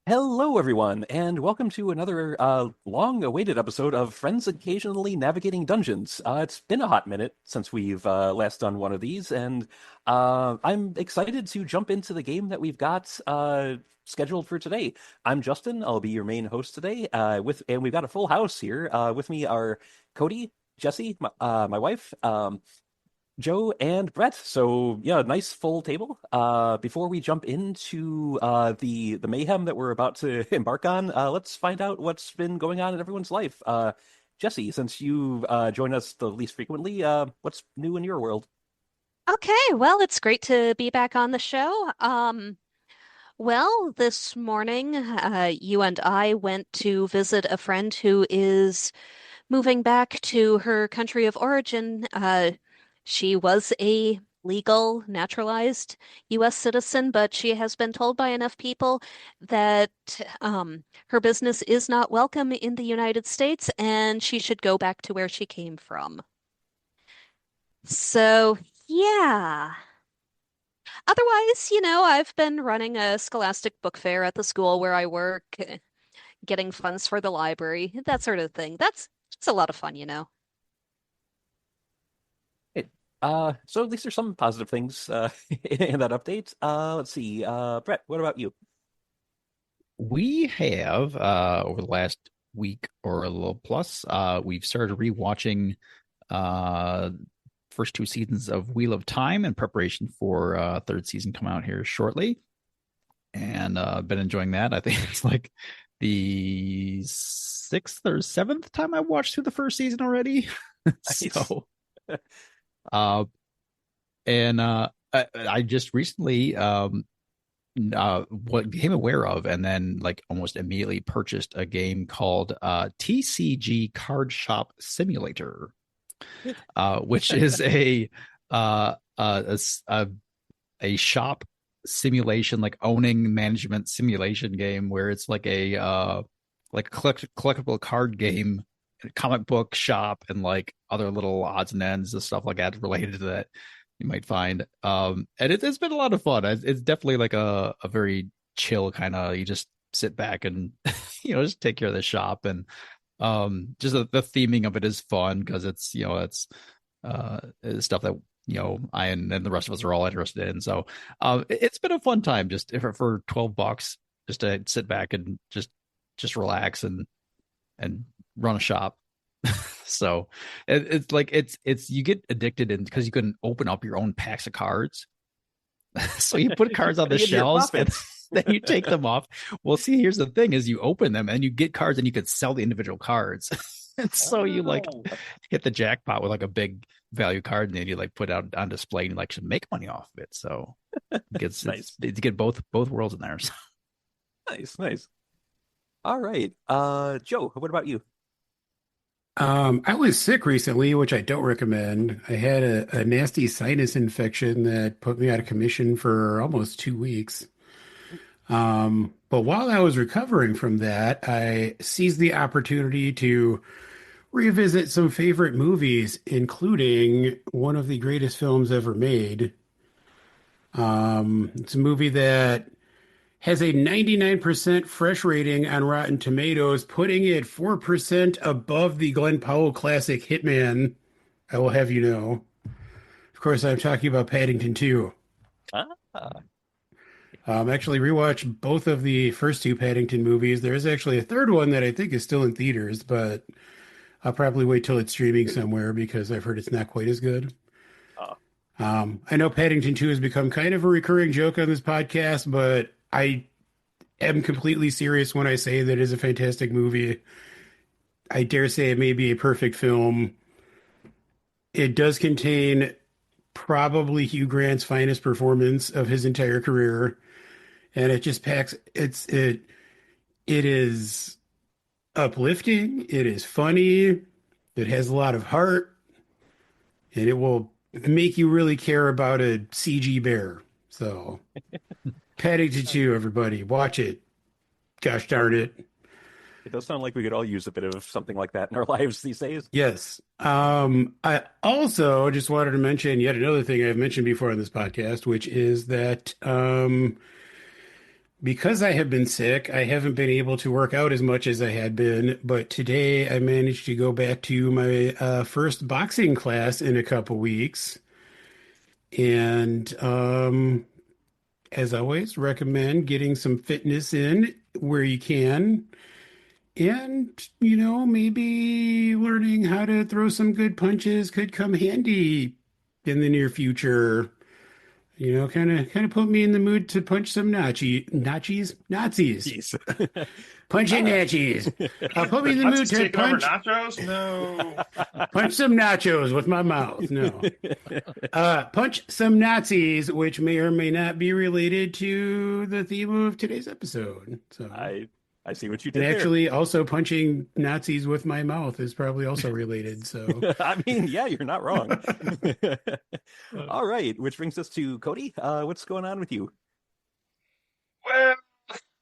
Hello, everyone, and welcome to another long-awaited episode of Friends Occasionally Navigating Dungeons. It's been a hot minute since we've last done one of these, and I'm excited to jump into the game that we've got scheduled for today. I'm Justin. I'll be your main host today. And we've got a full house here. With me are Cody, Jesse, my wife. Joe and Brett. So yeah, nice full table. Before we jump into the mayhem that we're about to embark on, let's find out what's been going on in everyone's life. Jesse, since you join us the least frequently, what's new in your world? Okay, well, it's great to be back on the show. Well, this morning, you and I went to visit a friend who is moving back to her country of origin. She was a legal, naturalized U.S. citizen, but she has been told by enough people that her business is not welcome in the United States and she should go back to where she came from. So, yeah. Otherwise, I've been running a scholastic book fair at the school where I work, getting funds for the library, that sort of thing. It's a lot of fun. Hey, so at least there's some positive things in that update. Let's see. Brett, what about you? We have over the last week or a little plus, we've started rewatching uh first two seasons of Wheel of Time in preparation for third season come out here shortly. And been enjoying that. I think it's like the sixth or seventh time I watched through the first season already. Nice. So uh I just recently what became aware of and then like almost immediately purchased a game called TCG Card Shop Simulator, which is uh, a, a shop simulation, like owning management simulation game where it's like a collectible card game, comic book shop, and like other little odds and ends and stuff like that related to that you might find. And it's been a lot of fun. It's definitely like a very chill kind of, you just sit back and just take care of the shop. And just the theming of it is fun because it's stuff that I and the rest of us are all interested in. So it's been a fun time just for $12 just to sit back and just relax and run a shop. So it's like it's you get addicted in because you can open up your own packs of cards. So you put cards on the Putting in your shelves and profits. then you take them off. Well, see, here's the thing: is you open them and you get cards and you could sell the individual cards. And so you like Oh, hit the jackpot with like a big value card, and then you like put it out on display and like should make money off of it. So nice, you get both worlds in there. So. nice, nice. All right. Joe, what about you? I was sick recently, which I don't recommend. I had a nasty sinus infection that put me out of commission for almost 2 weeks. But while I was recovering from that, I seized the opportunity to revisit some favorite movies, including one of the greatest films ever made. It's a movie that has a 99% fresh rating on Rotten Tomatoes, putting it 4% above the Glenn Powell classic Hitman, I will have you know. Of course, I'm talking about Paddington 2. Ah, Actually rewatched both of the first two Paddington movies. There is actually a third one that I think is still in theaters, but I'll probably wait till it's streaming somewhere because I've heard it's not quite as good. uh, I know Paddington 2 has become kind of a recurring joke on this podcast, but I am completely serious when I say that it is a fantastic movie. I dare say it may be a perfect film. It does contain probably Hugh Grant's finest performance of his entire career, and it just packs it is uplifting, it is funny, it has a lot of heart, and it will make you really care about a CG bear. So, Paddington 2, everybody, watch it. Gosh darn it. it does sound like we could all use a bit of something like that in our lives these days. Yes. I also just wanted to mention yet another thing I've mentioned before on this podcast, which is that Because I have been sick, I haven't been able to work out as much as I had been, but today I managed to go back to my first boxing class in a couple weeks. And as always, recommend getting some fitness in where you can. And, maybe learning how to throw some good punches could come handy in the near future. Kind of put me in the mood to punch some Nazis. Jeez. Punching Nazis. Put me in the mood Nazis to taking over punch nachos? No. punch some nachos with my mouth. No. Punch some Nazis, which may or may not be related to the theme of today's episode. So I see what you and did actually also punching Nazis with my mouth is probably also related. So there. I mean, yeah, you're not wrong. All right, which brings us to Cody. What's going on with you? Well,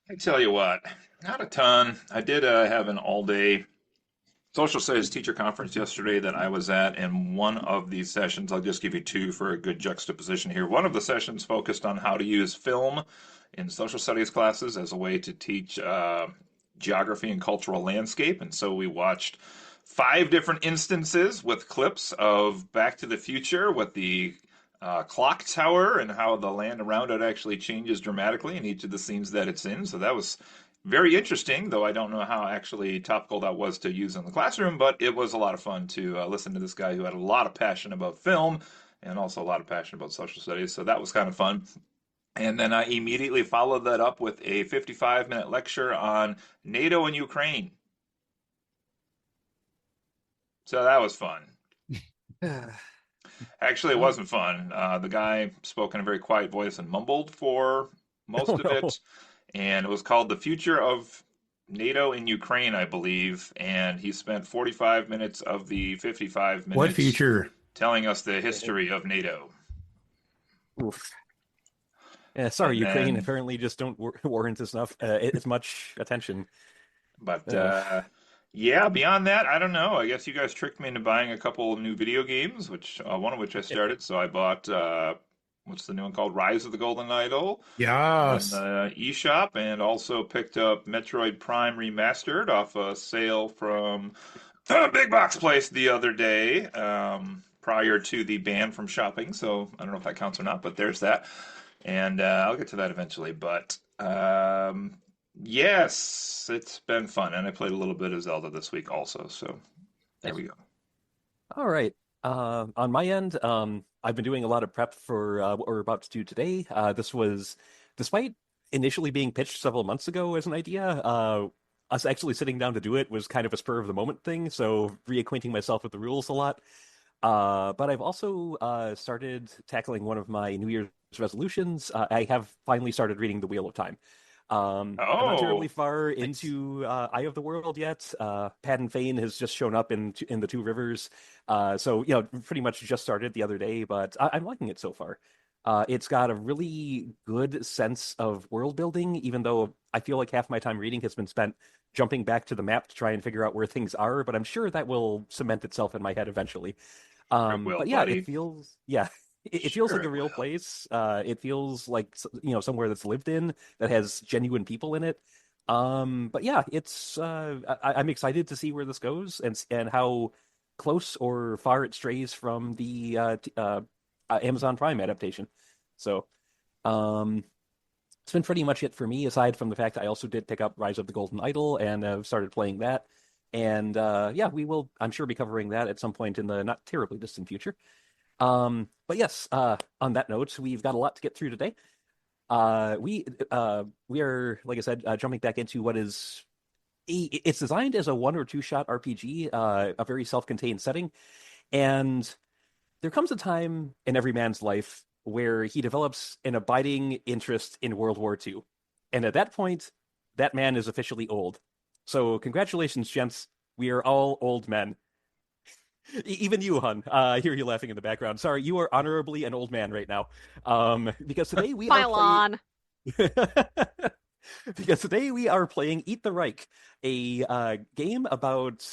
I tell you what, not a ton. I did have an all-day social studies teacher conference yesterday that I was at, and one of these sessions, I'll just give you two for a good juxtaposition here. One of the sessions focused on how to use film in social studies classes as a way to teach geography and cultural landscape. And so we watched 5 different instances with clips of Back to the Future with the clock tower and how the land around it actually changes dramatically in each of the scenes that it's in. So that was very interesting, though I don't know how actually topical that was to use in the classroom, but it was a lot of fun to listen to this guy who had a lot of passion about film and also a lot of passion about social studies. So that was kind of fun. And then I immediately followed that up with a 55-minute lecture on NATO and Ukraine. So that was fun. Actually, it wasn't fun. The guy spoke in a very quiet voice and mumbled for most of it. And it was called The Future of NATO in Ukraine, I believe. And he spent 45 minutes of the 55 minutes what future? telling us the history of NATO. Oof. Yeah, sorry, And Ukraine then- apparently just don't warrant as much attention. But yeah, beyond that, I don't know. I guess you guys tricked me into buying a couple new video games, which one of which I started. So I bought what's the new one called? Rise of the Golden Idol on Yes. the eShop, and also picked up Metroid Prime Remastered off a sale from the big box place the other day, prior to the ban from shopping. So I don't know if that counts or not, but there's that. And I'll get to that eventually. But yes, it's been fun. And I played a little bit of Zelda this week also. So there we go. All right. On my end, I've been doing a lot of prep for what we're about to do today. This was, despite initially being pitched several months ago as an idea, us actually sitting down to do it was kind of a spur of the moment thing. So reacquainting myself with the rules a lot. But I've also started tackling one of my New Year's resolutions. I have finally started reading The Wheel of Time. I'm not terribly far into Eye of the World yet. Padan Fane has just shown up in the Two Rivers. So, pretty much just started the other day, but I'm liking it so far. It's got a really good sense of world building, even though I feel like half my time reading has been spent jumping back to the map to try and figure out where things are, but I'm sure that will cement itself in my head eventually. But yeah, buddy. it feels like a Sure it real will. place. It feels like somewhere that's lived in, that has genuine people in it. But yeah, I'm excited to see where this goes and how close or far it strays from the Amazon Prime adaptation. So it's been pretty much it for me, aside from the fact that I also did pick up Rise of the Golden Idol and have started playing that. And yeah, we will, I'm sure, be covering that at some point in the not terribly distant future. But yes, on that note, we've got a lot to get through today. We are, like I said, jumping back into what is it's designed as a 1 or 2 shot RPG, a very self-contained setting, and there comes a time in every man's life where he develops an abiding interest in World War II, and at that point, that man is officially old. So congratulations, gents. We are all old men. Even you, hun. I hear you laughing in the background. Sorry, you are honorably an old man right now. Because today we are Pile playing... on. Because today we are playing Eat the Reich, a game about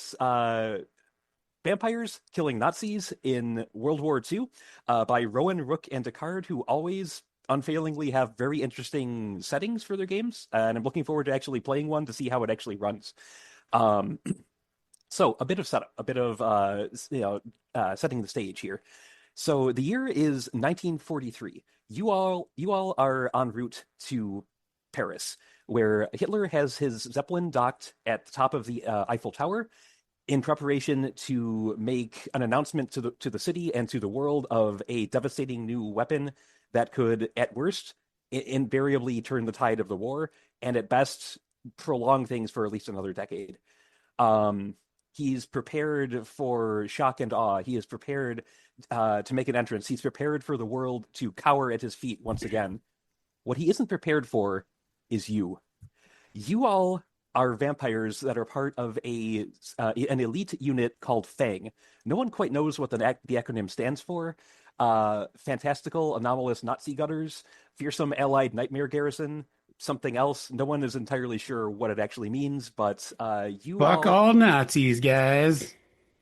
vampires killing Nazis in World War II by Rowan, Rook, and Descartes, who always unfailingly have very interesting settings for their games, and I'm looking forward to actually playing one to see how it actually runs. Um, so a bit of setup, a bit of setting the stage here. So the year is 1943. You all are en route to Paris, where Hitler has his zeppelin docked at the top of the Eiffel Tower in preparation to make an announcement to the city and to the world of a devastating new weapon that could, at worst, invariably turn the tide of the war, and at best prolong things for at least another decade. Um, he's prepared for shock and awe. He is prepared to make an entrance. He's prepared for the world to cower at his feet once again. What he isn't prepared for is you. You all are vampires that are part of an elite unit called FANG. No one quite knows what the acronym stands for. Fantastical, anomalous Nazi gutters, fearsome allied nightmare garrison, something else. No one is entirely sure what it actually means, but you Fuck all Nazis, guys.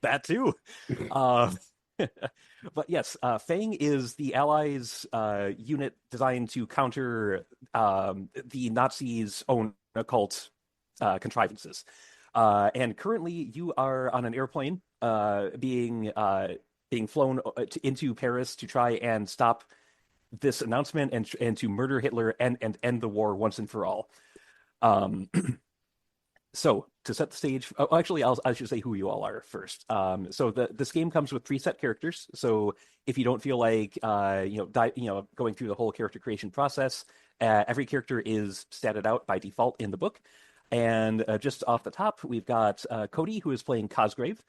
that too. Uh, but yes, Fang is the Allies' unit designed to counter the Nazis' own occult contrivances. And currently, you are on an airplane being flown into Paris to try and stop this announcement and to murder Hitler and end the war once and for all. Um, So to set the stage, actually, I should say who you all are first. So this game comes with preset characters. So if you don't feel like going through the whole character creation process, every character is statted out by default in the book. And just off the top, we've got Cody, who is playing Cosgrave.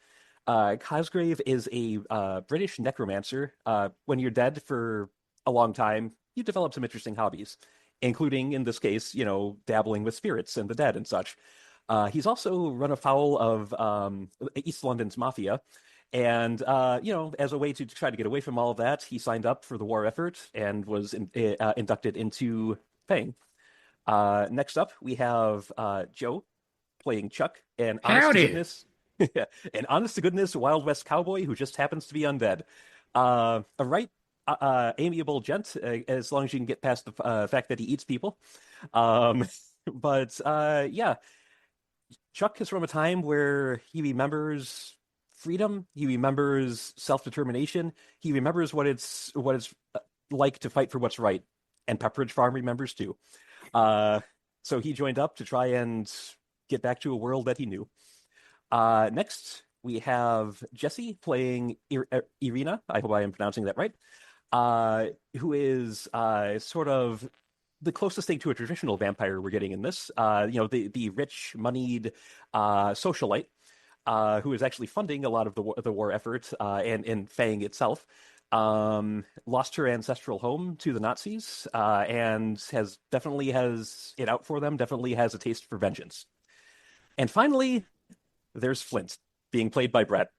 Cosgrave is a British necromancer. When you're dead for a long time, you develop some interesting hobbies, including in this case, dabbling with spirits and the dead and such. He's also run afoul of East London's mafia. And, as a way to try to get away from all of that, he signed up for the war effort and was inducted into Fang. Next up, we have Joe playing Chuck, an Howdy. honest to goodness Wild West cowboy who just happens to be undead. A right amiable gent, as long as you can get past the fact that he eats people. But yeah. Chuck is from a time where he remembers freedom, he remembers self-determination, he remembers what it's like to fight for what's right, and Pepperidge Farm remembers too. So he joined up to try and get back to a world that he knew. Next, we have Jesse playing Iryna. I hope I am pronouncing that right. Who is sort of the closest thing to a traditional vampire we're getting in this. The rich, moneyed socialite who is actually funding a lot of the war effort and Fang itself. Lost her ancestral home to the Nazis and definitely has it out for them, definitely has a taste for vengeance. And finally, there's Flint, being played by Brett.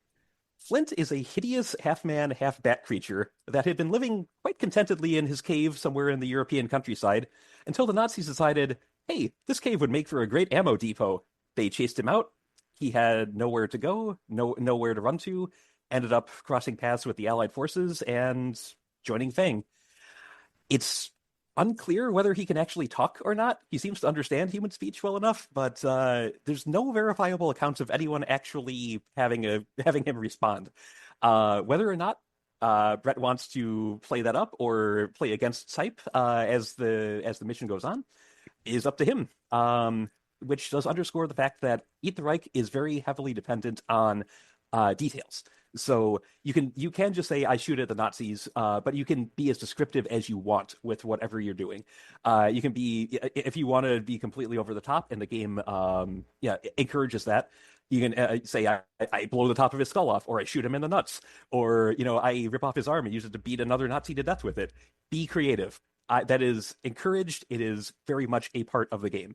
Flint is a hideous half-man, half-bat creature that had been living quite contentedly in his cave somewhere in the European countryside until the Nazis decided, hey, this cave would make for a great ammo depot. They chased him out. He had nowhere to go, nowhere to run to, ended up crossing paths with the Allied forces and joining Fang. It's unclear whether he can actually talk or not. He seems to understand human speech well enough, but there's no verifiable accounts of anyone actually having him respond. Whether or not Brett wants to play that up or play against type as the mission goes on is up to him. Which does underscore the fact that Eat the Reich is very heavily dependent on details. So you can just say I shoot at the Nazis, but you can be as descriptive as you want with whatever you're doing. You can be, if you want to be completely over the top, and the game encourages that. You can say I blow the top of his skull off, or I shoot him in the nuts, or I rip off his arm and use it to beat another Nazi to death with it. Be creative. That is encouraged. It is very much a part of the game.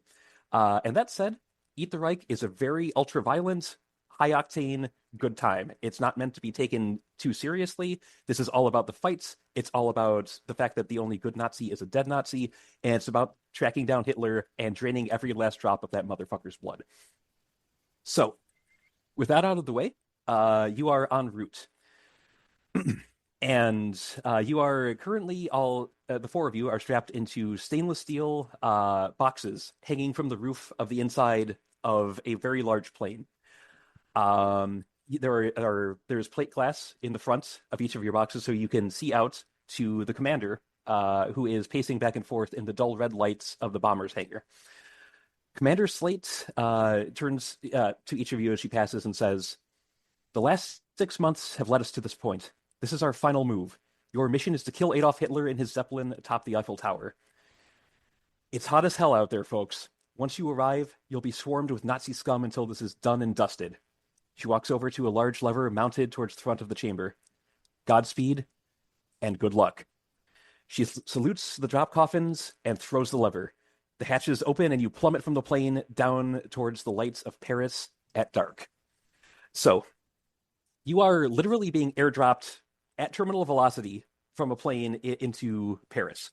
And that said, Eat the Reich is a very ultra-violent, high-octane, good time. It's not meant to be taken too seriously. This is all about the fights. It's all about the fact that the only good Nazi is a dead Nazi, and it's about tracking down Hitler and draining every last drop of that motherfucker's blood. So, with that out of the way, you are en route. And you are currently all the four of you are strapped into stainless steel boxes hanging from the roof of the inside of a very large plane. There's plate glass in the front of each of your boxes, so you can see out to the commander, who is pacing back and forth in the dull red lights of the bomber's hangar. Commander Slate turns to each of you as she passes and says, "The last 6 months have led us to this point. This is our final move. Your mission is to kill Adolf Hitler in his zeppelin atop the Eiffel Tower. It's hot as hell out there, folks. Once you arrive, you'll be swarmed with Nazi scum until this is done and dusted." She walks over to a large lever mounted towards the front of the chamber. "Godspeed and good luck." She salutes the drop coffins and throws the lever. The hatches open and you plummet from the plane down towards the lights of Paris at dark. So, you are literally being airdropped at terminal velocity from a plane into Paris.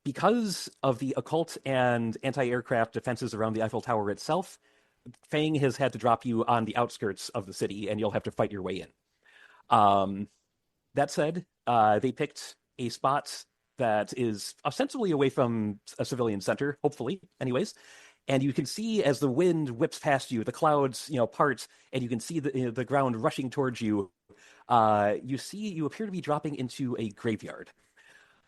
Because of the occult and anti-aircraft defenses around the Eiffel Tower itself, Fang has had to drop you on the outskirts of the city, and you'll have to fight your way in. That said, they picked a spot that is ostensibly away from a civilian center, hopefully, anyways. And you can see as the wind whips past you, the clouds, part, and you can see the ground rushing towards you. You appear to be dropping into a graveyard.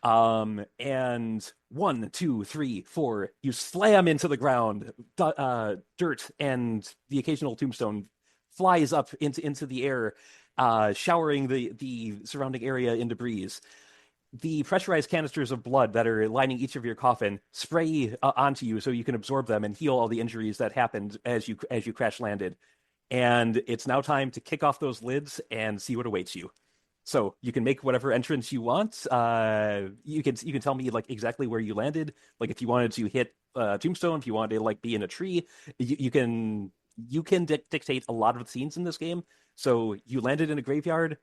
And 1, 2, 3, 4, you slam into the ground. Dirt and the occasional tombstone flies up into the air, showering the surrounding area in debris. The pressurized canisters of blood that are lining each of your coffin spray onto you so you can absorb them and heal all the injuries that happened as you crash landed. And it's now time to kick off those lids and see what awaits you. So you can make whatever entrance you want. You can tell me exactly where you landed. If you wanted to hit tombstone, if you wanted to be in a tree, you can dictate a lot of the scenes in this game. So you landed in a graveyard.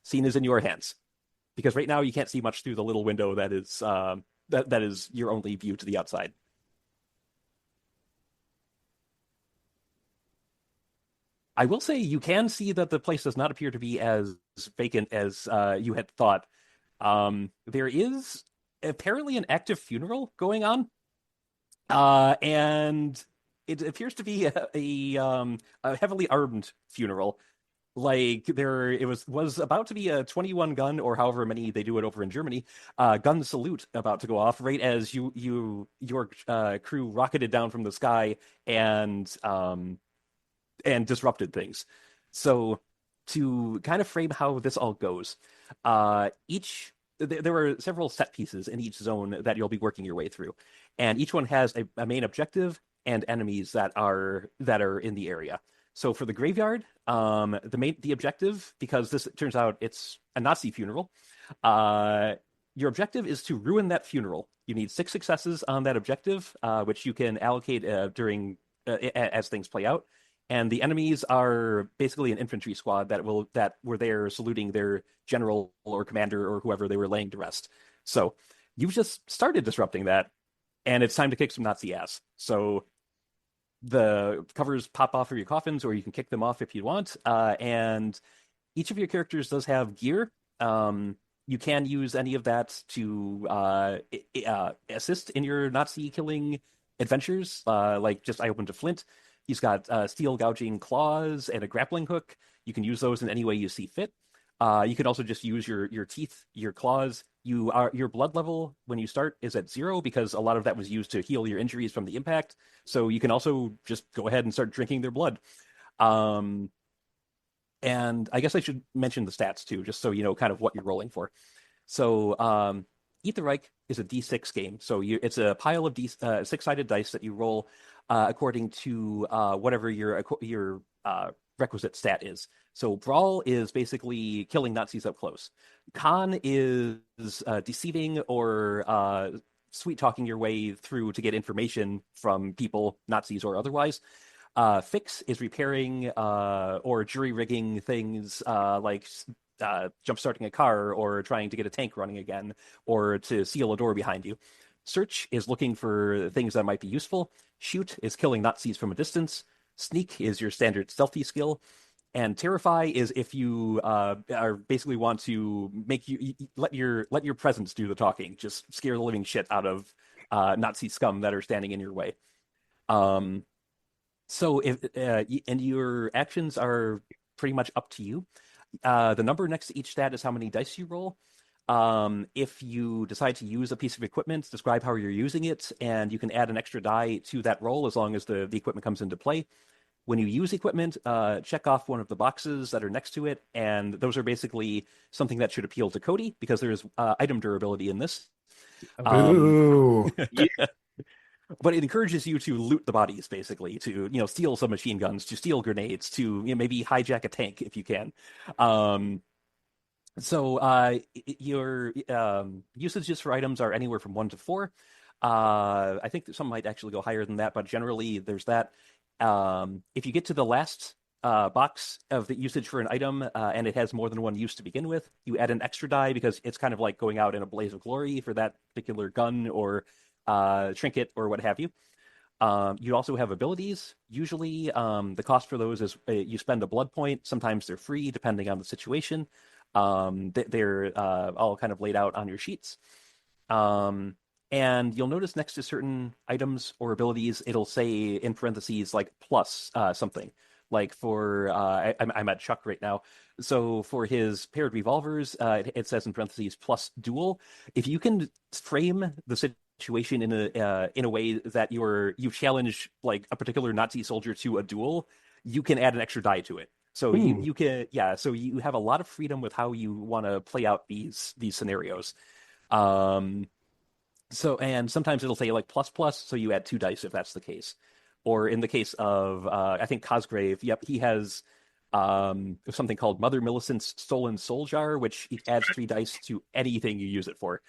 Scene is in your hands, because right now you can't see much through the little window that is that is your only view to the outside. I will say you can see that the place does not appear to be as vacant as you had thought. There is apparently an active funeral going on, and it appears to be a heavily armed funeral. It was about to be a 21 gun, or however many they do it over in Germany, gun salute about to go off right as your crew rocketed down from the sky and disrupted things. So to kind of frame how this all goes, there were several set pieces in each zone that you'll be working your way through, and each one has a main objective and enemies that are in the area. So for the graveyard, the objective, because this turns out it's a Nazi funeral, your objective is to ruin that funeral. You need 6 successes on that objective, which you can allocate as things play out. And the enemies are basically an infantry squad that were there saluting their general or commander or whoever they were laying to rest. So you've just started disrupting that, and it's time to kick some Nazi ass. So the covers pop off of your coffins, or you can kick them off if you want. And each of your characters does have gear. You can use any of that to assist in your Nazi killing adventures. I opened to Flint. He's got steel gouging claws and a grappling hook. You can use those in any way you see fit. You can also just use your teeth, your claws. Your blood level when you start is at 0 because a lot of that was used to heal your injuries from the impact. So you can also just go ahead and start drinking their blood. And I guess I should mention the stats too, just so you know kind of what you're rolling for. So Eat the Reich is a D6 game. So it's a pile of 6-sided dice that you roll according to whatever your requisite stat is. So Brawl is basically killing Nazis up close. Con is deceiving or sweet-talking your way through to get information from people, Nazis or otherwise. Fix is repairing or jury-rigging things like jump-starting a car or trying to get a tank running again or to seal a door behind you. Search is looking for things that might be useful. Shoot is killing Nazis from a distance. Sneak is your standard stealthy skill. And terrify is if you are basically want to make let your presence do the talking, just scare the living shit out of Nazi scum that are standing in your way. Um, so if and your actions are pretty much up to you. The number next to each stat is how many dice you roll. If you decide to use a piece of equipment, describe how you're using it, and you can add an extra die to that roll as long as the equipment comes into play. When you use equipment, check off one of the boxes that are next to it, and those are basically something that should appeal to Cody because there is item durability in this. Boo. But it encourages you to loot the bodies, basically, to steal some machine guns, to steal grenades, to maybe hijack a tank if you can. So your usages for items are anywhere from 1 to 4. I think that some might actually go higher than that, but generally there's that. If you get to the last box of the usage for an item and it has more than one use to begin with, you add an extra die because it's kind of like going out in a blaze of glory for that particular gun or trinket or what have you. You also have abilities. Usually the cost for those is you spend a blood point. Sometimes they're free depending on the situation. They're all kind of laid out on your sheets. And you'll notice next to certain items or abilities, it'll say in parentheses like plus something. Like for I'm at Chuck right now. So for his paired revolvers, it says in parentheses plus dual. If you can frame the situation in a way that you challenge like a particular Nazi soldier to a duel, you can add an extra die to it. So you can so you have a lot of freedom with how you want to play out these scenarios. So and sometimes it'll say like plus plus, so you add 2 dice if that's the case. Or in the case of I think Cosgrave, he has something called Mother Millicent's Stolen Soul Jar, which adds 3 dice to anything you use it for.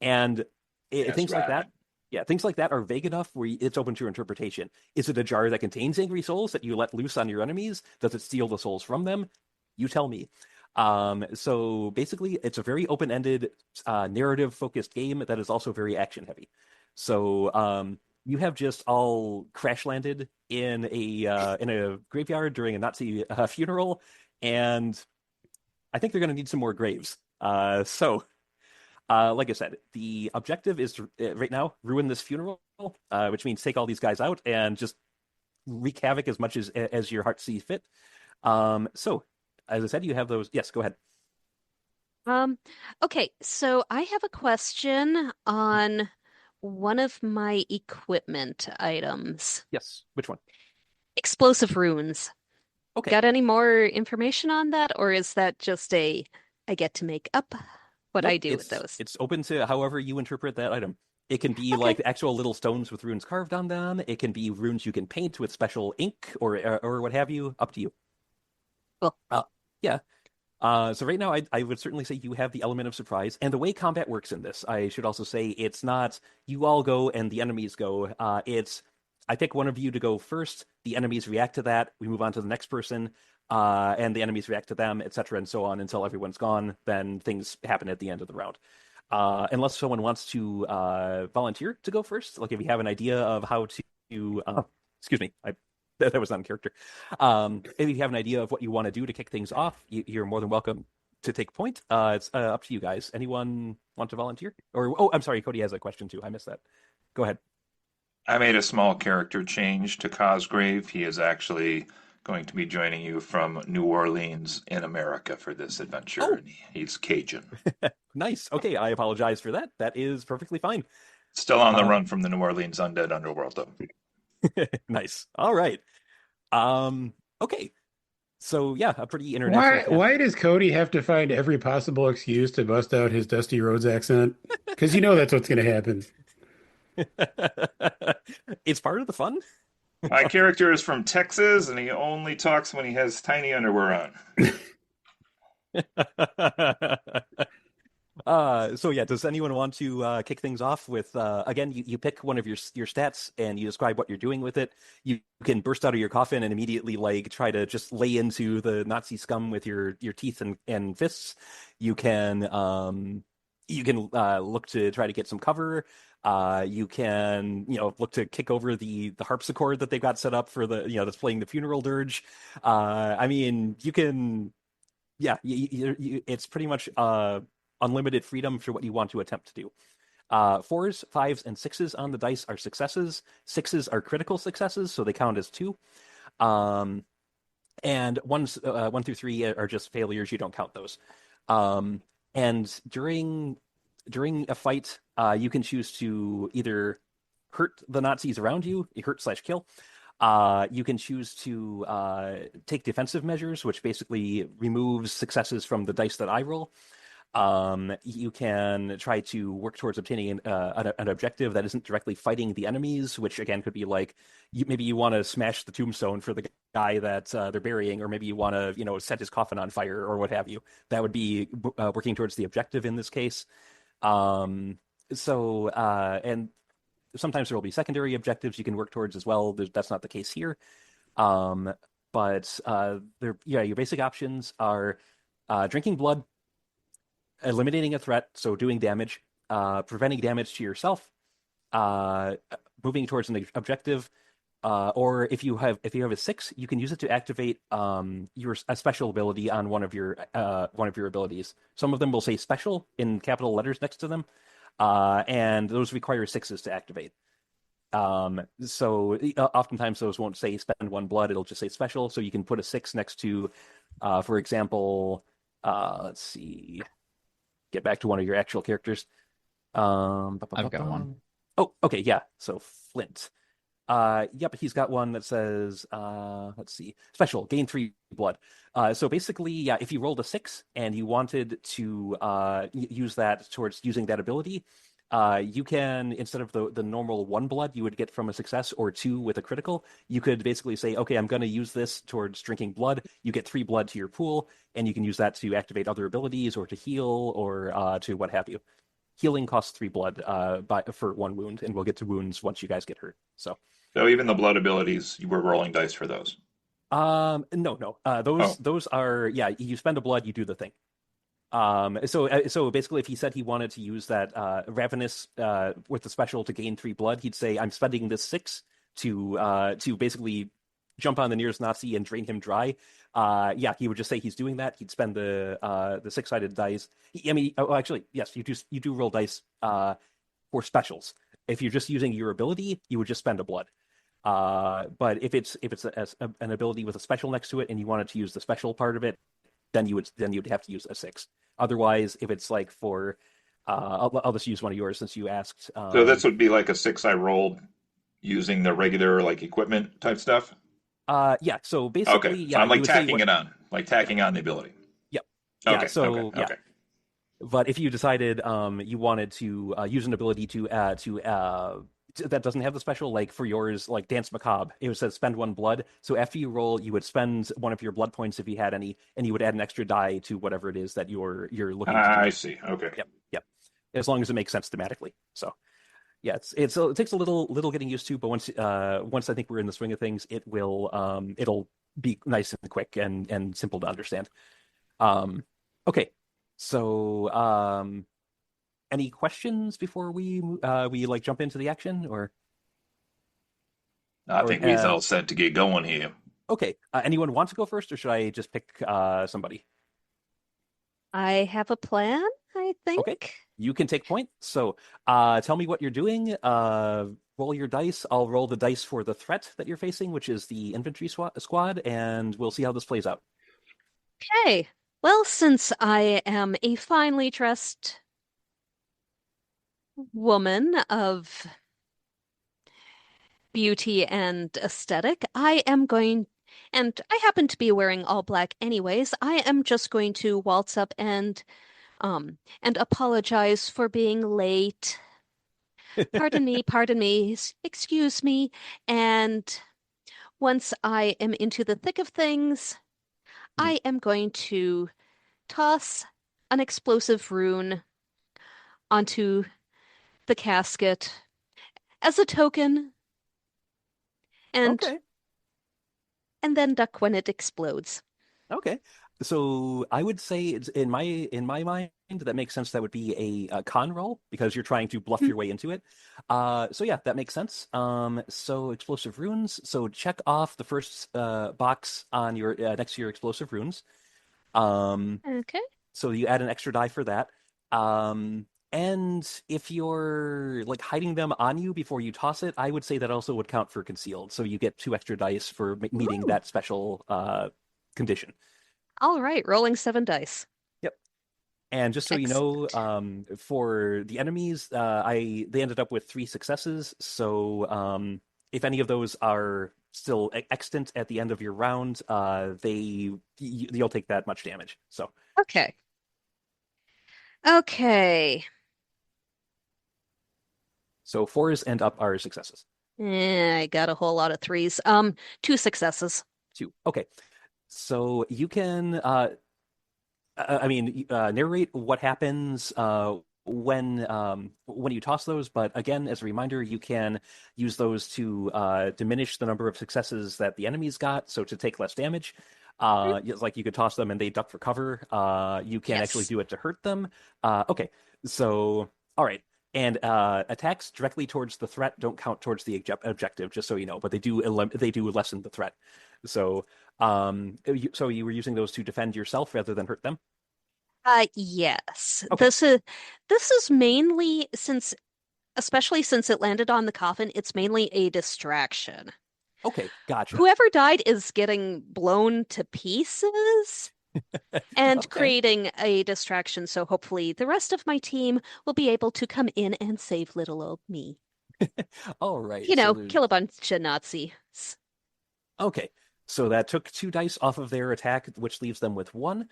And things like that. Yeah, things like that are vague enough where it's open to interpretation. Is it a jar that contains angry souls that you let loose on your enemies? Does it steal the souls from them? You tell me. So basically, it's a very open-ended, narrative-focused game that is also very action-heavy. So you have just all crash-landed in a graveyard during a Nazi funeral, and I think they're going to need some more graves. Like I said, the objective is to, right now, ruin this funeral, which means take all these guys out and just wreak havoc as much as your heart sees fit. So, as I said, you have those. Yes, go ahead. Okay, so I have a question on one of my equipment items. Yes, which one? Explosive runes. Okay. Got any more information on that, or is that just I get to make up what I do with those? It's open to however you interpret that item. It can be like actual little stones with runes carved on them. It can be runes you can paint with special ink or what have you. Up to you. Cool. Yeah. So right now, I would certainly say you have the element of surprise. And the way combat works in this, I should also say, it's not you all go and the enemies go. It's I pick one of you to go first. The enemies react to that. We move on to the next person. And the enemies react to them, etc., and so on until everyone's gone. Then things happen at the end of the round. Unless someone wants to volunteer to go first, like if you have an idea of how to, excuse me, that was not in character. If you have an idea of what you want to do to kick things off, you're more than welcome to take point. It's up to you guys. Anyone want to volunteer? I'm sorry, Cody has a question too. I missed that. Go ahead. I made a small character change to Cosgrave. He is actually going to be joining you from New Orleans in America for this adventure. Oh. And he's Cajun. Nice. Okay, I apologize for that. That is perfectly fine. Still on the run from the New Orleans undead underworld, though. Nice. All right. Okay. So yeah, a pretty international cast. Why does Cody have to find every possible excuse to bust out his Dusty Rhodes accent? Because that's what's going to happen. It's part of the fun. My character is from Texas, and he only talks when he has tiny underwear on. So yeah, does anyone want to kick things off with again? You pick one of your stats and you describe what you're doing with it. You can burst out of your coffin and immediately like try to just lay into the Nazi scum with your teeth and fists. You can look to try to get some cover. You can, look to kick over the harpsichord that they've got set up for that's playing the funeral dirge. I mean, you can, yeah, it's pretty much unlimited freedom for what you want to attempt to do. Fours, fives, and sixes on the dice are successes. Sixes are critical successes, so they count as two. Um, and one through three are just failures. You don't count those. And during a fight, you can choose to either hurt the Nazis around you, hurt/kill. You can choose to take defensive measures, which basically removes successes from the dice that I roll. You can try to work towards obtaining an objective that isn't directly fighting the enemies, which again could be like maybe you want to smash the tombstone for the guy that they're burying, or maybe you want to set his coffin on fire or what have you. That would be working towards the objective in this case. And sometimes there will be secondary objectives you can work towards as well. That's not the case here. But your basic options are drinking blood, eliminating a threat, so doing damage, preventing damage to yourself, moving towards an objective, or if you have a six, you can use it to activate a special ability on one of your abilities. Some of them will say special in capital letters next to them, and those require sixes to activate. So oftentimes those won't say spend one blood; it'll just say special. So you can put a six next to, for example, let's see. Get back to one of your actual characters. I've got one. Oh, okay, yeah. So Flint. Yep, he's got one that says, let's see, special, gain 3 blood. So basically, yeah, if you rolled a 6 and you wanted to use that towards using that ability, you can, instead of the normal 1 blood you would get from a success or 2 with a critical, you could basically say, okay, I'm going to use this towards drinking blood. You get 3 blood to your pool, and you can use that to activate other abilities or to heal or to what have you. Healing costs 3 blood for 1 wound, and we'll get to wounds once you guys get hurt. So even the blood abilities, you were rolling dice for those. No. Those are, yeah, you spend a blood, you do the thing. So basically, if he said he wanted to use that ravenous with the special to gain 3 blood, he'd say, I'm spending this 6 to basically jump on the nearest Nazi and drain him dry. Yeah, he would just say he's doing that. He'd spend the 6-sided dice. Actually, yes, you do roll dice for specials. If you're just using your ability, you would just spend a blood. But if it's an ability with a special next to it, and you wanted to use the special part of it, then you'd have to use a 6. Otherwise, if it's like for, I'll just use one of yours since you asked. So this would be like a 6 I rolled using the regular like equipment type stuff. Yeah. So basically, okay. Yeah, I'm like tacking it on, like tacking on the ability. Yep. Okay. Yeah. So okay. yeah. Okay. But if you decided you wanted to use an ability to that doesn't have the special, like for yours, like Dance Macabre, it says spend 1 blood. So after you roll, you would spend one of your blood points if you had any, and you would add an extra die to whatever it is that you're looking to do. I see. Okay. Yep. As long as it makes sense thematically. So yeah, it takes a little getting used to, but once I think we're in the swing of things, it'll be nice and quick and simple to understand. Okay. So any questions before we like jump into the action, or? I think we're all set to get going here. Okay. Anyone want to go first, or should I just pick somebody? I have a plan, I think. Okay. You can take point. So tell me what you're doing. Roll your dice. I'll roll the dice for the threat that you're facing, which is the infantry squad, and we'll see how this plays out. Okay. Well, since I am a finely dressed woman of beauty and aesthetic, and I happen to be wearing all black anyways, I am just going to waltz up and apologize for being late. Pardon me, excuse me. And once I am into the thick of things, I am going to toss an explosive rune onto the casket as a token, and Okay. and then duck when it explodes. Okay. So I would say it's in my mind that makes sense. That would be a con roll because you're trying to bluff your way into it. So yeah, that makes sense. So explosive runes. So check off the first box on your next to your explosive runes. Um, Okay. so you add an extra die for that. And if you're like hiding them on you before you toss it, I would say that also would count for concealed. So you get 2 extra dice for meeting Ooh. that special condition. All right, rolling 7 dice. Yep. And just so you know, Excellent. for the enemies, they ended up with 3 successes. So if any of those are still extant at the end of your round, you'll take that much damage. So Okay. Okay. so 4s and up are successes. I got a whole lot of threes. 2 successes. 2. Okay. So you can, narrate what happens when you toss those. But again, as a reminder, you can use those to diminish the number of successes that the enemies got, so to take less damage. Like you could toss them and they duck for cover. You can actually Yes. do it to hurt them. Okay, so all right. And attacks directly towards the threat don't count towards the objective, just so you know. But they do lessen the threat. So so you were using those to defend yourself rather than hurt them? Yes. Okay. This is mainly especially since it landed on the coffin, it's mainly a distraction. Okay, gotcha. Whoever died is getting blown to pieces and Okay. creating a distraction, so hopefully the rest of my team will be able to come in and save little old me. All right. So there's Kill a bunch of Nazis. okay. So that took 2 dice off of their attack, which leaves them with 1,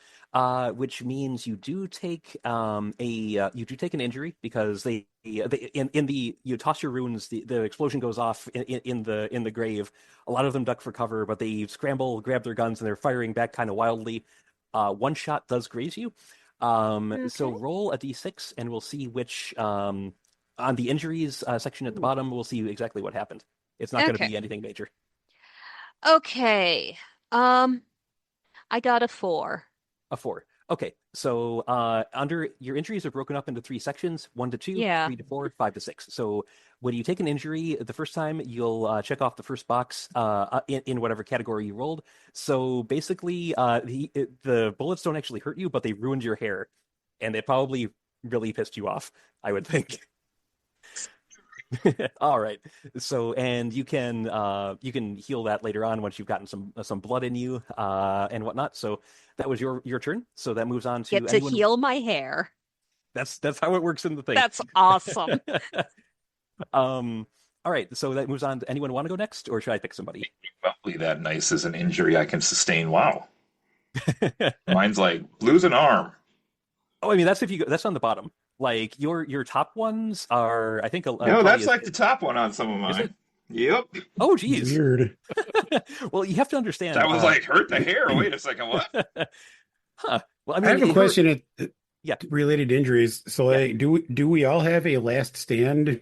which means you do take an injury because in the you toss your runes, the explosion goes off in the grave. A lot of them duck for cover, but they scramble, grab their guns, and they're firing back kind of wildly. One shot does graze you. So Okay. roll a d6, and we'll see which on the injuries section at the Ooh. bottom. We'll see exactly what happened. It's not going to Okay. be anything major. Okay. Um, I got a 4. A 4. Okay, so under your injuries are broken up into 3 sections: 1 to 2, Yeah. 3 to 4, 5 to 6. So when you take an injury the first time, you'll check off the first box in whatever category you rolled. So basically, the bullets don't actually hurt you, but they ruined your hair, and they probably really pissed you off, I would think. All right. So, and you can heal that later on once you've gotten some blood in you and whatnot. So that was your turn. So that moves on Get to to anyone. heal my hair. That's how it works in the thing. That's awesome. All right. So that moves on to anyone want to go next, or should I pick somebody? Roughly that nice as an injury I can sustain. Wow. Mine's like lose an arm. Oh, I mean that's if you go, that's on the bottom. Like your top ones are, I think, No, probably that's like the top one on some of is it? mine. Yep. Oh, geez. Weird. Well, you have to understand. That was like hurt the hair. Wait a second, what? Huh. Well, I I mean, have a question yeah. related to injuries. So, Yeah. like, do we all have a last stand?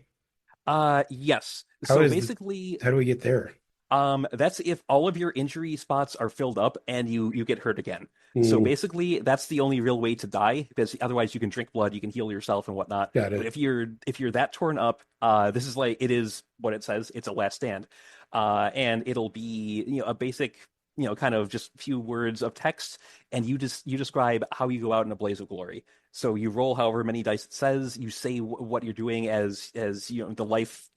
Yes. How So is basically, how do we get there? that's if all of your injury spots are filled up and you get hurt again. So Hmm, basically, that's the only real way to die because otherwise you can drink blood, you can heal yourself and whatnot. got But it. if you're that torn up, this is like it is what it says. It's a last stand, and it'll be a basic kind of just few words of text, and you describe how you go out in a blaze of glory. So you roll however many dice it says. You say what you're doing as the life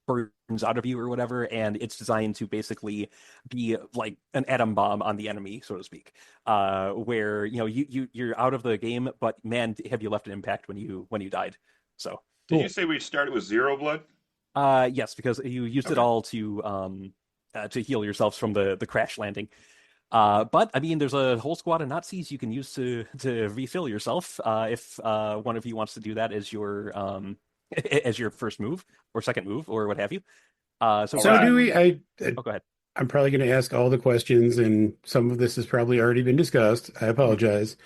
burns out of you or whatever, and it's designed to basically be like an atom bomb on the enemy, so to speak. Where you're out of the game, but man, have you left an impact when you died. So Did you Cool. say we started with 0 blood? yes, because you used it Okay. all to heal yourselves from the crash landing. But I mean, there's a whole squad of Nazis you can use to refill yourself if one of you wants to do that as your as your first move or second move or what have you. So All So right. do we? Oh, go ahead. I'm probably going to ask all the questions, and some of this has probably already been discussed. I Mhm, apologize.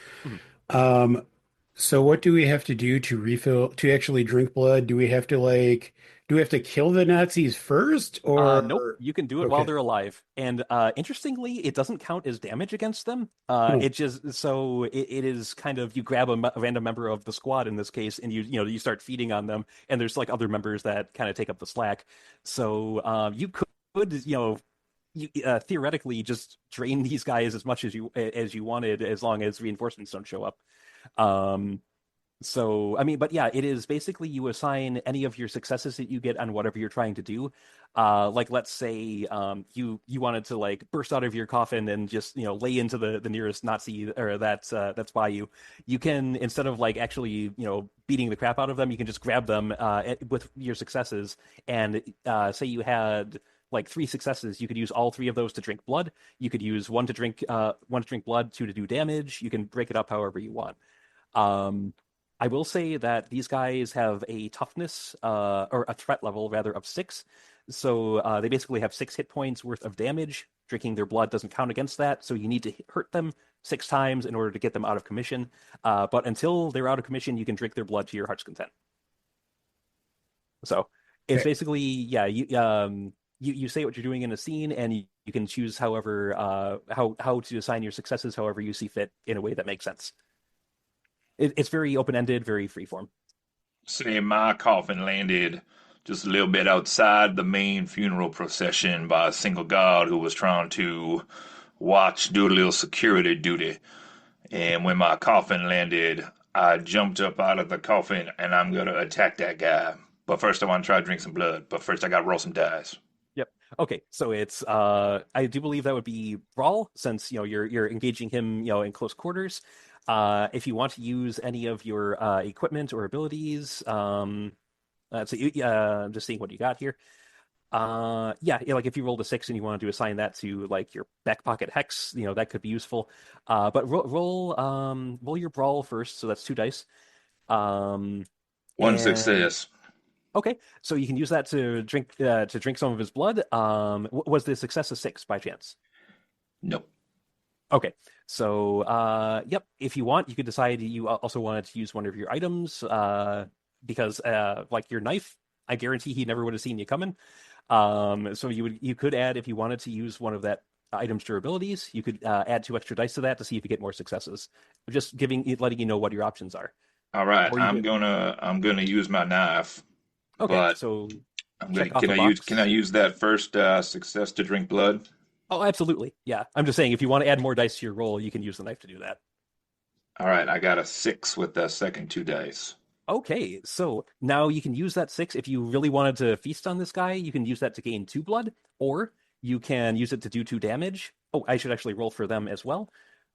mhm. So what do we have to do to refill, to actually drink blood? Do we have to like Do we have to kill the Nazis first, Nope, or you can do it while okay? they're alive. And interestingly, it doesn't count as damage against them. Hmm. It just so it is kind of you grab a random member of the squad in this case, and you start feeding on them, and there's like other members that kind of take up the slack. So you could theoretically just drain these guys as much as you wanted, as long as reinforcements don't show up. Um, so, I mean, but yeah, it is basically you assign any of your successes that you get on whatever you're trying to do. Like let's say you wanted to like burst out of your coffin and just lay into the nearest Nazi or that's by you. You can, instead of like actually beating the crap out of them, you can just grab them with your successes and say you had like three successes. You could use all three of those to drink blood. You could use one to drink blood, two to do damage. You can break it up however you want. Um, I will say that these guys have a toughness, or a threat level rather, of 6. So they basically have 6 hit points worth of damage. Drinking their blood doesn't count against that, so you need to hurt them 6 times in order to get them out of commission. But until they're out of commission, you can drink their blood to your heart's content. So it's Okay. basically, yeah, you say what you're doing in a scene, and you can choose however how to assign your successes however you see fit in a way that makes sense. It's very open-ended, very freeform. Say my coffin landed just a little bit outside the main funeral procession by a single guard who was trying to do a little security duty. And when my coffin landed, I jumped up out of the coffin and I'm gonna attack that guy. But first, I want to try to drink some blood. But first, I gotta roll some dice. Yep. Okay, so it's I do believe that would be brawl, since you're engaging him in close quarters. If you want to use any of your equipment or abilities, I'm just seeing what you got here. Yeah, like if you rolled a 6 and you wanted to assign that to like your back pocket hex, that could be useful. But roll your brawl first, so that's 2 dice. Um, One and success. okay, so you can use that to drink some of his blood. Was the success a 6 by chance? Nope. Okay, so yep, if you want, you could decide you also wanted to use one of your items, because like your knife, I guarantee he never would have seen you coming. So you could add, if you wanted to use one of that item's durabilities, you could add 2 extra dice to that to see if you get more successes. Just letting you know what your options are. All right, Or you I'm could, gonna I'm gonna use my knife, okay, but so I'm gonna check off a can I box. use that first success to drink blood? Oh, absolutely. Yeah. I'm just saying if you want to add more dice to your roll, you can use the knife to do that. All right, I got a 6 with the second 2 dice. Okay, so now you can use that 6 if you really wanted to feast on this guy. You can use that to gain 2 blood, or you can use it to do 2 damage. Oh, I should actually roll for them as well.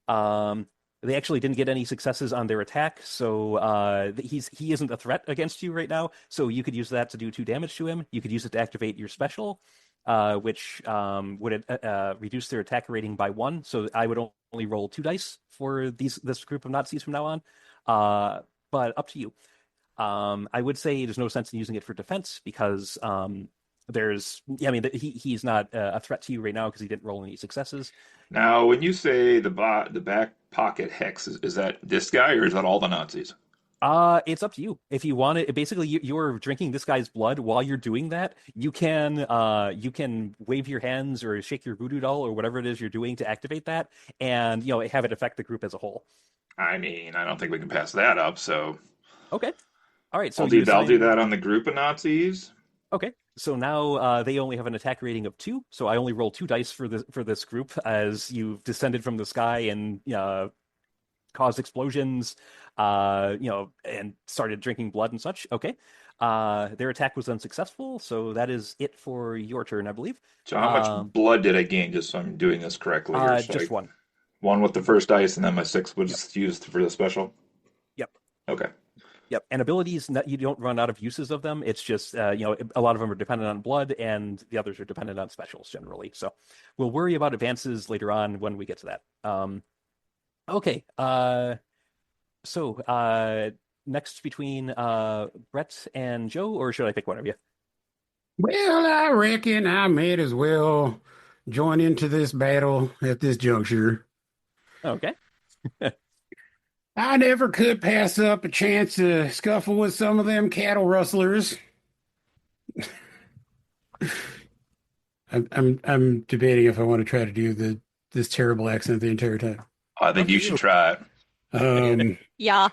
Um, they actually didn't get any successes on their attack, so he isn't a threat against you right now. So you could use that to do 2 damage to him. You could use it to activate your special, which would reduce their attack rating by 1. So I would only roll 2 dice for this group of Nazis from now on. But up to you. I would say there's no sense in using it for defense because I mean, he's not a threat to you right now because he didn't roll any successes. Now, when you say the back pocket hex, is that this guy or is that all the Nazis? It's up to you. If you want it, basically you're drinking this guy's blood while you're doing that. You can wave your hands or shake your voodoo doll or whatever it is you're doing to activate that, and have it affect the group as a whole. I mean, I don't think we can pass that up, so Okay. All right. So I'll you do assign. that on the group of Nazis. Okay. So now they only have an attack rating of 2. So I only roll 2 dice for this group as you've descended from the sky and caused explosions, and started drinking blood and such. Okay. Their attack was unsuccessful, so that is it for your turn, I believe. So how much blood did I gain just so I'm doing this correctly here? So Just 1. one with the first dice and then my 6 Yep. was used for the special. Yep. Okay. Yep. And abilities, you don't run out of uses of them. It's just, a lot of them are dependent on blood, and the others are dependent on specials generally. So we'll worry about advances later on when we get to that. Okay. So next between Brett and Joe, or should I pick one of you? Well, I reckon I might as well join into this battle at this juncture. Okay. I never could pass up a chance to scuffle with some of them cattle rustlers. I'm debating if I want to try to do this terrible accent the entire time. I think Up to you should you. try it. Yeah.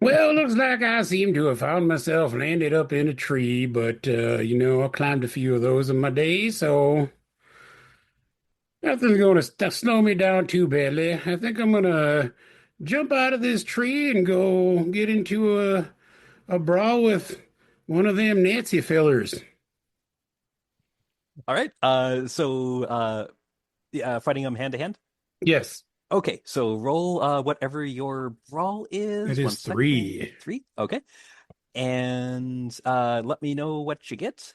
Well, looks like I seem to have found myself landed up in a tree, but I climbed a few of those in my day, so nothing's going to slow me down too badly. I think I'm gonna jump out of this tree and go get into a brawl with one of them Nazi fellers. All right. Yeah, fighting them hand to hand. Yes, Okay, so roll whatever your brawl it is. is 1 second. 3. 3. Okay. And let me know what you get.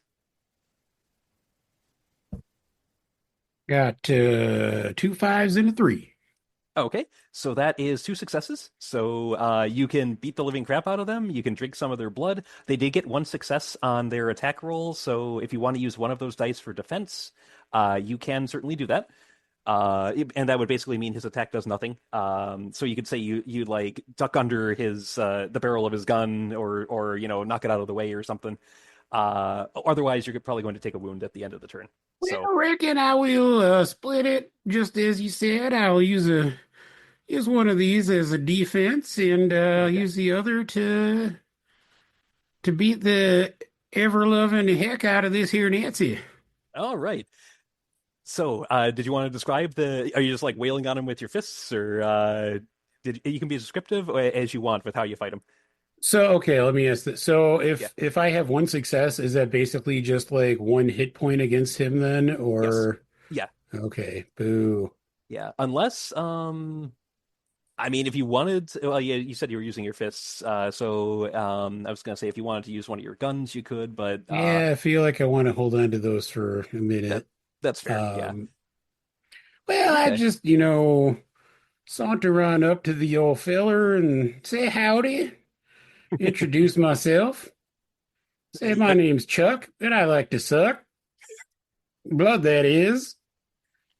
Got 2 5s and a 3. Okay, so that is 2 successes. So you can beat the living crap out of them. You can drink some of their blood. They did get 1 success on their attack roll. So if you want to use one of those dice for defense, you can certainly do that. And that would basically mean his attack does nothing. So you could say you like duck under his the barrel of his gun, or knock it out of the way or something. Otherwise, you're probably going to take a wound at the end of the turn. Well, So I reckon I will split it just as you said. I'll use one of these as a defense, and okay. use the other to beat the ever loving heck out of this here Nancy. All right. So, did you want to describe are you just like wailing on him with your fists, or you can be as descriptive as you want with how you fight him? So okay, let me ask this. So Yeah. if I have 1 success, is that basically just like 1 hit point against him then, Yes. or Yeah. okay, boo. Yeah. Unless, I mean, if you wanted well, yeah, you said you were using your fists. So, I was gonna say if you wanted to use one of your guns, you could, but Yeah, I feel like I want to hold on to those for a that minute. that's fair. Yeah. Um, well, I Okay. just, saunter on up to the old feller and say howdy, introduce myself, say my name's Chuck, and I like to suck. Blood, that is.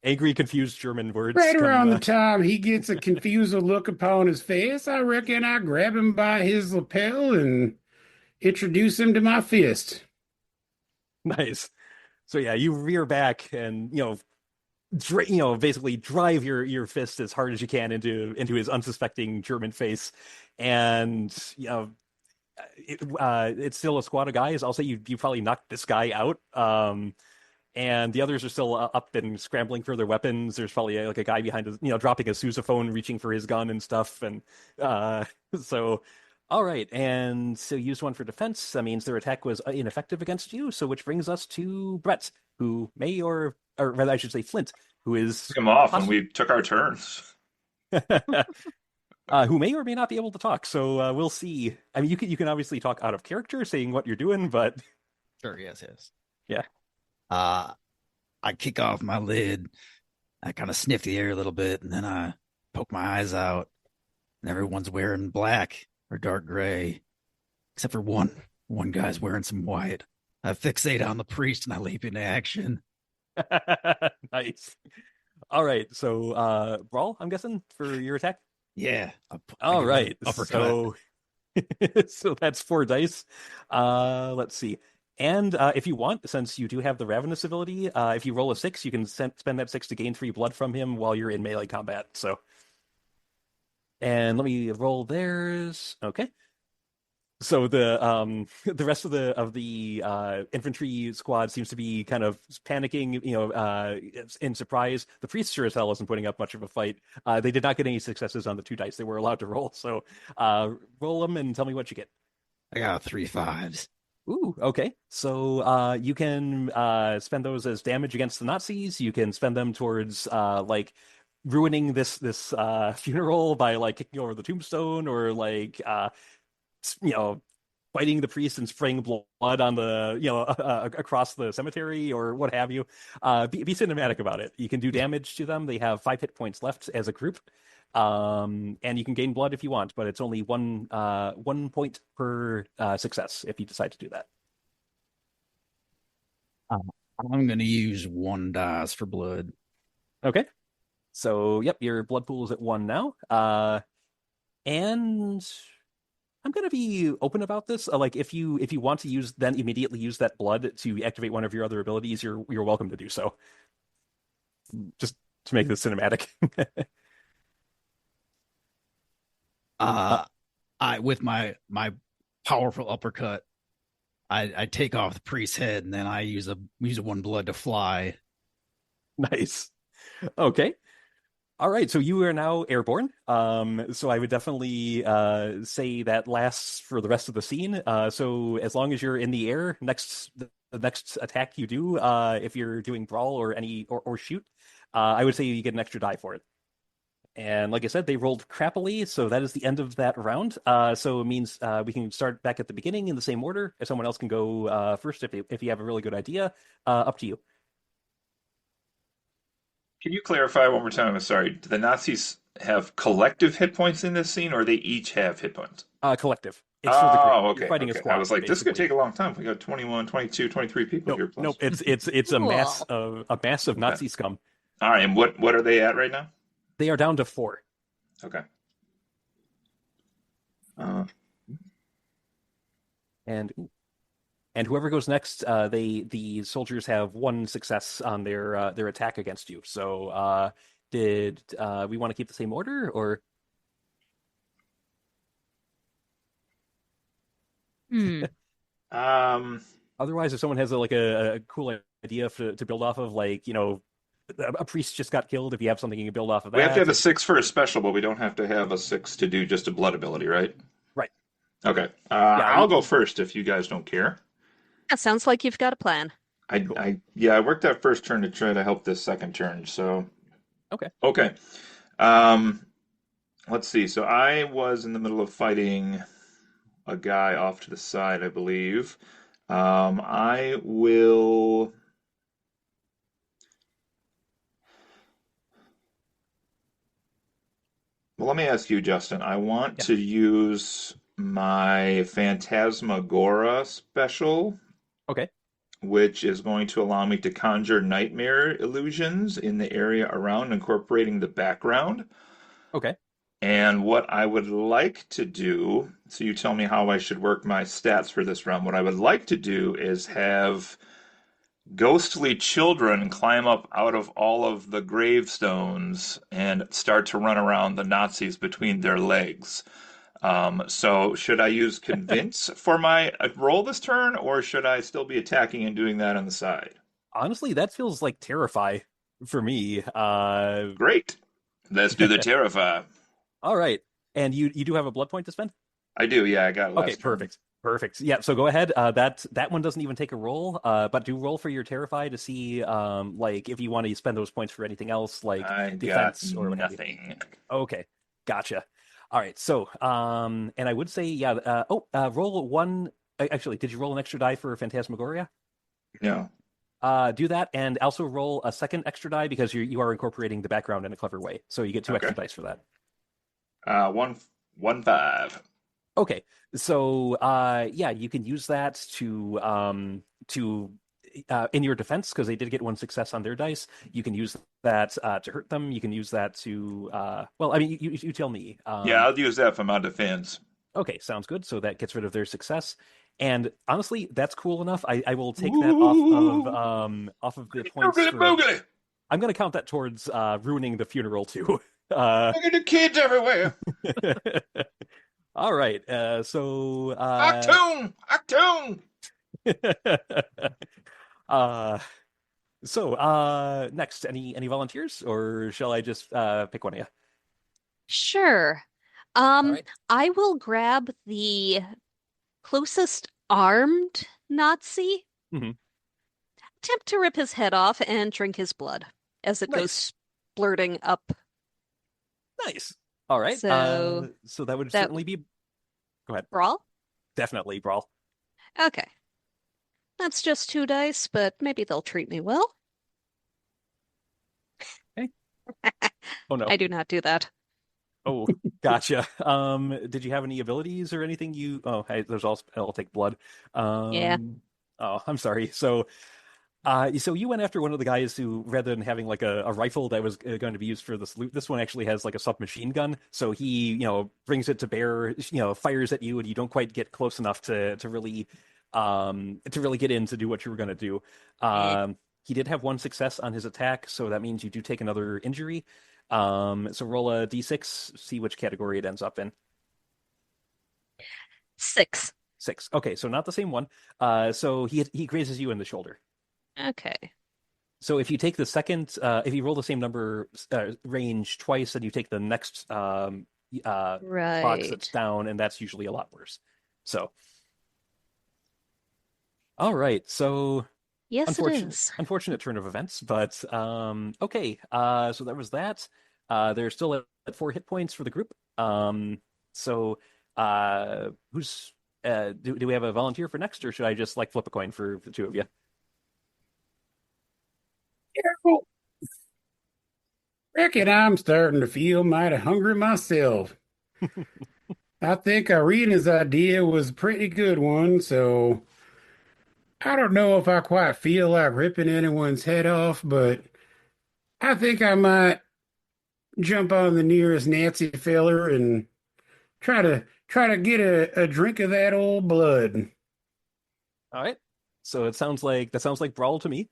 Angry, confused German words Right come. around the time he gets a confused look upon his face, I reckon I grab him by his lapel and introduce him to my fist. Nice. So yeah, you rear back and basically drive your fist as hard as you can into his unsuspecting German face, and it's still a squad of guys. I'll say you probably knocked this guy out. And the others are still up and scrambling for their weapons. There's probably like a guy behind, dropping a sousaphone, reaching for his gun and stuff. And uh, so, all right. And so, use one for defense. That means their attack was ineffective against you. So, which brings us to Brett, who may or rather, I should say Flint, who is Took him off when poss- we took our turns. who may or may not be able to talk. So we'll see. I mean, you can obviously talk out of character, saying what you're doing, but Sure, yes. yeah. Uh, I kick off my lid. I kind of sniff the air a little bit, and then I poke my eyes out. And everyone's wearing black or dark gray, except for one. One guy's wearing some white. I fixate on the priest, and I leap into action. Nice. All right. So, brawl, I'm guessing, for your attack. Yeah. All right. Uppercut. So, so that's 4 dice. Let's see. And if you want, since you do have the Ravenous ability, if you roll a 6, you can spend that 6 to gain 3 blood from him while you're in melee combat. So, and let me roll theirs. Okay. So the rest of the infantry squad seems to be kind of panicking, in surprise. The priest sure as hell isn't putting up much of a fight. They did not get any successes on the 2 dice they were allowed to roll. So roll them and tell me what you get. I got 3 5s. Ooh, okay. So you can spend those as damage against the Nazis. You can spend them towards like ruining this funeral by like kicking over the tombstone, or like fighting the priest and spraying blood on the across the cemetery, or what have you. Be cinematic about it. You can do damage to them. They have 5 hit points left as a group. And you can gain blood if you want, but it's only 1 point per success if you decide to do that. I'm going to use 1 dice for blood. Okay. So, yep, your blood pool is at 1 now. And I'm gonna be open about this. Like if you want to use then immediately use that blood to activate one of your other abilities, you're welcome to do so. Just to make this cinematic. Uh, I with my powerful uppercut, I take off the priest's head and then I use a one blood to fly. nice. Okay. All right, so you are now airborne. So I would definitely say that lasts for the rest of the scene. So as long as you're in the air, the next attack you do, if you're doing brawl or or shoot, I would say you get an extra die for it. And like I said, they rolled crappily, so that is the end of that round. So it means we can start back at the beginning in the same order. If someone else can go first, if you have a really good idea, up to you. Can you clarify one more time? I'm sorry. Do the Nazis have collective hit points in this scene, or they each have hit points? Collective. It's for the group. Oh, You're okay. fighting a Okay. squad, I was like, this could basically. take a long time. We got 21, 22, 23 people here. Nope, Plus. nope. It's a mass Cool. of Okay. Nazi scum. All right. And what are they at right now? They are down to 4. Okay. Uh, And whoever goes next, the soldiers have 1 success on their attack against you. So did we want to keep the same order or Hmm. otherwise if someone has a cool idea to build off of, like, a priest just got killed, if you have something you can build off of we have to that. have a 6 for a special, but we don't have to have a 6 to do just a blood ability, right? Right. Okay. Yeah, I'll go first if you guys don't care. That sounds like you've got a plan. Cool. I worked that first turn to try to help this second turn. So Okay. okay. Let's see. So I was in the middle of fighting a guy off to the side, I believe. I will. Well, let me ask you, Justin. I want Yeah. to use my Phantasmagora special, Okay. which is going to allow me to conjure nightmare illusions in the area around, incorporating the background. Okay. And what I would like to do, so you tell me how I should work my stats for this round. What I would like to do is have ghostly children climb up out of all of the gravestones and start to run around the Nazis between their legs. So should I use convince for my roll this turn, or should I still be attacking and doing that on the side? Honestly, that feels like Terrify for me. Great. Let's do the Terrify. All right. And you do have a blood point to spend? I do, yeah, I got it last Okay, turn. perfect. Perfect. Yeah, so go ahead. That one doesn't even take a roll, but do roll for your Terrify to see like if you want to spend those points for anything else, like I got defense or what have you. nothing. Okay, gotcha. All right, so and I would say roll 1. Actually, did you roll an extra die for Phantasmagoria? No. Do that, and also roll a second extra die because you are incorporating the background in a clever way, so you get 2 extra Okay. dice for that. 1-5. Okay, so you can use that to in your defense because they did get 1 success on their dice. You can use that to hurt them. You can use that to well, I mean, you tell me. Yeah, I'll use that for my defense. Okay, sounds good. So that gets rid of their success. And honestly, that's cool enough. I will take that off of the points. Boogly, boogly. I'm going to count that towards ruining the funeral too. Look at the kids everywhere. All right. So Octoon! Octoon! Next, any volunteers, or shall I just pick one of you? Sure. All right. I will grab the closest armed Nazi, Mhm. attempt to rip his head off and drink his blood as it Nice. goes splurting up. Nice. All right. So So that would that- certainly be. Go ahead. Brawl? Definitely brawl. Okay. That's just 2 dice, but maybe they'll treat me well. Oh no. I do not do that. Oh, gotcha. Did you have any abilities or anything you? Oh, hey, I'll take blood. Yeah. Oh, I'm sorry. So, So you went after one of the guys who, rather than having like a rifle that was going to be used for this loot, this one actually has like a submachine gun. So he, brings it to bear, fires at you, and you don't quite get close enough to really get in to do what you were going to do. Eh. He did have one success on his attack, so that means you do take another injury. So roll a d6, see which category it ends up in. 6. 6. Okay, so not the same one. So he grazes you in the shoulder. Okay. So if you take the second, if you roll the same number range twice, then you take the next box that's Right. down, and that's usually a lot worse. So, all right. So Yes, it unfortunate, is. unfortunate turn of events, but okay. So that was that. They're still at 4 hit points for the group. So who's do we have a volunteer for next, or should I just like flip a coin for the two of you? Careful. Reckon I'm starting to feel mighty hungry myself. I think Irena's idea was a pretty good one, so I don't know if I quite feel like ripping anyone's head off, but I think I might jump on the nearest Nancy feller and try to get a drink of that old blood. All right. So that sounds like Brawl to me.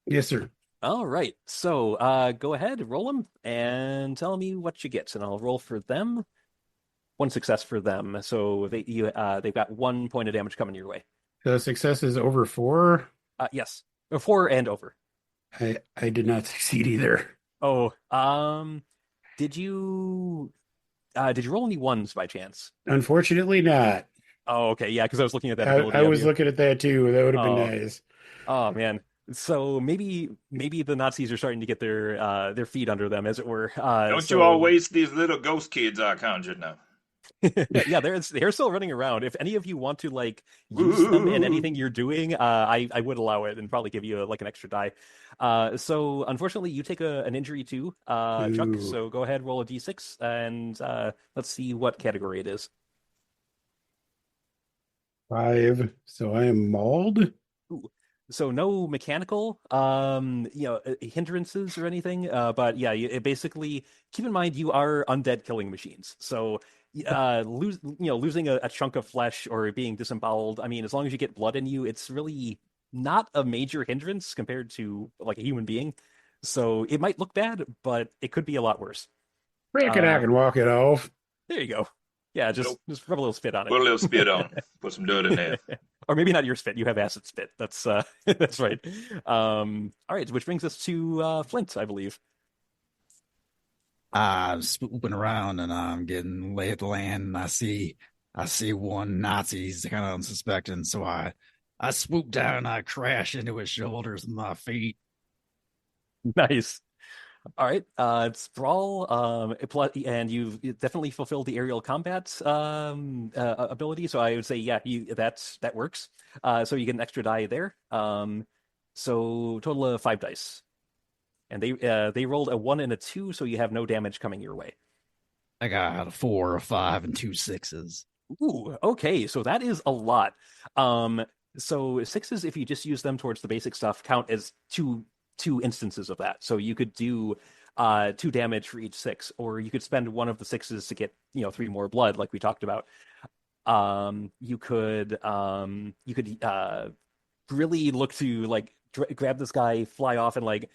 Yes, sir. All right. So go ahead, roll them and tell me what you get, and I'll roll for them. One success for them. So they've got 1 point of damage coming your way. The success is over 4. Yes. Or 4 and over. I did not succeed either. Oh, did you roll any ones by chance? Unfortunately, not. Oh, okay. Yeah, because I was looking at that I ability of was you. looking at that too. That would have been Oh, nice. oh man. So maybe the Nazis are starting to get their feet under them, as it were. Don't you all waste these little ghost kids I conjured now. Yeah, they're still running around. If any of you want to like use them in Ooh. anything you're doing, I would allow it and probably give you like an extra die. So unfortunately, you take an injury too, Chuck. Ooh, So go ahead, roll a d6, and let's see what category it is. 5. So I am mauled. Ooh. So no mechanical, hindrances or anything. But yeah, basically keep in mind you are undead killing machines. So losing a chunk of flesh or being disemboweled. I mean, as long as you get blood in you, it's really not a major hindrance compared to like a human being. So it might look bad, but it could be a lot worse. Reckon I Uh, can walk it off. there you go. Yeah, Nope. just rub a little spit on Put a little spit on. Put some dirt in there. it. Or maybe not your spit. You have acid spit. That's that's right. All right, which brings us to Flint, I believe. I'm swooping around and I'm getting lay of the land. And I see one Nazi. He's kind of unsuspecting, so I swoop down and I crash into his shoulders with my feet. Nice. All right, it's Brawl, and you've definitely fulfilled the aerial combat ability. So I would say, yeah, that works. So you get an extra die there. So total of 5 dice, and they rolled a 1 and a 2, so you have no damage coming your way. I got a 4, a 5, and 2 6s. Ooh, okay, so that is a lot. So sixes, if you just use them towards the basic stuff, count as two instances of that. So you could do 2 damage for each 6, or you could spend one of the 6s to get 3 more blood, like we talked about. You could really look to like grab this guy, fly off, and like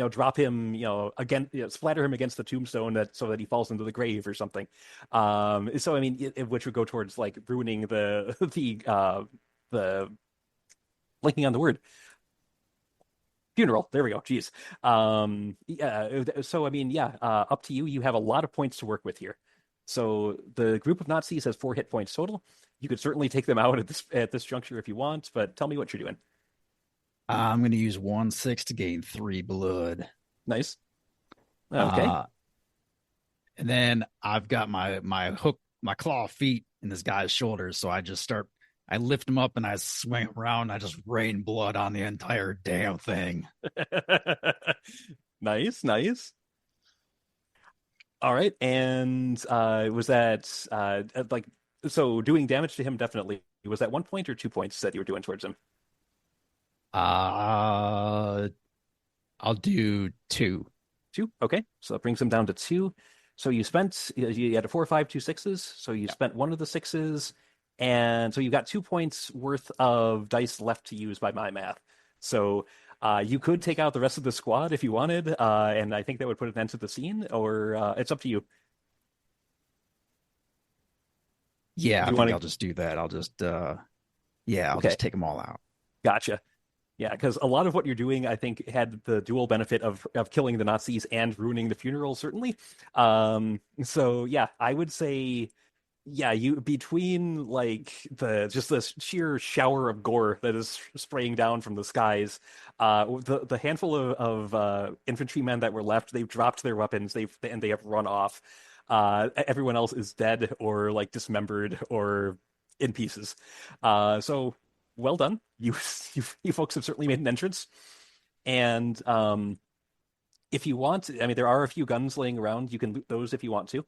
drop him, again, splatter him against the tombstone so that he falls into the grave or something. So I mean, which would go towards like ruining the blinking on the word funeral. There we go. Jeez. Yeah. So I mean, yeah. Up to you. You have a lot of points to work with here. So the group of Nazis has 4 hit points total. You could certainly take them out at this juncture if you want, but tell me what you're doing. I'm going to use 1 6 to gain 3 blood. Nice. Okay. Uh, and then I've got my hook, my claw feet in this guy's shoulders. So I lift him up and I swing around. And I just rain blood on the entire damn thing. Nice, nice. All right. And was that like so doing damage to him? Definitely. Was that 1 point or 2 points that you were doing towards him? Uh, I'll do 2. Two. Okay, so that brings them down to two. So you had a 4, 5, 2 sixes. So you Yeah. spent one of the sixes, and so you got 2 points worth of dice left to use by my math. So you could take out the rest of the squad if you wanted, and I think that would put an end to the scene. Or it's up to you. Yeah, Do I you think want I'll to? just do that. I'll Okay, just take them all out. gotcha. Yeah, because a lot of what you're doing, I think, had the dual benefit of killing the Nazis and ruining the funeral, certainly. So yeah, I would say, yeah, you between like the just this sheer shower of gore that is spraying down from the skies, the handful of infantrymen that were left, they've dropped their weapons, they have run off. Everyone else is dead or like dismembered or in pieces. So well done. You folks have certainly made an entrance. And if you want, I mean, there are a few guns laying around. You can loot those if you want to.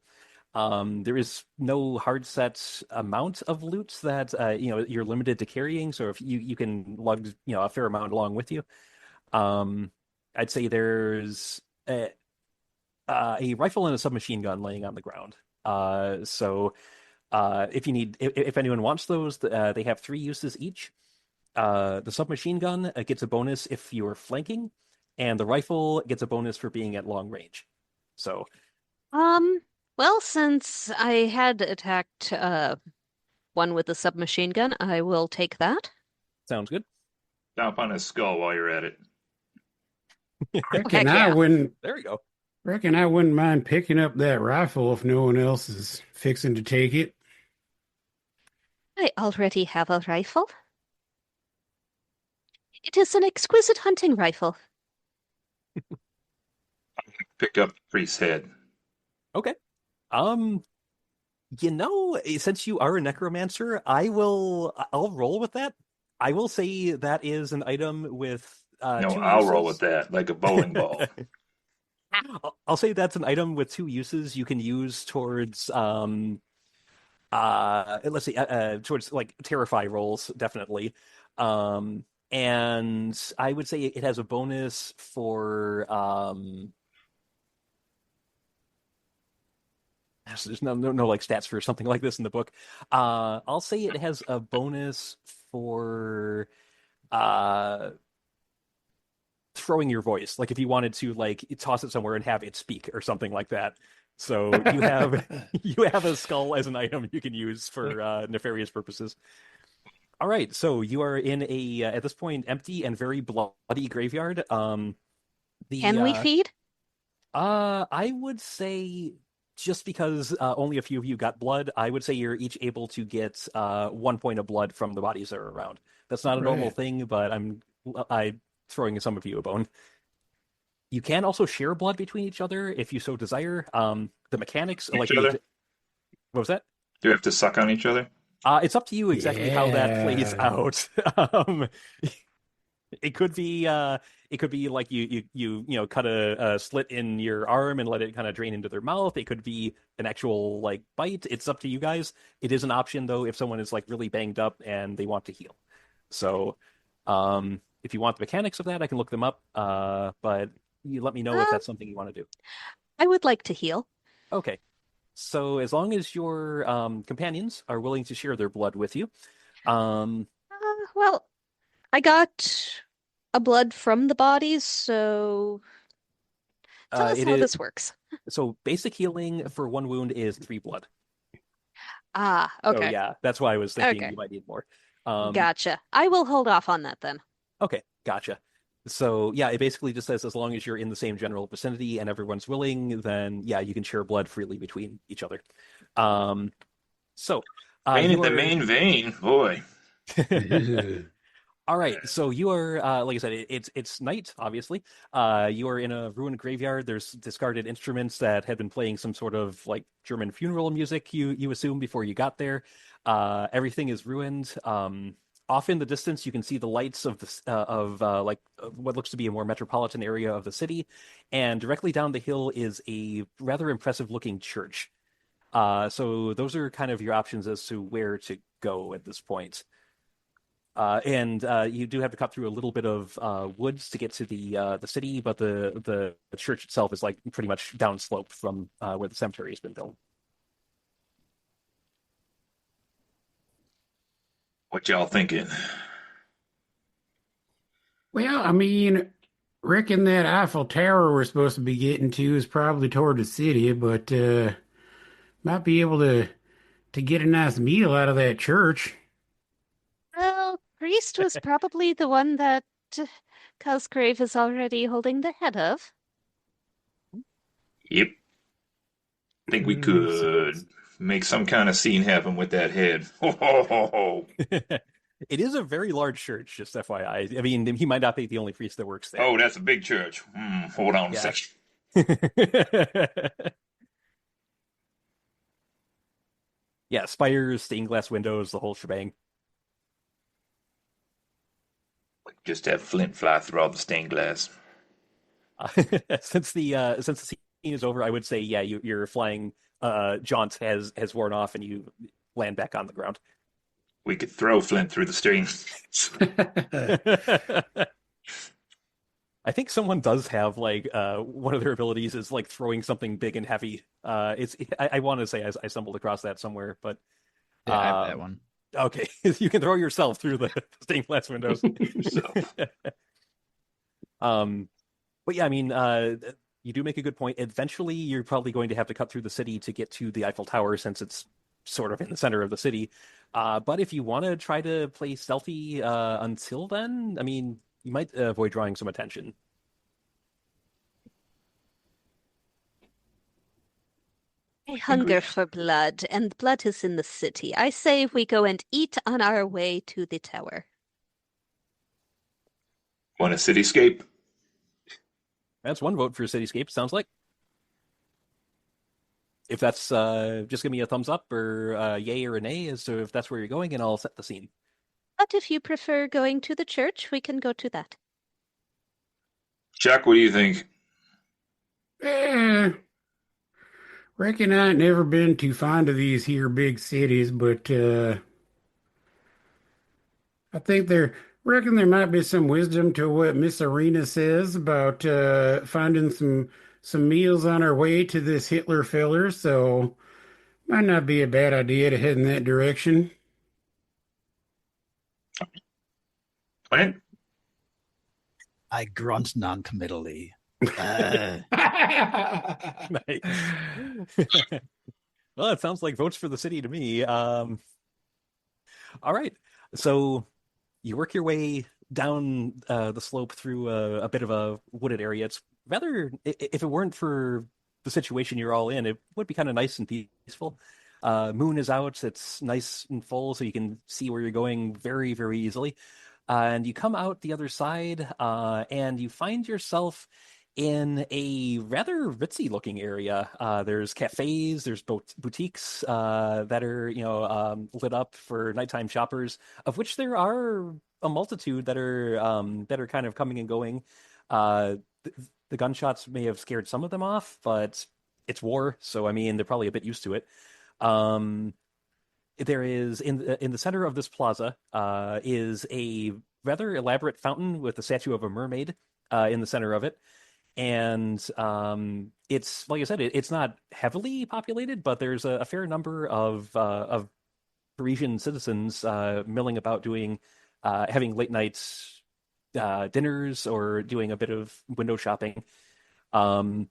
There is no hard set amount of loot that you're limited to carrying. So if you can lug a fair amount along with you. Um, I'd say there's a rifle and a submachine gun laying on the ground. If anyone wants those, they have 3 uses each. The submachine gun gets a bonus if you're flanking, and the rifle gets a bonus for being at long range. So Um, well, since I had attacked one with a submachine gun, I will take that. sounds good. Stomp on his skull while you're at it. Oh, Reckon heck I yeah. wouldn't There we go. reckon I wouldn't mind picking up that rifle if no one else is fixing to take it. I already have a rifle. It is an exquisite hunting rifle. Pick up the priest's head. Okay. Um, since you are a necromancer, I'll roll with that. I will say that is an item with No, two I'll roll with uses. that like a bowling ball. I'll say that's an item with 2 uses you can use towards let's see towards like terrify rolls, definitely. And I would say it has a bonus for there's no like stats for something like this in the book. I'll say it has a bonus for uh throwing your voice, like if you wanted to like toss it somewhere and have it speak or something like that. So you have you have a skull as an item you can use for nefarious purposes. All right, so you are in a at this point empty and very bloody graveyard. The Can we feed? I would say just because only a few of you got blood, I would say you're each able to get 1 point of blood from the bodies that are around. That's not a normal Right. thing, but I throwing some of you a bone. You can also share blood between each other if you so desire. The mechanics, Each like the other? what was that? Do we have to suck on each other? It's up to you exactly how that plays Yeah. out. Um, it could be like you cut a slit in your arm and let it kind of drain into their mouth. It could be an actual like bite. It's up to you guys. It is an option though if someone is like really banged up and they want to heal. So, if you want the mechanics of that, I can look them up. But you let me know if Uh, that's something you want to do. I would like to heal. Okay. So as long as your companions are willing to share their blood with you, um, Well, I got a blood from the bodies, so tell us it how is this works. so basic healing for 1 wound is 3 blood. Ah, So okay. yeah, that's why I was thinking Okay. you might need more. Um, Gotcha. I will hold off on that then. okay, gotcha. So yeah, it basically just says as long as you're in the same general vicinity and everyone's willing, then yeah, you can share blood freely between each other. Um, so Vein in you the are main vein, boy. all right. So you are, like I said, it's night. Obviously, you are in a ruined graveyard. There's discarded instruments that had been playing some sort of like German funeral music. You assume before you got there. Everything is ruined. Off in the distance, you can see the lights of what looks to be a more metropolitan area of the city, and directly down the hill is a rather impressive looking church. So those are kind of your options as to where to go at this point. And you do have to cut through a little bit of woods to get to the city, but the church itself is like pretty much downslope from where the cemetery has been built. What y'all thinking? Well, I mean, reckon that Eiffel Tower we're supposed to be getting to is probably toward the city, but might be able to get a nice meal out of that church. Well, priest was probably the one that uh, Cosgrave is already holding the head of. Yep. Think we Makes could sense. make some kind of scene happen with that head. Ho, ho, ho, ho. It is a very large church, just FYI. I mean, he might not be the only priest that works there. Oh, that's a big church. Hold on a Yeah. second. Yeah, spires, stained glass windows, the whole shebang. Just have Flint fly through all the stained glass. Uh, since the scene is over, I would say, yeah, your flying jaunt has worn off and you land back on the ground. We could throw Flint through the stains. I think someone does have like one of their abilities is like throwing something big and heavy. I want to say I stumbled across that somewhere, but Yeah, I have that um, one. okay, you can throw yourself through the stained glass windows. Yourself. Um, but yeah, I mean, you do make a good point. Eventually, you're probably going to have to cut through the city to get to the Eiffel Tower since it's sort of in the center of the city. But if you want to try to play stealthy until then, I mean, you might avoid drawing some attention. I Agree. hunger for blood, and blood is in the city. I say we go and eat on our way to the tower. Want a cityscape? That's one vote for Cityscape, sounds like. If that's just give me a thumbs up or yay or a nay as to if that's where you're going, and I'll set the scene. But if you prefer going to the church, we can go to that. Chuck, what do you think? Eh, reckon I ain't never been too fond of these here big cities, but I think reckon there might be some wisdom to what Miss Iryna says about finding some meals on our way to this Hitler filler, so might not be a bad idea to head in that direction. Flint? I grunt non-committally. Nice. Well, it sounds like votes for the city to me. All right. So you work your way down the slope through a bit of a wooded area. It's rather, if it weren't for the situation you're all in, it would be kind of nice and peaceful. Moon is out. It's nice and full, so you can see where you're going very, very easily. And you come out the other side, and you find yourself in a rather ritzy looking area. There's cafes, there's boutiques that are, lit up for nighttime shoppers, of which there are a multitude that are kind of coming and going. The gunshots may have scared some of them off, but it's war, so I mean they're probably a bit used to it. Um, there is in the center of this plaza is a rather elaborate fountain with a statue of a mermaid in the center of it. And it's like I said, it's not heavily populated, but there's a fair number of Parisian citizens milling about doing having late night dinners or doing a bit of window shopping. Um,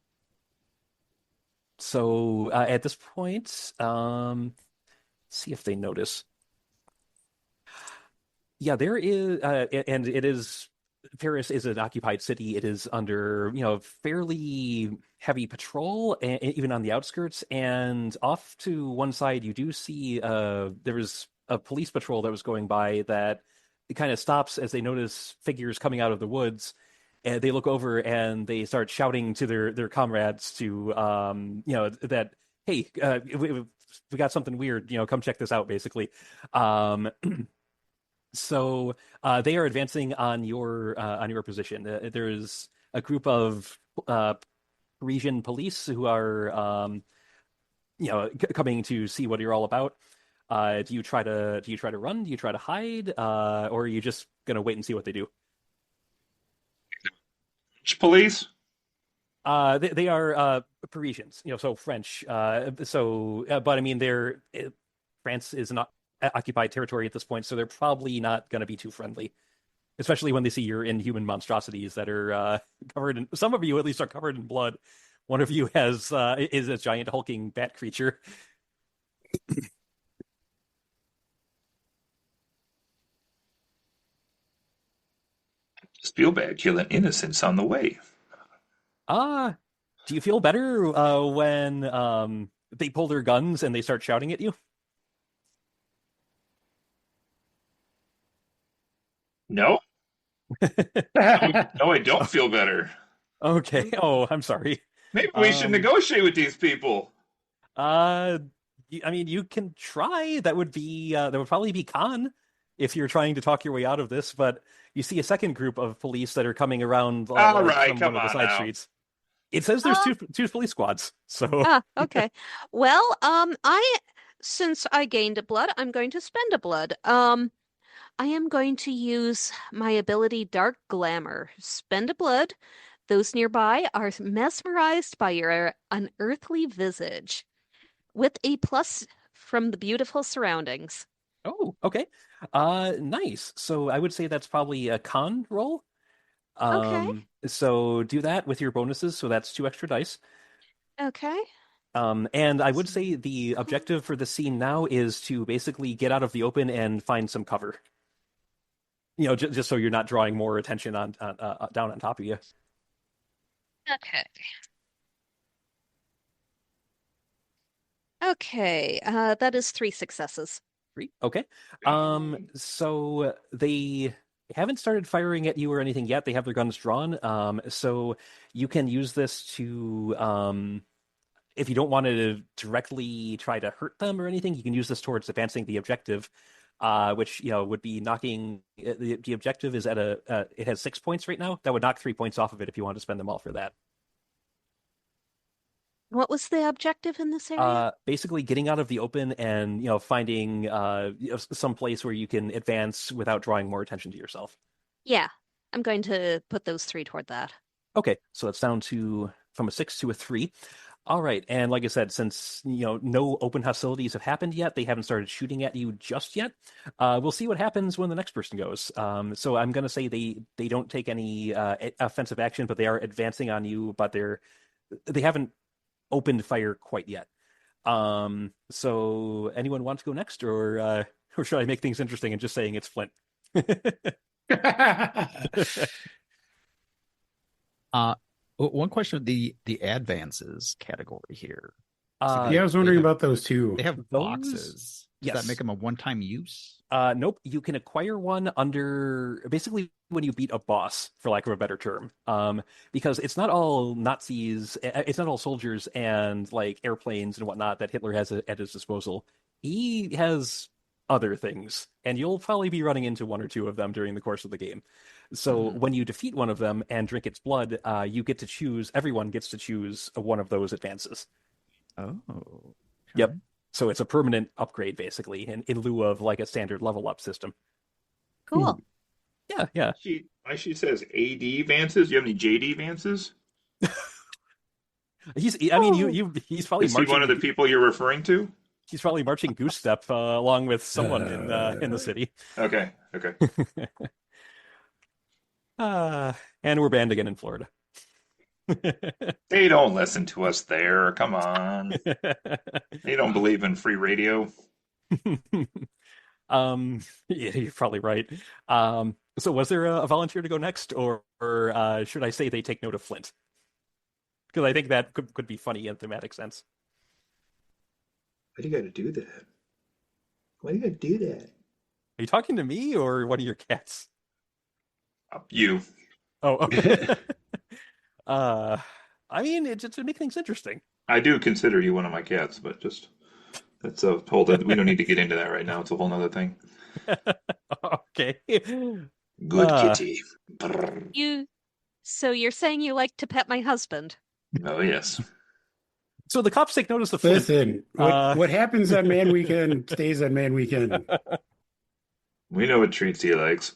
so at this point, see if they notice. Yeah, there is, and it is. Paris is an occupied city. It is under, fairly heavy patrol, even on the outskirts. And off to one side, you do see there was a police patrol that was going by that it kind of stops as they notice figures coming out of the woods. And they look over and they start shouting to their comrades to, that, hey, we got something weird, come check this out, basically. Um, So they are advancing on your position. There's a group of Parisian police who are coming to see what you're all about. Do you try to run? Do you try to hide? Or are you just gonna wait and see what they do? Which police? They are Parisians, so French. But I mean, France is not occupied territory at this point, so they're probably not going to be too friendly, especially when they see your inhuman monstrosities that are covered in. Some of you, at least, are covered in blood. One of you is a giant hulking bat creature. Just feel bad killing innocents on the way. Uh, do you feel better when they pull their guns and they start shouting at you? No, no, I don't feel better. Okay. Oh, I'm sorry. Maybe we should negotiate with these people. I mean, you can try. That would probably be con if you're trying to talk your way out of this. But you see a second group of police that are coming around All right, from come one of the on side now. streets. It says there's two police squads. So Okay. Well, since I gained a blood, I'm going to spend a blood. I am going to use my ability Dark Glamour. Spend a blood. Those nearby are mesmerized by your unearthly visage with a plus from the beautiful surroundings. oh, okay. Nice. So I would say that's probably a con roll. Okay. So do that with your bonuses. So that's 2 extra dice. Okay. And I would say the objective for the scene now is to basically get out of the open and find some cover. Just so you're not drawing more attention on down on top of you. Okay. Okay. That is 3 successes. 3. Okay. So they haven't started firing at you or anything yet. They have their guns drawn. So you can use this to, if you don't want to directly try to hurt them or anything, you can use this towards advancing the objective, which would be knocking. The objective is at it has 6 points right now. That would knock 3 points off of it if you want to spend them all for that. What was the objective in this area? Basically getting out of the open and finding some place where you can advance without drawing more attention to yourself. Yeah, I'm going to put those 3 toward that. Okay, so that's down from a 6 to a 3. All right, and like I said, since no open hostilities have happened yet, they haven't started shooting at you just yet. We'll see what happens when the next person goes. So I'm going to say they don't take any offensive action, but they are advancing on you, but they haven't opened fire quite yet. So anyone want to go next, or should I make things interesting and just saying it's Flint? One question of the advances category here. Yeah, I was wondering about those too. They have boxes. Does Yes. that make them a one-time use? Nope. You can acquire one under basically when you beat a boss, for lack of a better term. Because it's not all Nazis, it's not all soldiers and like airplanes and whatnot that Hitler has at his disposal. He has other things, and you'll probably be running into 1 or 2 of them during the course of the game. So when you defeat one of them and drink its blood, you get to choose. Everyone gets to choose one of those advances. Oh. Yep. So it's a permanent upgrade, basically, in lieu of like a standard level up system. Cool. Yeah. My sheet says AD advances. Do you have any JD advances? He's probably Is he marching. one of the people you're referring to? He's probably marching goose step along with someone in the city. Okay. And we're banned again in Florida. They don't listen to us there. Come on. They don't believe in free radio. Yeah, you're probably right. So was there a volunteer to go next, or should I say they take note of Flint? Because I think that could be funny in thematic sense. Why do you got to do that? Why do you got to do that? Are you talking to me or one of your cats? You. Oh, okay. I mean, it just to make things interesting. I do consider you one of my cats, but that's a whole. We don't need to get into that right now. It's a whole nother thing. Okay. Good kitty. So you're saying you like to pet my husband? Oh yes. So the cops take notice of Flint. Listen, what happens on Man Weekend stays on Man Weekend. We know what treats he likes.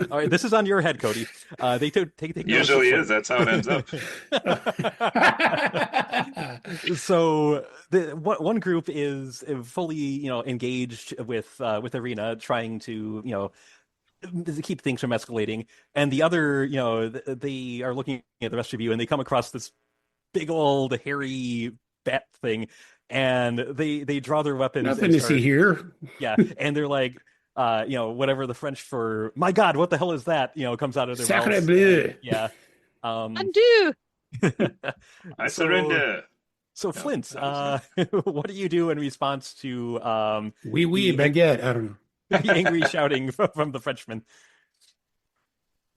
All right, this is on your head, Cody. They take notice Usually of is. That's how it ends up. So the one group is fully, engaged with Iryna, trying to, keep things from escalating, and the other, they are looking at the rest of you, and they come across this big old hairy bat thing, and they draw their weapons. Nothing to see here. Yeah, and they're like, whatever the French for "my God, what the hell is that?" comes out of their Sacre mouths. bleu. Yeah. Undo. I surrender. So Flint, what do you do in response to Oui, baguette. I don't know. the angry shouting from the Frenchman?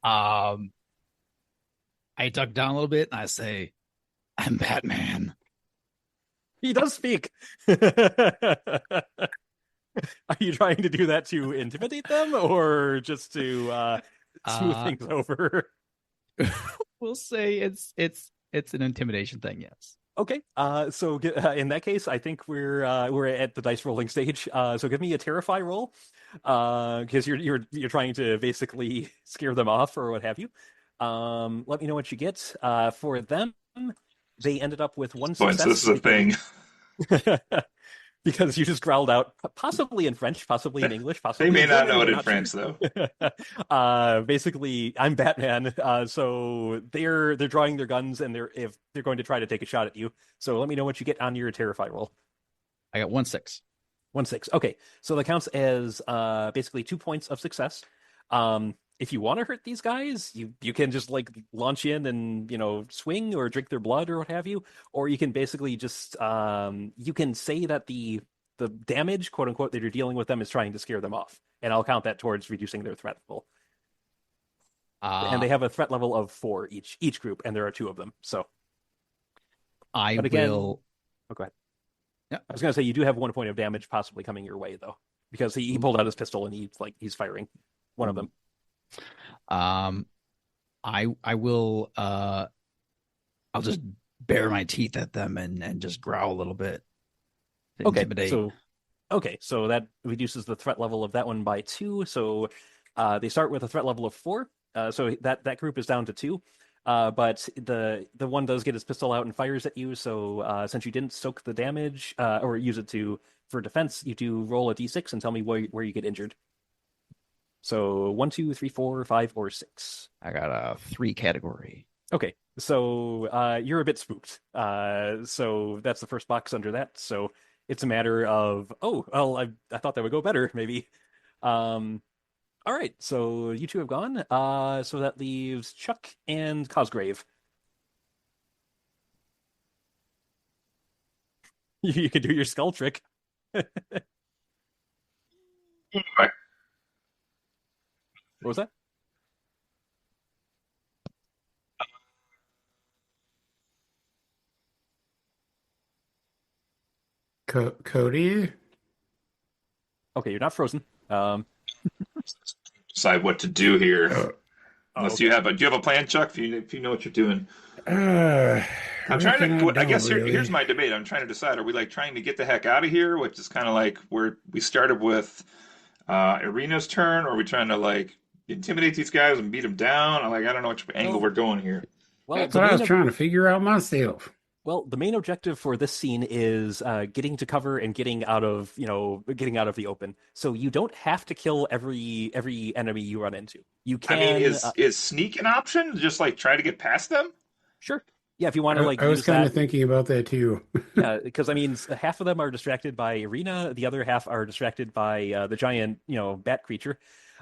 I duck down a little bit and I say, "I'm Batman." He does speak. Are you trying to do that to intimidate them, or just to smooth things over? We'll say it's an intimidation thing. Yes. Okay. So in that case, I think we're at the dice rolling stage. So give me a terrify roll, because you're trying to basically scare them off or what have you. Let me know what you get. For them, they ended up with one Boy, success. so this is a thing. Because you just growled out, possibly in French, possibly in English, possibly. They may in not German, know it we're in French, sure. though. Basically, I'm Batman. So they're drawing their guns, and they're going to try to take a shot at you. So let me know what you get on your terrify roll. I got 1-6. 1-6. Okay, so that counts as basically 2 points of success. If you want to hurt these guys, you can just like launch in and swing or drink their blood or what have you, or you can basically just you can say that the damage, quote unquote, that you're dealing with them is trying to scare them off, and I'll count that towards reducing their threat level. And they have a threat level of 4 each group, and there are 2 of them. So but again, will. Oh, go ahead. Yeah. I was going to say you do have 1 point of damage possibly coming your way though, because he pulled out his pistol and he's firing one of them. I will I'll just bare my teeth at them and just growl a little bit. Intimidate. So that reduces the threat level of that one by 2. So they start with a threat level of 4. So that group is down to 2. But the one does get his pistol out and fires at you. So since you didn't soak the damage or use it for defense, you do roll a d6 and tell me where you get injured. So 1, 2, 3, 4, 5, or 6. I got a 3 category. Okay, so you're a bit spooked. So that's the first box under that. So it's a matter of, I thought that would go better, maybe. All right, so you 2 have gone. So that leaves Chuck and Cosgrave. You can do your skull trick. What was that? Cody? Okay, you're not frozen. Decide what to do here. Unless okay. do you have a plan, Chuck? If you know what you're doing. I'm trying to. I guess here's my debate. I'm trying to decide: are we like trying to get the heck out of here, which is kind of like where we started with Iryna's turn, or are we trying to like intimidate these guys and beat them down? I don't know which angle we're going here. Well, that's what I was trying to figure out myself. Well, the main objective for this scene is getting to cover and getting out of the open. So you don't have to kill every enemy you run into. You can. I mean, is sneak an option? Just like try to get past them? Sure. Yeah, if you want to I was kind of thinking about that too. Yeah, because I mean, half of them are distracted by Iryna, the other half are distracted by the giant, bat creature.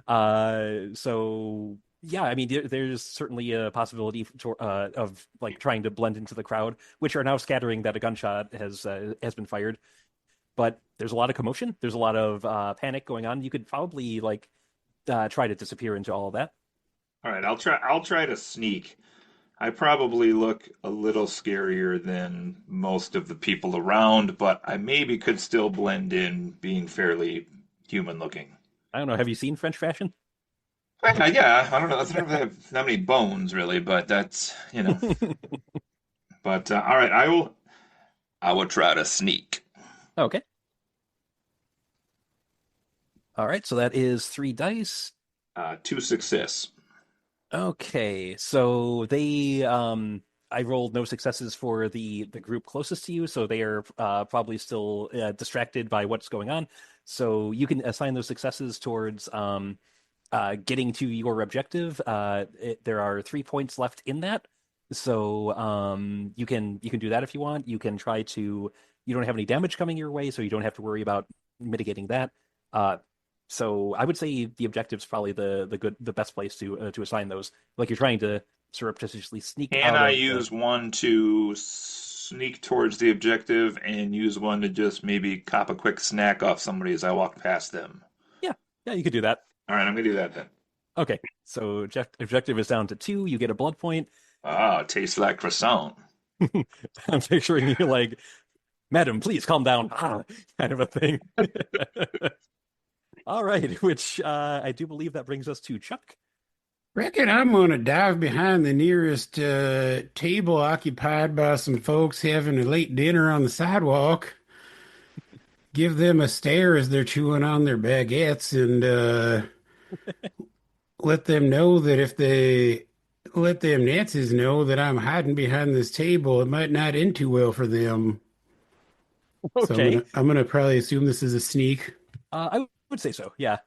So yeah, I mean, there's certainly a possibility of like trying to blend into the crowd, which are now scattering that a gunshot has been fired. But there's a lot of commotion. There's a lot of panic going on. You could probably try to disappear into all of that. All right, I'll try to sneak. I probably look a little scarier than most of the people around, but I maybe could still blend in, being fairly human looking. I don't know. Have you seen French fashion? Yeah, I don't know. I don't have that many bones, really, but that's, But all right, I will try to sneak. Okay. All right, so that is 3 dice. Two success. Okay, so I rolled no successes for the group closest to you, so they are probably still distracted by what's going on. So you can assign those successes towards getting to your objective. There are 3 points left in that, so you can do that if you want. You can try to. You don't have any damage coming your way, so you don't have to worry about mitigating that. Uh, so I would say the objective's probably the best place to assign those. Like you're trying to surreptitiously sneak Can out I of use one to sneak towards the objective and use one to just maybe cop a quick snack off somebody as I walk past them? Yeah, yeah, you could do that. All right, I'm gonna do that then. Okay, so objective is down to 2. You get a blood point. Ah, it tastes like croissant. I'm picturing you like, "Madam, please calm down," kind of a thing. All right, which I do believe that brings us to Chuck. Reckon I'm gonna dive behind the nearest table occupied by some folks having a late dinner on the sidewalk. Give them a stare as they're chewing on their baguettes and let them know that if they let them Nazis know that I'm hiding behind this table, it might not end too well for them. So Okay, I'm gonna probably assume this is a sneak. I would say so. Yeah.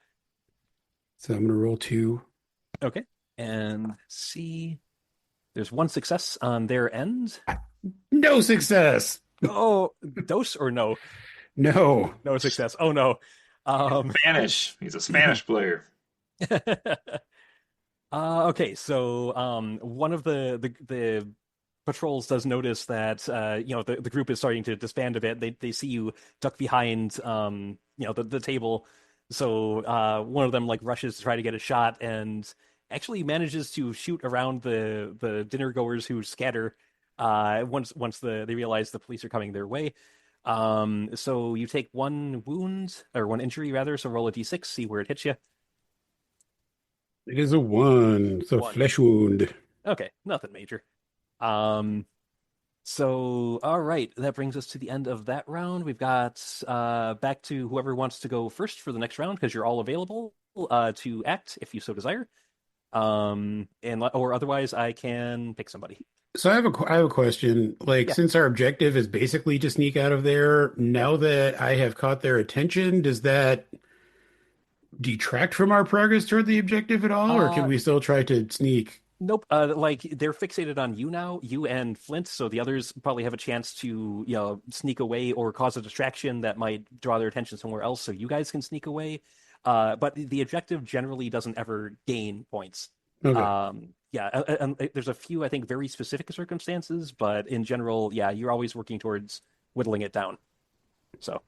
So I'm gonna roll 2. Okay, and see, there's 1 success on their end. No success. Oh, dose or no? No. No success. Oh no. Spanish. He's a Spanish player. Okay, so one of the patrols does notice that the group is starting to disband a bit. They see you duck behind the table. So one of them like rushes to try to get a shot and actually manages to shoot around the dinner goers who scatter once they realize the police are coming their way. So you take 1 wound or 1 injury rather. So roll a d6, see where it hits you. It is a 1. It's a 1. flesh wound. Okay, nothing major. So all right, that brings us to the end of that round. We've got back to whoever wants to go first for the next round because you're all available to act if you so desire. And or otherwise I can pick somebody. So I have a question. Like, Yeah. since our objective is basically to sneak out of there, now that I have caught their attention, does that detract from our progress toward the objective at all, or can Uh we still try to sneak? Nope. Like they're fixated on you now, you and Flint, so the others probably have a chance to, sneak away or cause a distraction that might draw their attention somewhere else, so you guys can sneak away. But the objective generally doesn't ever gain points. Okay. Yeah, and there's a few, I think, very specific circumstances, but in general, yeah, you're always working towards whittling it down. So.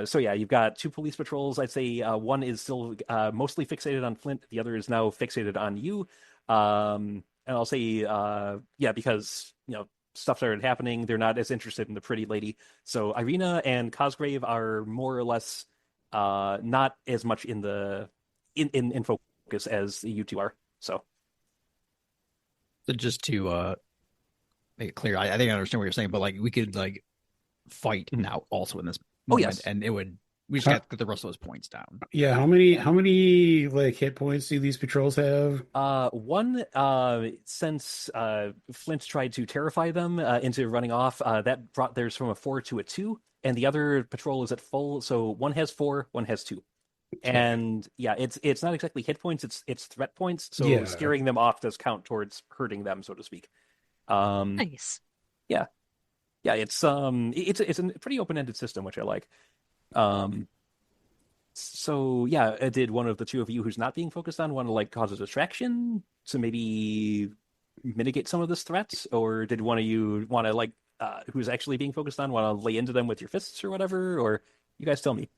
So yeah, you've got 2 police patrols. I'd say one is still mostly fixated on Flint. The other is now fixated on you. And I'll say, yeah, because stuff started happening. They're not as interested in the pretty lady. So Iryna and Cosgrave are more or less not as much in focus as you two are. So Just to make it clear, I think I understand what you're saying, but like we could like fight now also in this Oh, moment, yes. and we just got to get the rest of those points down. Yeah, how many like hit points do these patrols have? One, since Flint tried to terrify them into running off, that brought theirs from a 4 to a 2, and the other patrol is at full, so one has 4, one has 2. And yeah, it's not exactly hit points, it's threat points, so Yeah. scaring them off does count towards hurting them, so to speak. Nice. Yeah. Yeah, it's a pretty open-ended system, which I like. So yeah, did one of the two of you who's not being focused on want to like cause a distraction to maybe mitigate some of this threat, or did one of you want to like who's actually being focused on want to lay into them with your fists or whatever? Or you guys tell me.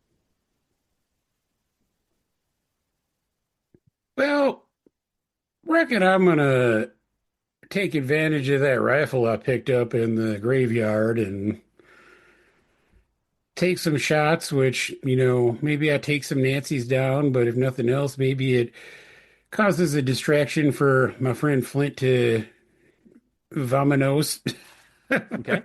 Well, reckon I'm gonna take advantage of that rifle I picked up in the graveyard and take some shots, which, maybe I take some Nazis down, but if nothing else, maybe it causes a distraction for my friend Flint to vamonos. Okay.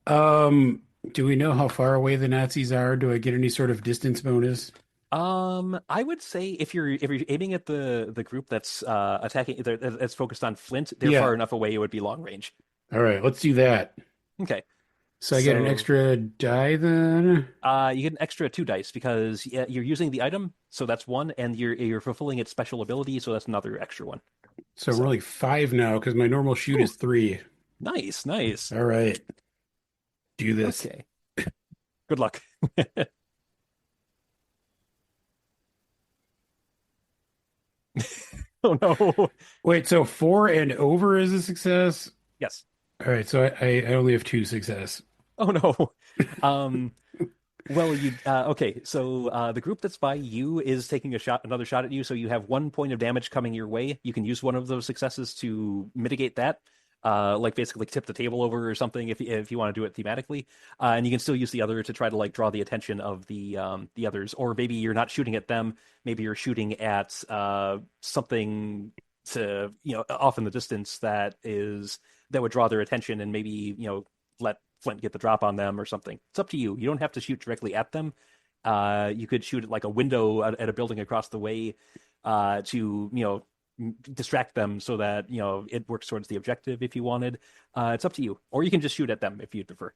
Do we know how far away the Nazis are? Do I get any sort of distance bonus? I would say if you're aiming at the group that's attacking that's focused on Flint, they're Yeah. far enough away it would be long range. All right, let's do that. Okay. So I get an So extra die then. you get an extra 2 dice because you're using the item, so that's one, and you're fulfilling its special ability, so that's another extra one. So I'm So, rolling 5 now because my normal shoot ooh, is 3. nice, nice. All right, do this. Okay. Good luck. Oh no. Wait, so 4 and over is a success? Yes. All right, so I only have 2 success. Oh no. Um, well, you okay, so the group that's by you is taking another shot at you, so you have 1 point of damage coming your way. You can use one of those successes to mitigate that. Like basically tip the table over or something if you want to do it thematically. And you can still use the other to try to like draw the attention of the others, or maybe you're not shooting at them, maybe you're shooting at something to off in the distance that would draw their attention and maybe let Flint get the drop on them or something. It's up to you. You don't have to shoot directly at them. You could shoot at like a window at a building across the way to distract them so that it works towards the objective if you wanted. It's up to you, or you can just shoot at them if you'd prefer.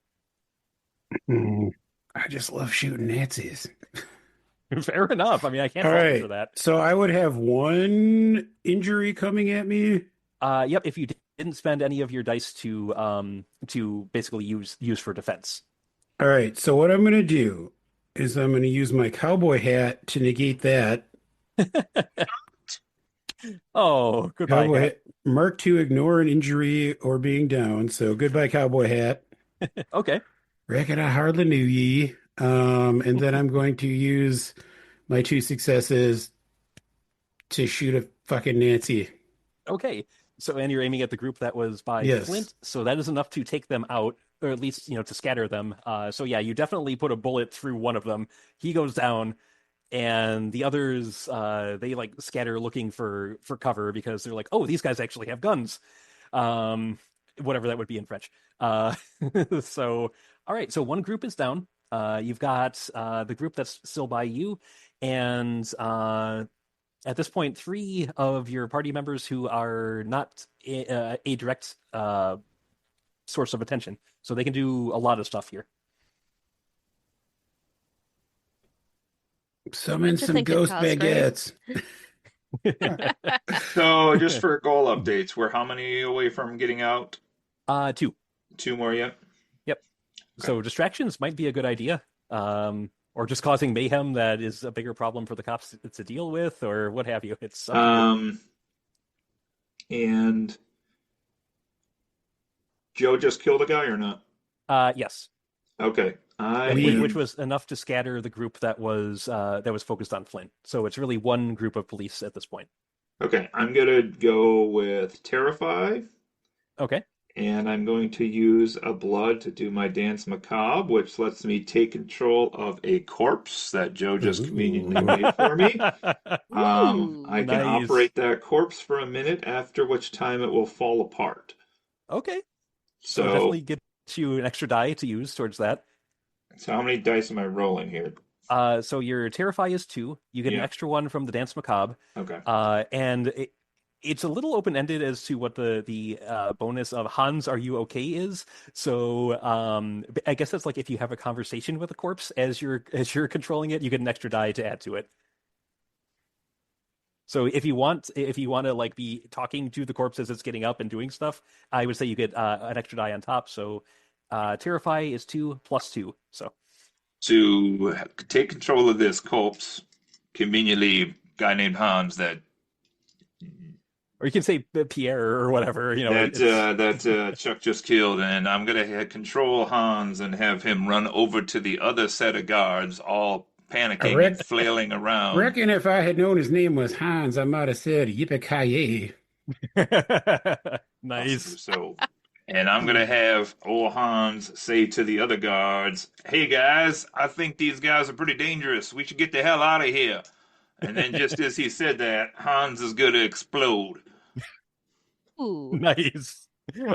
I just love shooting Nazis. Fair enough. I mean, I can't All fault you right, for that. so I would have 1 injury coming at me. Yep, if you didn't spend any of your dice to basically use for defense. All right, so what I'm going to do is I'm going to use my cowboy hat to negate that. Oh, goodbye, Cowboy hat. hat. Mark to ignore an injury or being down. So goodbye, cowboy hat. Okay. Reckon I hardly knew ye. And then I'm going to use my 2 successes to shoot a fucking Nancy. Okay. So, and you're aiming at the group that was by Yes. Flint, so that is enough to take them out, or at least, to scatter them. So yeah, you definitely put a bullet through one of them. He goes down, and the others, they like scatter looking for cover because they're like, oh, these guys actually have guns. Whatever that would be in French. So, all right, so one group is down. You've got the group that's still by you, and at this point, 3 of your party members who are not a direct source of attention. So they can do a lot of stuff here. Summon To some think of ghost Cosgrave. baguettes. So, just for goal updates, we're how many away from getting out? 2. 2 more yet? Yep. So distractions might be a good idea. Or just causing mayhem that is a bigger problem for the cops to deal with, or what have you. It's up to you. And Joe just killed a guy or not? Yes. Okay. Which was enough to scatter the group that was focused on Flint. So it's really one group of police at this point. Okay, I'm gonna go with Terrify, Okay. and I'm going to use a blood to do my dance macabre, which lets me take control of a corpse that Joe just conveniently Ooh. made for me. Ooh. I can Nice. operate that corpse for a minute, after which time it will fall apart. Okay. So So, definitely get you an extra die to use towards that. so how many dice am I rolling here? So your Terrify is 2. You get an Yeah. extra one from the Dance Macabre. Okay. And it's a little open-ended as to what the bonus of Hans, are you okay is. So I guess that's like if you have a conversation with a corpse as you're controlling it, you get an extra die to add to it. So if you want to like be talking to the corpse as it's getting up and doing stuff, I would say you get an extra die on top. So Terrify is 2 plus 2. So To take control of this corpse, conveniently, guy named Hans that or you can say Pierre or whatever, that Chuck just killed, and I'm gonna control Hans and have him run over to the other set of guards, all panicking and flailing around. Reckon if I had known his name was Hans, I might have said yippee-ki-yay. Nice. So, and I'm gonna have old Hans say to the other guards, "Hey guys, I think these guys are pretty dangerous. We should get the hell out of here." And then, just as he said that, Hans is gonna explode. Ooh. Nice.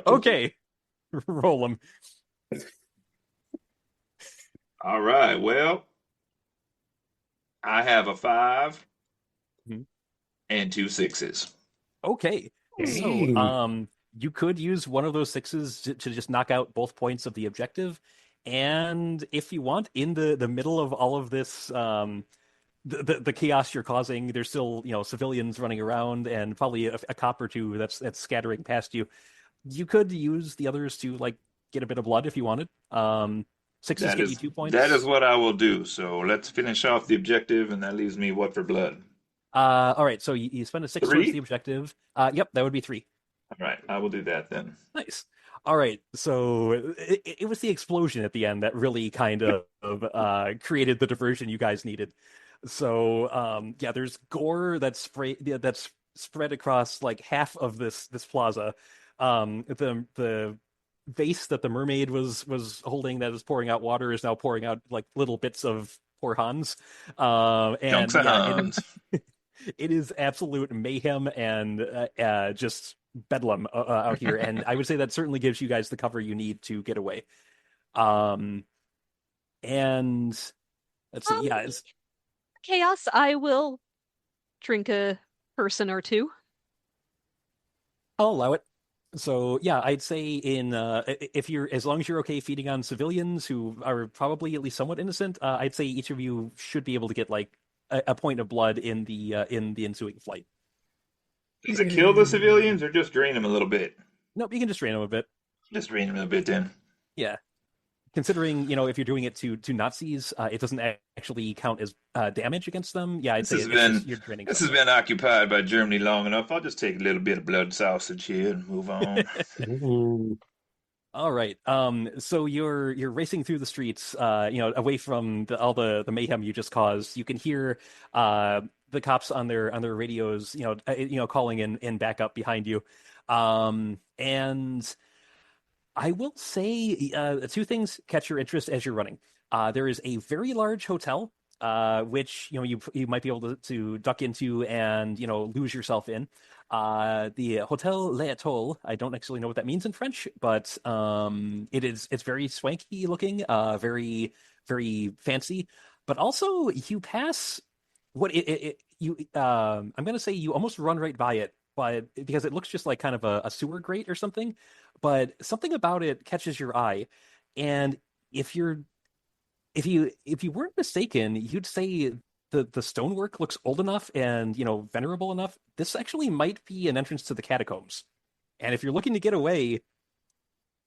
Okay. Roll them. All right. Well, I have a 5 Mhm. and 2 6s. Okay. So, Dang. you could use one of those sixes to just knock out both points of the objective. And if you want, in the middle of all of this, the chaos you're causing, there's still, civilians running around and probably a cop or two that's scattering past you. You could use the others to like get a bit of blood if you wanted. Sixes That get you is two that is points. what I will do. So let's finish off the objective, and that leaves me what for blood? All right, so you spend a six towards the 3? objective. Yep, that would be three. All right, I will do that then. Nice. All right, so it was the explosion at the end that really kind of created the diversion you guys needed. So yeah, there's gore that's spread across like half of this plaza. The vase that the mermaid was holding that is pouring out water is now pouring out like little bits of poor Hans. Chunks And of yeah, Hans. it is absolute mayhem and just bedlam out here. And I would say that certainly gives you guys the cover you need to get away. Um, and let's see, Um, yeah, it's, Chaos, I will drink a person or two. I'll allow it. So yeah, I'd say if you're as long as you're okay feeding on civilians who are probably at least somewhat innocent, I'd say each of you should be able to get like a point of blood in the ensuing flight. Does it kill the civilians or just drain them a little bit? Nope, you can just drain them a bit. Just drain them a bit then. Yeah. Considering, if you're doing it to Nazis, it doesn't actually count as damage against them. Yeah, I'd This say has it's just been you're draining this has something. been occupied by Germany long enough. I'll just take a little bit of blood sausage here and move on. Ooh. All right. So you're racing through the streets, away from all the mayhem you just caused. You can hear the cops on their radios, calling in backup behind you. And I will say two things catch your interest as you're running. There is a very large hotel, which you might be able to duck into and lose yourself in. The Hotel Les Etoiles. I don't actually know what that means in French, but it's very swanky looking, very very fancy. But also you pass what it you I'm gonna say you almost run right by it, but because it looks just like kind of a sewer grate or something, but something about it catches your eye, and if you're if you weren't mistaken, you'd say the stonework looks old enough and venerable enough. This actually might be an entrance to the catacombs, and if you're looking to get away,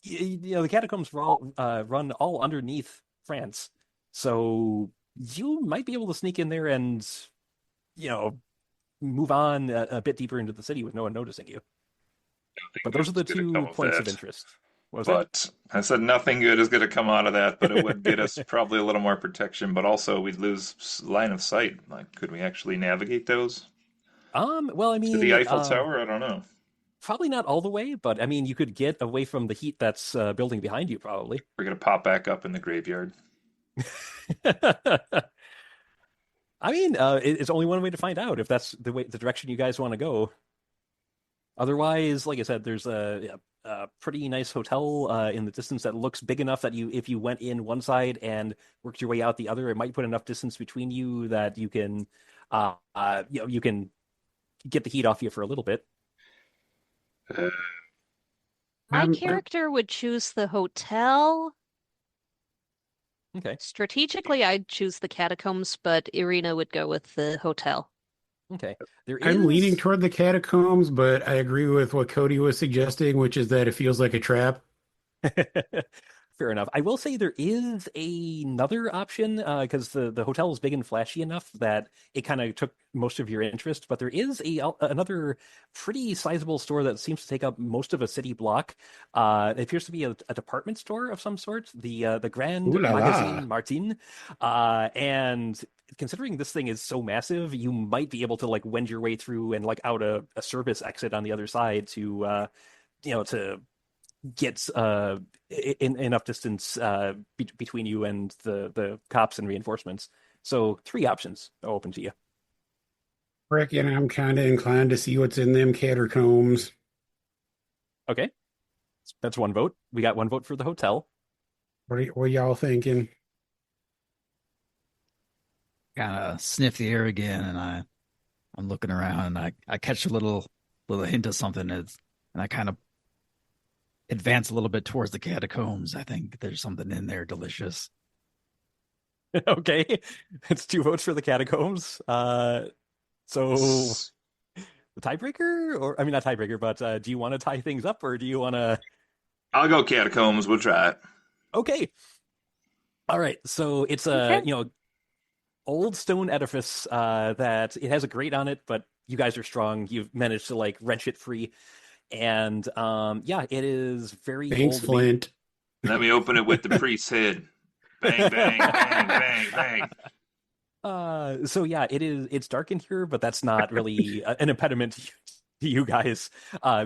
the catacombs run all underneath France, so you might be able to sneak in there and you know move on a bit deeper into the city with no one noticing you. But those are It's the gonna come 2 of points of that. interest. What was that? But I said nothing good is going to come out of that, but it would get us probably a little more protection, but also we'd lose line of sight. Like, could we actually navigate those Well, I to the mean, Eiffel Tower? I don't know. probably not all the way, but I mean, you could get away from the heat that's building behind you, probably. We're going to pop back up in the graveyard. I mean, it's only one way to find out if that's the direction you guys want to go. Otherwise, like I said, there's a pretty nice hotel in the distance that looks big enough that if you went in one side and worked your way out the other, it might put enough distance between you that you can get the heat off you for a little bit. Uh, My I'm, I'm character would choose the hotel. Okay, Strategically, I'd choose the catacombs, but Iryna would go with the hotel. okay. There I'm leaning is toward the catacombs, but I agree with what Cody was suggesting, which is that it feels like a trap. Fair enough. I will say there is another option because the hotel is big and flashy enough that it kind of took most of your interest. But there is another pretty sizable store that seems to take up most of a city block. It appears to be a department store of some sort, the Grand Ooh la la. Magazine Martin. And considering this thing is so massive, you might be able to like wend your way through and like out a service exit on the other side to get in enough distance between you and the cops and reinforcements. So 3 options are open to you. Reckon I'm kind of inclined to see what's in them catacombs. Okay, that's one vote. We got one vote for the hotel. What are y'all thinking? kind of sniff the air again, and I'm looking around, and I catch a little hint of something, and I kind of advance a little bit towards the catacombs. I think there's something in there delicious. Okay, it's 2 votes for the catacombs. So the tiebreaker, or I mean not tiebreaker, but do you want to tie things up, or do you want to? I'll go catacombs. We'll try it. Okay, all right. So it's a Okay. old stone edifice that it has a grate on it, but you guys are strong. You've managed to like wrench it free, and yeah, it is very Thanks, old. Flint. Let me open it with the priest's head. Bang, bang, bang, bang, bang. So yeah, it's dark in here, but that's not really an impediment to you guys,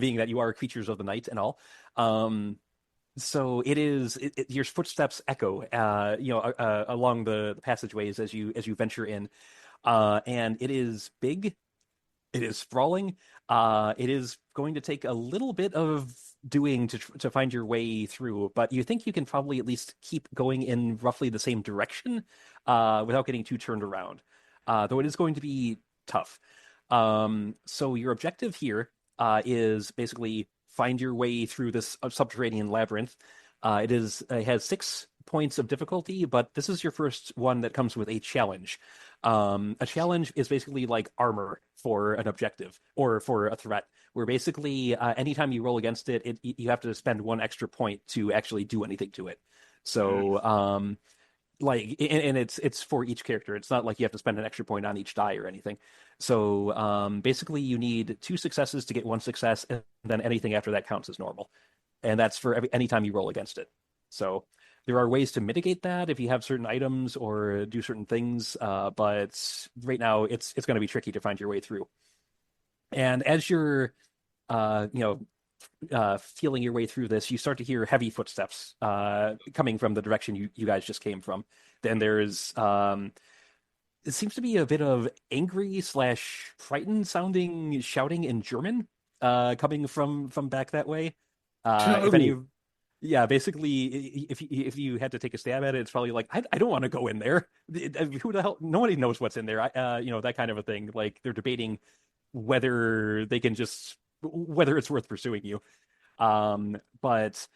being that you are creatures of the night and all. Um, so your footsteps echo, along the passageways as you venture in, and it is big. It is sprawling. It is going to take a little bit of doing to find your way through, but you think you can probably at least keep going in roughly the same direction, without getting too turned around. Though it is going to be tough. So your objective here is basically find your way through this subterranean labyrinth. It has 6 points of difficulty, but this is your first one that comes with a challenge. A challenge is basically like armor for an objective or for a threat, where basically anytime you roll against it, you have to spend 1 extra point to actually do anything to it. So, and it's for each character. It's not like you have to spend an extra point on each die or anything. So, basically, you need 2 successes to get 1 success, and then anything after that counts as normal. And that's for any time you roll against it. So there are ways to mitigate that if you have certain items or do certain things, but right now it's going to be tricky to find your way through. And as you're, feeling your way through this, you start to hear heavy footsteps coming from the direction you guys just came from. Then there's it seems to be a bit of angry slash frightened sounding shouting in German coming from back that way. If any Oh, of Yeah, basically, if you had to take a stab at it, it's probably like I don't want to go in there. Who the hell? Nobody knows what's in there. That kind of a thing. Like they're debating whether whether it's worth pursuing you. But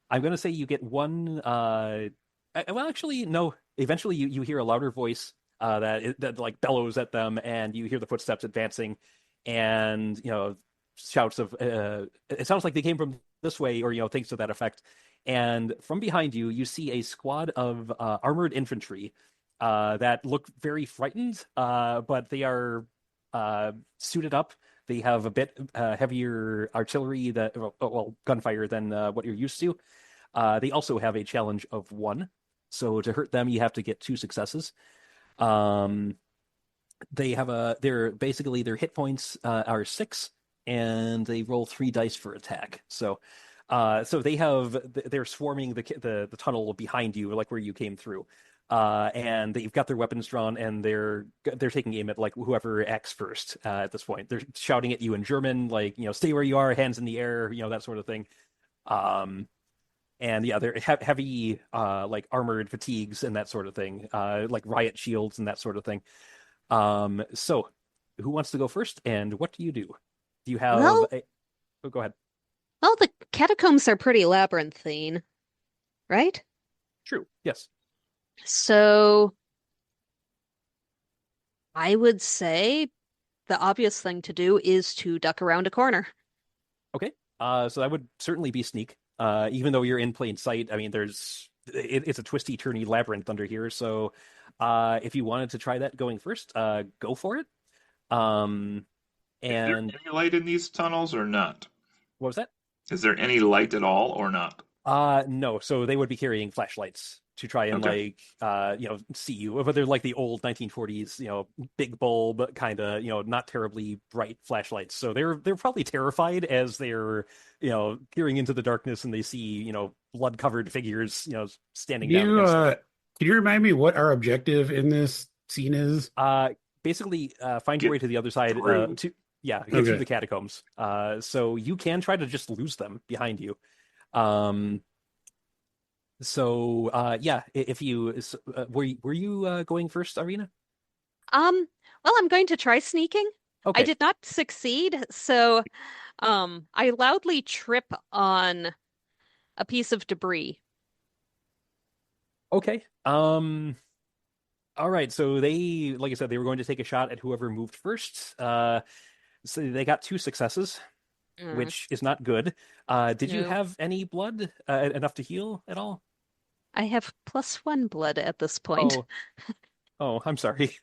I'm gonna say you get one. Well, actually, no. Eventually, you hear a louder voice that like bellows at them, and you hear the footsteps advancing, and shouts of. It sounds like they came from this way, or things to that effect. And from behind you, you see a squad of armored infantry that look very frightened, but they are suited up. They have a bit heavier artillery gunfire than what you're used to. They also have a challenge of 1. So to hurt them, you have to get 2 successes. Um, they have their hit points are 6, and they roll 3 dice for attack. So they're swarming the tunnel behind you, like where you came through, and they've got their weapons drawn, and they're taking aim at like whoever acts first. At this point, they're shouting at you in German, like stay where you are, hands in the air, that sort of thing. Um, and yeah, they're heavy, like armored fatigues and that sort of thing, like riot shields and that sort of thing. So who wants to go first, and what do you do? Do you have Well, a? Oh, go ahead. well, the catacombs are pretty labyrinthine, right? True. Yes. So I would say the obvious thing to do is to duck around a corner. Okay. So that would certainly be sneak. Even though you're in plain sight, I mean, it's a twisty, turny labyrinth under here. So, if you wanted to try that going first, go for it. Um, Is there and any light in these tunnels or not? what was that? Is there any light at all or not? No. So they would be carrying flashlights to try and Okay. like, see you. But they're like the old 1940s, big bulb kind of, not terribly bright flashlights. So they're probably terrified as they're, peering into the darkness and they see, blood-covered figures, standing can down you against them. can you remind me what our objective in this scene is? Basically, find your Get way to the other side. through. Get through Okay. the catacombs. So you can try to just lose them behind you. Um, yeah, if you were you going first, Iryna? Well, I'm going to try sneaking. I Okay. did not succeed, so I loudly trip on a piece of debris. Okay. All right. So they, like I said, they were going to take a shot at whoever moved first. So they got 2 successes, Mm, which is not good. Did you no. have any blood, enough to heal at all? I have +1 blood at this point. Oh, oh, I'm sorry.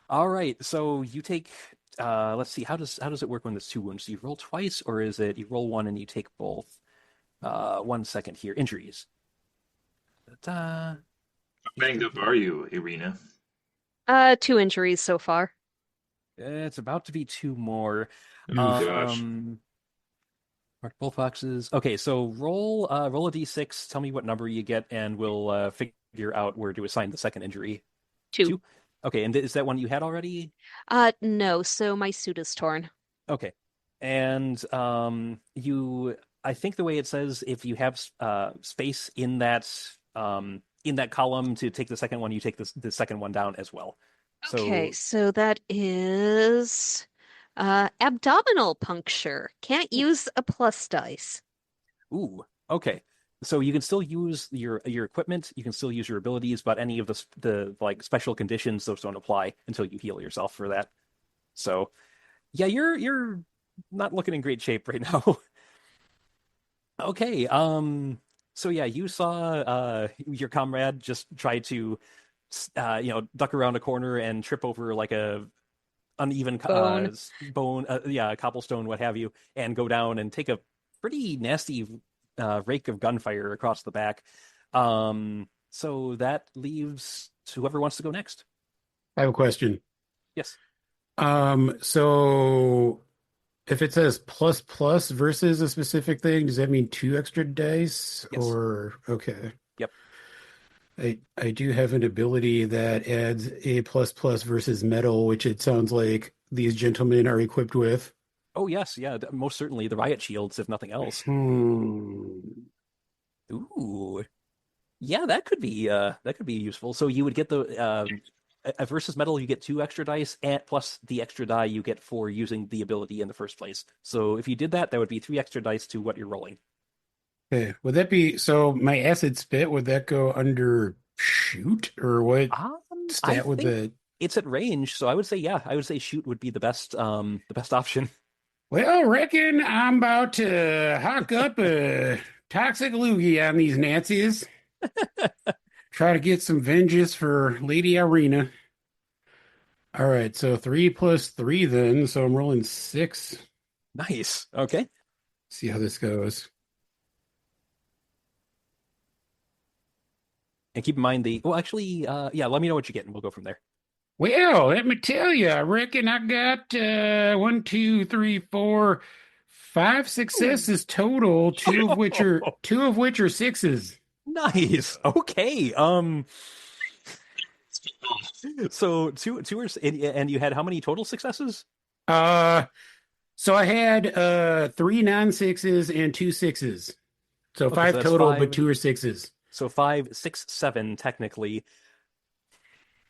All right. So you take, let's see, how does it work when there's 2 wounds? Do you roll twice, or is it you roll one and you take both? 1 second here. Injuries. Ta-da. How banged up are you, Iryna? 2 injuries so far. It's about to be 2 more. Oh gosh. Mark both boxes. Okay, so roll a d6. Tell me what number you get, and we'll figure out where to assign the second injury 2. to. Okay, and is that one you had already? No, so my suit is torn. Okay, and I think the way it says, if you have space in that column to take the second one, you take the second one down as well. Okay, So, so that is abdominal puncture. Can't use a plus dice. ooh, okay. So you can still use your equipment, you can still use your abilities, but any of the like special conditions, those don't apply until you heal yourself for that. So yeah, you're not looking in great shape right now. Okay, so yeah, you saw your comrade just try to duck around a corner and trip over like a uneven Bone. bone, yeah, cobblestone, what have you, and go down and take a pretty nasty rake of gunfire across the back. So that leaves whoever wants to go next. I have a question. Yes. So if it says plus plus versus a specific thing, does that mean 2 extra dice? Yes. Or okay. Yep. I do have an ability that adds a plus plus versus metal, which it sounds like these gentlemen are equipped with. Oh yes, yeah, most certainly the riot shields, if nothing else. Hmm. Ooh, yeah, that could be useful. So you would get the versus metal, you get 2 extra dice, and plus the extra die you get for using the ability in the first place. So if you did that, that would be 3 extra dice to what you're rolling. Okay. Would that be so my acid spit, would that go under shoot or what I stat would think the it's at range, so I would say yeah, I would say shoot would be the best option. well, reckon I'm about to hock up a toxic loogie on these Nazis. Try to get some vengeance for Lady Iryna. All right, so 3 plus 3 then. So I'm rolling 6. Nice. Okay. See how this goes. And keep in mind actually, yeah, let me know what you get and we'll go from there. Well, let me tell you, I reckon I got 1, 2, 3, 4, 5 successes total, two of which are sixes. Nice. Okay. So two and you had how many total successes? Uh, so I had 3 non-sixes and 2 sixes. So Okay, so 5 that's total, but five. 2 are sixes. So 5, 6, 7 technically.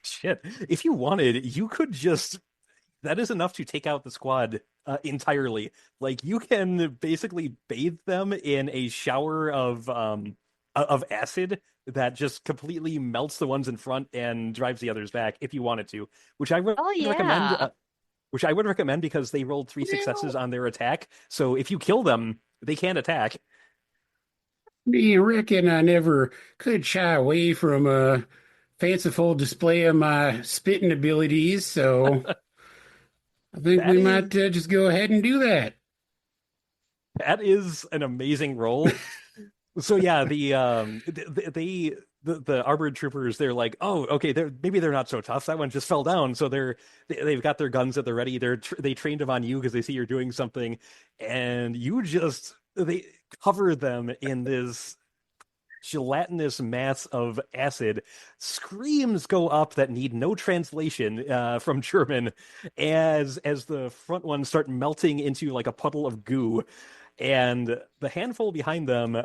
Shit. If you wanted, you could just that is enough to take out the squad entirely. Like you can basically bathe them in a shower of acid that just completely melts the ones in front and drives the others back if you wanted to, which I would Oh recommend. yeah. Which I would recommend because they rolled 3 successes Well, on their attack. So if you kill them, they can't attack. I reckon I never could shy away from a fanciful display of my spitting abilities, so I think That we might is just go ahead and do that. that is an amazing roll. So yeah, the armored troopers, they're like, oh, okay, maybe they're not so tough. That one just fell down, so they've got their guns at the ready. They trained them on you because they see you're doing something, and you just they cover them in this gelatinous mass of acid. Screams go up that need no translation from German as the front ones start melting into like a puddle of goo, and the handful behind them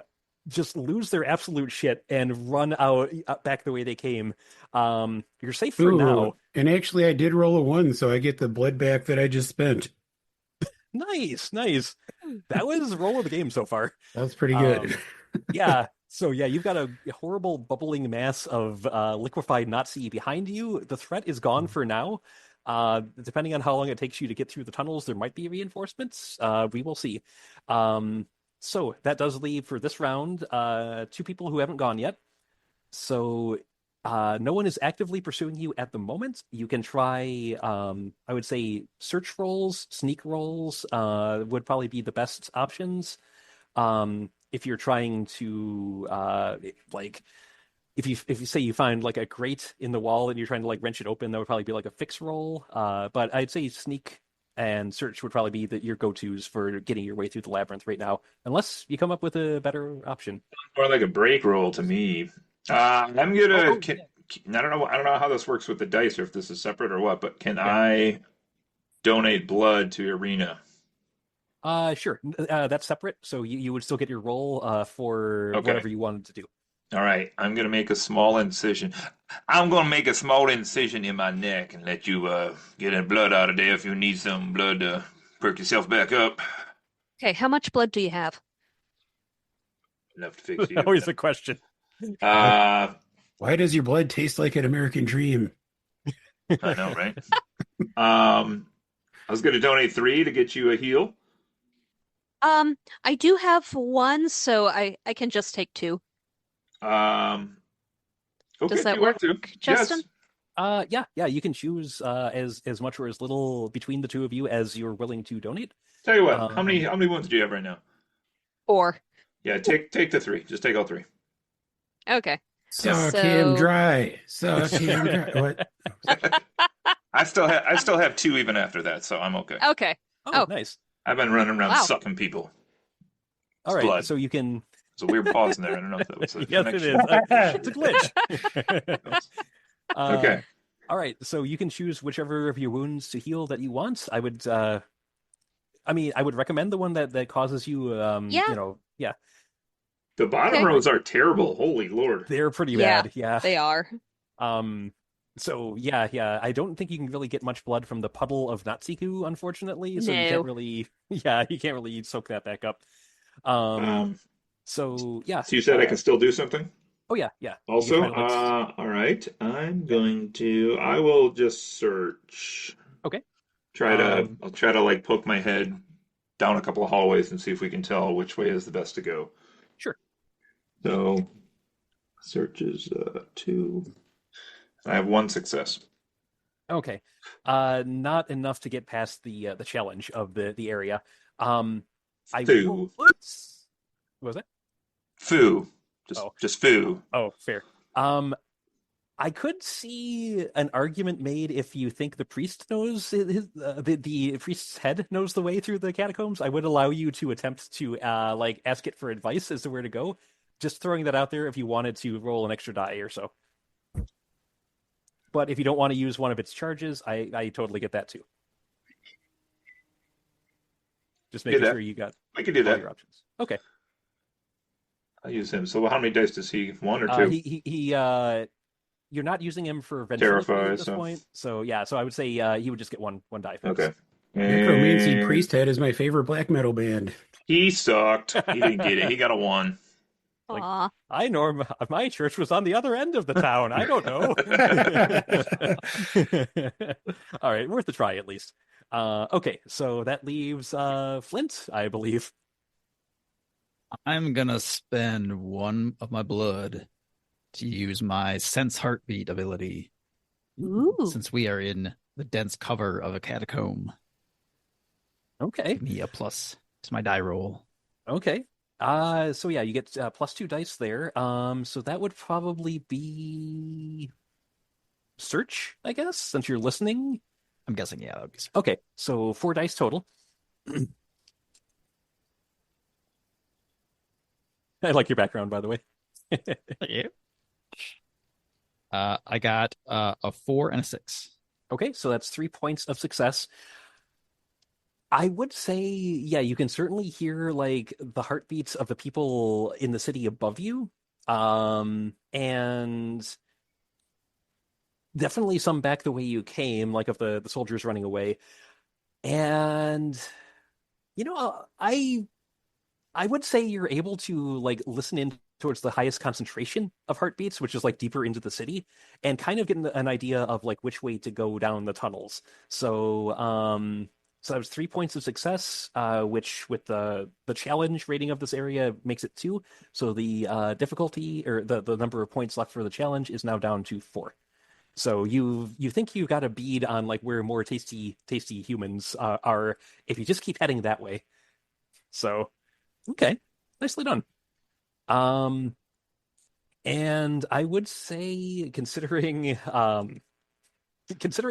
just lose their absolute shit and run out back the way they came. You're safe for Ooh, now. and actually, I did roll a 1, so I get the blood back that I just spent. Nice, nice. That was roll of the game so far. That was pretty good. Um, yeah. So yeah, you've got a horrible bubbling mass of liquefied Nazi behind you. The threat is gone for now. Depending on how long it takes you to get through the tunnels, there might be reinforcements. We will see. So that does leave for this round two people who haven't gone yet. So no one is actively pursuing you at the moment. You can try, I would say, search rolls, sneak rolls would probably be the best options. If you're trying to like if you say you find like a grate in the wall and you're trying to like wrench it open, that would probably be like a fix roll. But I'd say sneak and search would probably be your go-tos for getting your way through the labyrinth right now, unless you come up with a better option. More like a break roll to me. I'm gonna. I don't know. I don't know how this works with the dice, or if this is separate or what. But can I donate blood to Iryna? Sure. That's separate, so you would still get your roll for Okay. whatever you wanted to do. All right. I'm gonna make a small incision. I'm gonna make a small incision in my neck and let you get in blood out of there if you need some blood to perk yourself back up. Okay, how much blood do you have? Enough to fix you. Always a question. Uh, Why does your blood taste like an American dream? I know, right? I was gonna donate 3 to get you a heal. I do have one, so I can just take 2. Okay, Does that if you want work, to. Justin? Yes. Yeah. You can choose as much or as little between the two of you as you're willing to donate. Tell you what, Um, how many wounds do you have right now? 4. Yeah, take the 3. Just take all 3. Okay. Suck So- him dry. Suck him dry. What? I still have 2 even after that, so I'm okay. Okay. Oh, Oh. nice. I've been running around Wow. sucking people. All It's right, blood. so you can. It's a weird pause in there. I don't know if that was a Yes, it connection. is. It's a glitch. Okay. All right, so you can choose whichever of your wounds to heal that you want. I would, I would recommend the one that causes you, Yeah. yeah, The bottom Okay. rows are terrible. Holy Lord. they're pretty Yeah. bad. Yeah. They are. So yeah. I don't think you can really get much blood from the puddle of Nazi goo, unfortunately. So you No. can't really, you can't really soak that back up. So yeah. So you said I can still do something? Oh yeah. You can Also, try to, like, all right. I will just search. Okay. I'll try to like poke my head down a couple of hallways and see if we can tell which way is the best to go. Sure. So search is 2. I have 1 success. Okay. Not enough to get past the challenge of the area. I Foo. what was it? Foo. Oh. Just foo. Oh, fair. I could see an argument made if you think the priest knows the priest's head knows the way through the catacombs. I would allow you to attempt to like ask it for advice as to where to go. Just throwing that out there if you wanted to roll an extra die or so. But if you don't want to use one of its charges, I totally get that too. Just making sure you got I can do all that. your options. Okay. I'll use him. So how many dice does he? 1 or 2? He you're not using him for ventriloquy Terrify, at this point. So yeah, so I would say he would just get one die for this. Okay. Necromancy And Priesthead is my favorite black metal band. he sucked. He didn't get it. He got a 1. Like, Aw. My church was on the other end of the town. I don't know. All right, worth a try at least. Okay, so that leaves Flint, I believe. I'm gonna spend 1 of my blood to use my sense heartbeat ability, Ooh. since we are in the dense cover of a catacomb. Okay. Give me a plus to my die roll. Okay. So yeah, you get +2 dice there. So that would probably be search, I guess, since you're listening. I'm guessing, yeah, that would be search. Okay, so 4 dice total. I like your background, by the way. Yeah. I got a 4 and a 6. Okay, so that's 3 points of success. I would say, yeah, you can certainly hear like the heartbeats of the people in the city above you. And definitely some back the way you came, like of the soldiers running away. And I would say you're able to like listen in towards the highest concentration of heartbeats, which is like deeper into the city, and kind of get an idea of like which way to go down the tunnels. So that was 3 points of success, which with the challenge rating of this area makes it 2. So the difficulty or the number of points left for the challenge is now down to 4. So you think you got a bead on like where more tasty humans are if you just keep heading that way. So okay, nicely done. Um, and I would say, considering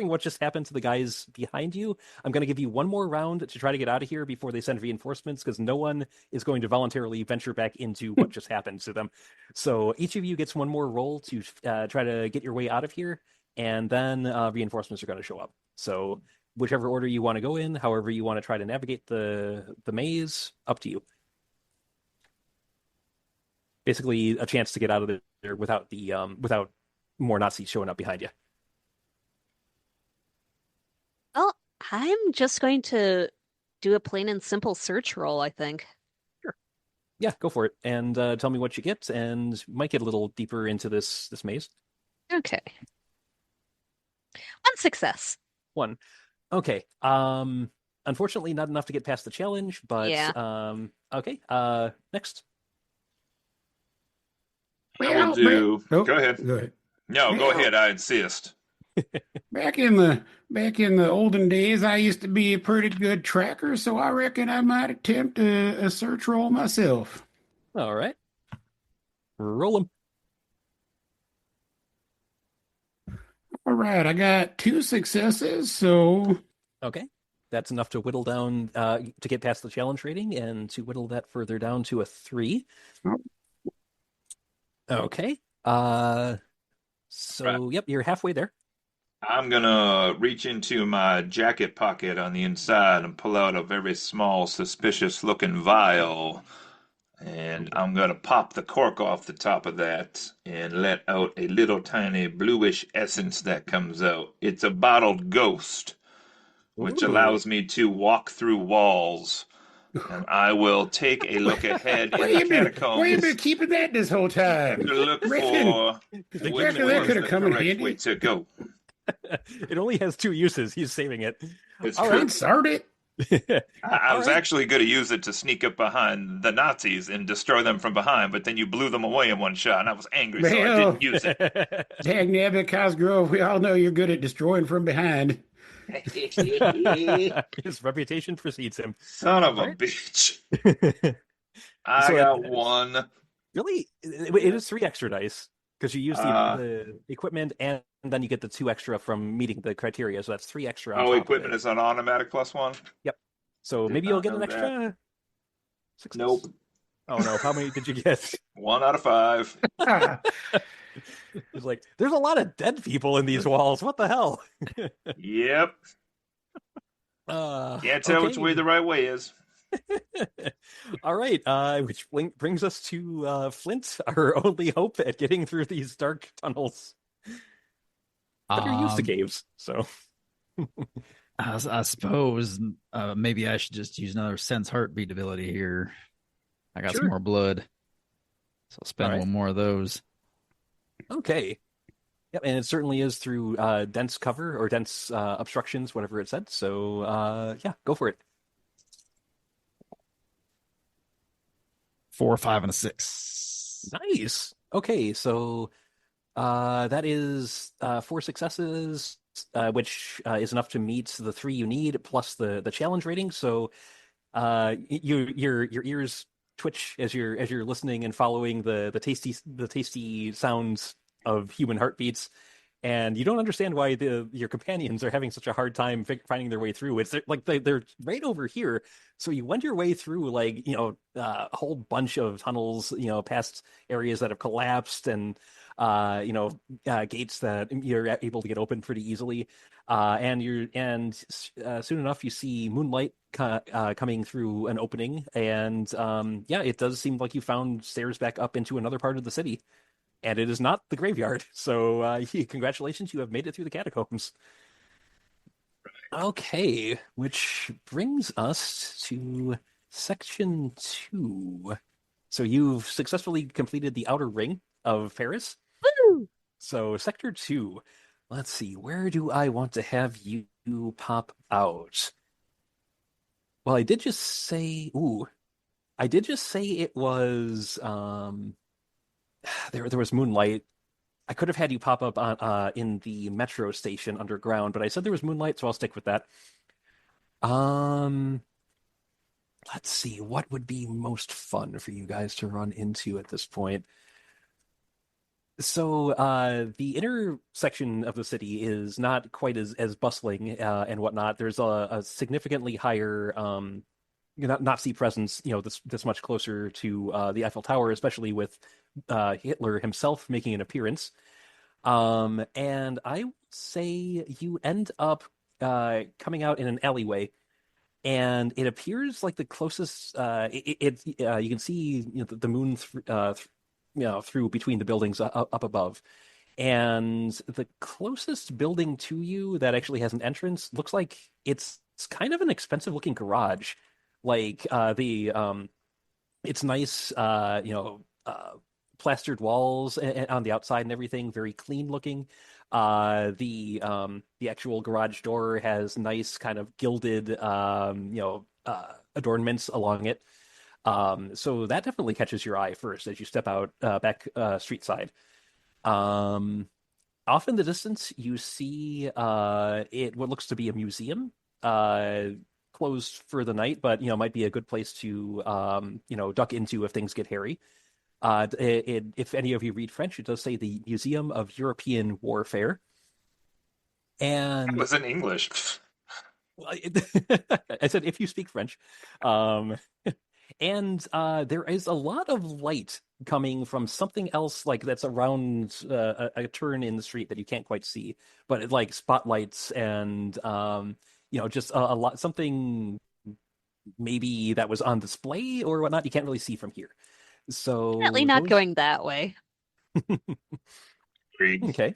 what just happened to the guys behind you, I'm going to give you one more round to try to get out of here before they send reinforcements, because no one is going to voluntarily venture back into what just happened to them. So each of you gets one more roll to try to get your way out of here, and then reinforcements are going to show up. So whichever order you want to go in, however you want to try to navigate the maze, up to you. Basically, a chance to get out of there without more Nazis showing up behind you. Well, I'm just going to do a plain and simple search roll, I think. Sure. Yeah, go for it, and tell me what you get, and you might get a little deeper into this maze. Okay. 1 success. 1. Okay. Unfortunately, not enough to get past the challenge, but Yeah. okay. Next. I will do. Oh, Go ahead. Go ahead. No, go ahead. I insist. Back in the olden days, I used to be a pretty good tracker, so I reckon I might attempt a search roll myself. All right. Roll them. All right, I got 2 successes, so Okay. That's enough to whittle down to get past the challenge rating, and to whittle that further down to a 3. Oh. Okay. So Right. yep, you're halfway there. I'm gonna reach into my jacket pocket on the inside and pull out a very small, suspicious-looking vial, and I'm gonna pop the cork off the top of that and let out a little tiny bluish essence that comes out. It's a bottled ghost, which Ooh. allows me to walk through walls. And I will take a look ahead in where the you been catacombs keeping that this whole time? to look Reckon- for They which couldn't way afford is could the have come in correct handy. way to go. It only has 2 uses. He's saving it. It's All true. right. Insert it. I was All right. actually going to use it to sneak up behind the Nazis and destroy them from behind, but then you blew them away in one shot, and I was angry, so I Well. didn't use it. Dag nabbit, Cosgrove, we all know you're good at destroying from behind. His reputation precedes him. Son of a Right. bitch. So I got one. Really, it is 3 extra dice because you use Uh, the equipment, and then you get the 2 extra from meeting the criteria. So that's 3 extra on Oh, top of equipment it. is an automatic +1? So Did maybe you'll not get an know that. extra success. Nope. Oh no, how many did you get? 1 out of 5. It's like there's a lot of dead people in these walls. What the hell? Yep. Can't tell which way Okay. the right way is. All right, which brings us to Flint, our only hope at getting through these dark tunnels. But you're used to caves, so I suppose maybe I should just use another sense heartbeat ability here. I got Sure. some more blood, so I'll spend All right. one more of those. okay. Yep, and it certainly is through dense cover or dense obstructions, whatever it said. So yeah, go for it. 4, 5, and a 6. Nice. Okay, so that is 4 successes, which is enough to meet the 3 you need plus the challenge rating. So your ears twitch as you're listening and following the tasty sounds of human heartbeats, and you don't understand why your companions are having such a hard time finding their way through. It's like they're right over here, so you wend your way through a whole bunch of tunnels, past areas that have collapsed, and gates that you're able to get open pretty easily. Soon enough you see moonlight coming through an opening, and it does seem like you found stairs back up into another part of the city, and it is not the graveyard. So congratulations, you have made it through the catacombs. Okay, which brings us to section 2. So you've successfully completed the outer ring of Paris. Woo! So sector 2. Let's see, where do I want to have you pop out? Well, I did just say it was there was moonlight. I could have had you pop up on in the metro station underground, but I said there was moonlight, so I'll stick with that. Um, let's see, what would be most fun for you guys to run into at this point? So the inner section of the city is not quite as bustling and whatnot. There's a significantly higher Nazi presence, this much closer to the Eiffel Tower, especially with Hitler himself making an appearance. And I would say you end up coming out in an alleyway, and it appears like the closest. You can see the moon through between the buildings up above, and the closest building to you that actually has an entrance looks like it's kind of an expensive looking garage. Like it's nice, plastered walls on the outside and everything, very clean looking. The actual garage door has nice kind of gilded, adornments along it. So that definitely catches your eye first as you step out back street side. Off in the distance, you see what looks to be a museum. Closed for the night, but might be a good place to duck into if things get hairy. If any of you read French, it does say the Museum of European Warfare. And It was in English. I said if you speak French. And there is a lot of light coming from something else like that's around a turn in the street that you can't quite see, but like spotlights and just a lot, something maybe that was on display or whatnot. You can't really see from here. So Definitely not going that way. Okay.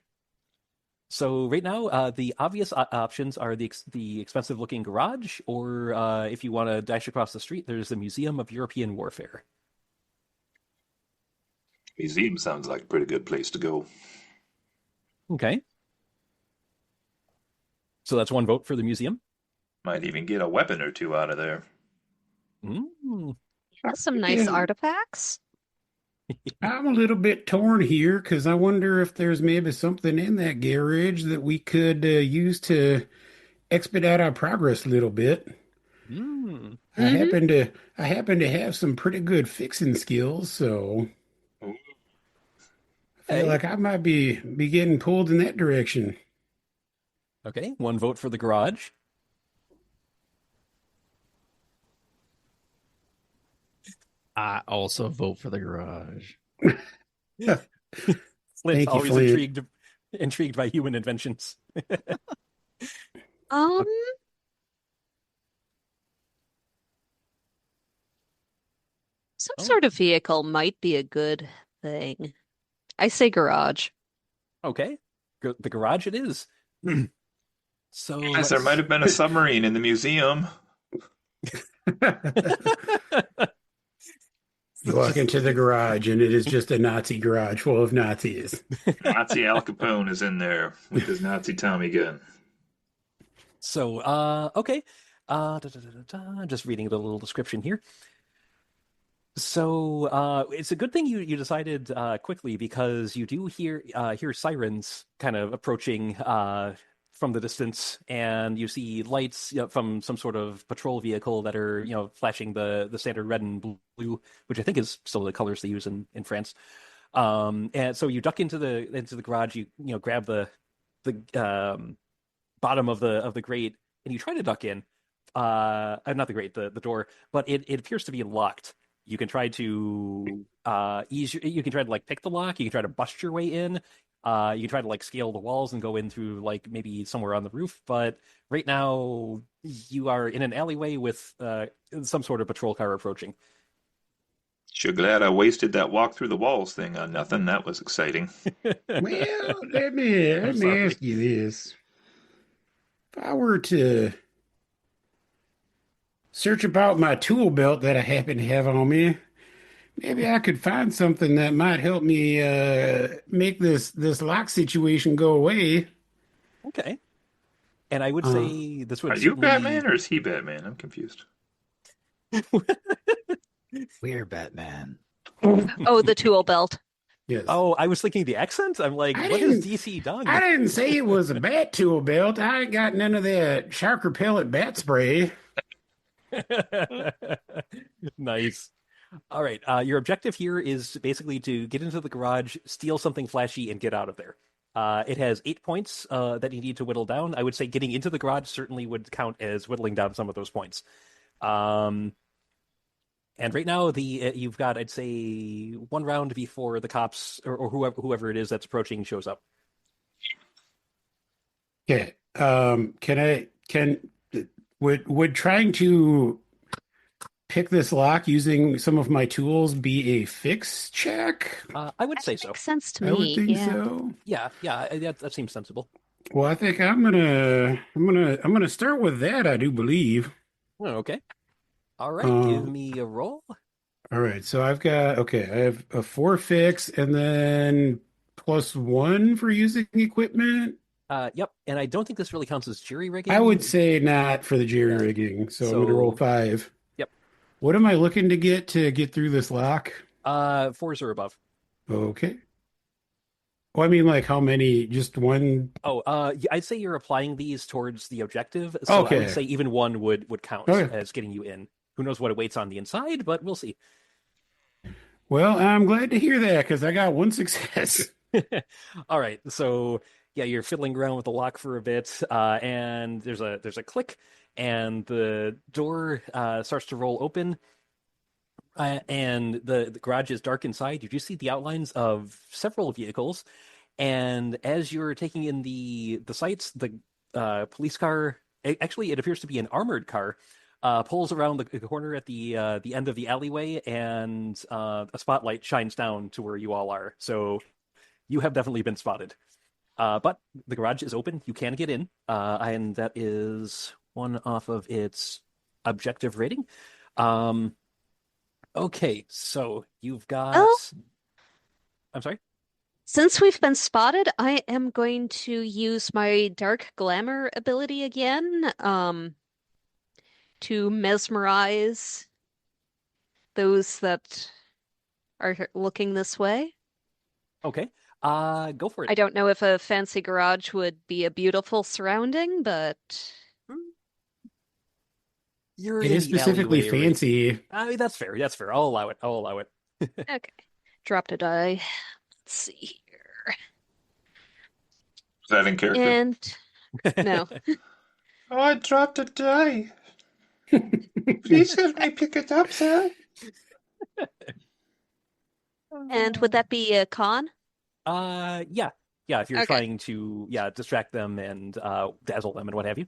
So right now, the obvious options are the expensive looking garage, or if you want to dash across the street, there's the Museum of European Warfare. Museum sounds like a pretty good place to go. Okay. So that's one vote for the museum. Might even get a weapon or two out of there. Has some nice artifacts. I'm a little bit torn here because I wonder if there's maybe something in that garage that we could use to expedite our progress a little bit. I happen to have some pretty good fixing skills, so I feel like I might be getting pulled in that direction. Okay, one vote for the garage. I also vote for the garage. Flint's always Flint. intrigued by human inventions. Um, some sort of vehicle might be a good thing. I say garage. Okay, the garage it is. So Yes, there might have been a submarine in the museum. You walk into the garage and it is just a Nazi garage full of Nazis. Nazi Al Capone is in there with his Nazi Tommy gun. So, okay. Just reading the little description here. So, it's a good thing you decided quickly, because you do hear sirens kind of approaching from the distance, and you see lights from some sort of patrol vehicle that are flashing the standard red and blue, which I think is still the colors they use in France. And so you duck into the garage, you grab the bottom of the grate, and you try to duck in. Not the grate, the door, but it appears to be locked. You can try to you can try to like pick the lock. You can try to bust your way in. You can try to like scale the walls and go in through like maybe somewhere on the roof. But right now you are in an alleyway with some sort of patrol car approaching. Sure glad I wasted that walk through the walls thing on nothing. That was exciting. Well, let me sorry. ask you this. If I were to search about my tool belt that I happen to have on me, maybe I could find something that might help me make this lock situation go away. Okay. And I would Uh, say this Are would you certainly Batman or is he Batman? I'm confused. We're Batman. Oh, the tool belt. yes. Oh, I was thinking the accent. I'm like, I what has didn't DC done? I didn't say it was a bat tool belt. I ain't got none of that shark repellent bat spray. Nice. All right. Your objective here is basically to get into the garage, steal something flashy, and get out of there. It has 8 points that you need to whittle down. I would say getting into the garage certainly would count as whittling down some of those points. And right now, you've got, I'd say, one round before the cops or whoever it is that's approaching shows up. Okay. Would trying to pick this lock using some of my tools be a fix check? I would say so. Makes sense to I would me. think Yeah. so. Yeah, that seems sensible. Well, I think I'm gonna start with that, I do believe. Oh, okay. All right, give Um, me a roll. all right, so I have a 4 fix and then +1 for using equipment. Yep, and I don't think this really counts as jury I would rigging. say not for the jerry Yeah. rigging, so I'm gonna roll So, 5. yep. What am I looking to get through this lock? 4s or above. Okay. Well, I mean, like how many? Just one? Oh, I'd say you're applying these towards the objective, so I would Okay. say even one would count Okay. as getting you in. Who knows what awaits on the inside, but we'll see. Well, I'm glad to hear that because I got one success. All right, so yeah, you're fiddling around with the lock for a bit, and there's a click, and the door starts to roll open, and the garage is dark inside. You do see the outlines of several vehicles, and as you're taking in the sights, the police car, actually it appears to be an armored car, pulls around the corner at the end of the alleyway, and a spotlight shines down to where you all are. So you have definitely been spotted. But the garage is open. You can get in, and that is one off of its objective rating. Okay, so you've got. Oh, I'm sorry. since we've been spotted, I am going to use my dark glamour ability again, to mesmerize those that are looking this way. Okay, go for I it. don't know if a fancy garage would be a beautiful surrounding, but You're It in is the specifically alleyway, right? fancy. I mean, that's fair. That's fair. I'll allow it. I'll allow it. okay. Dropped a die. Let's see here. Is that in character? And no. Oh, I dropped a die. Please help me pick it up, sir. And would that be a con? Yeah, yeah. If you're Okay. trying to, yeah, distract them and dazzle them and what have you.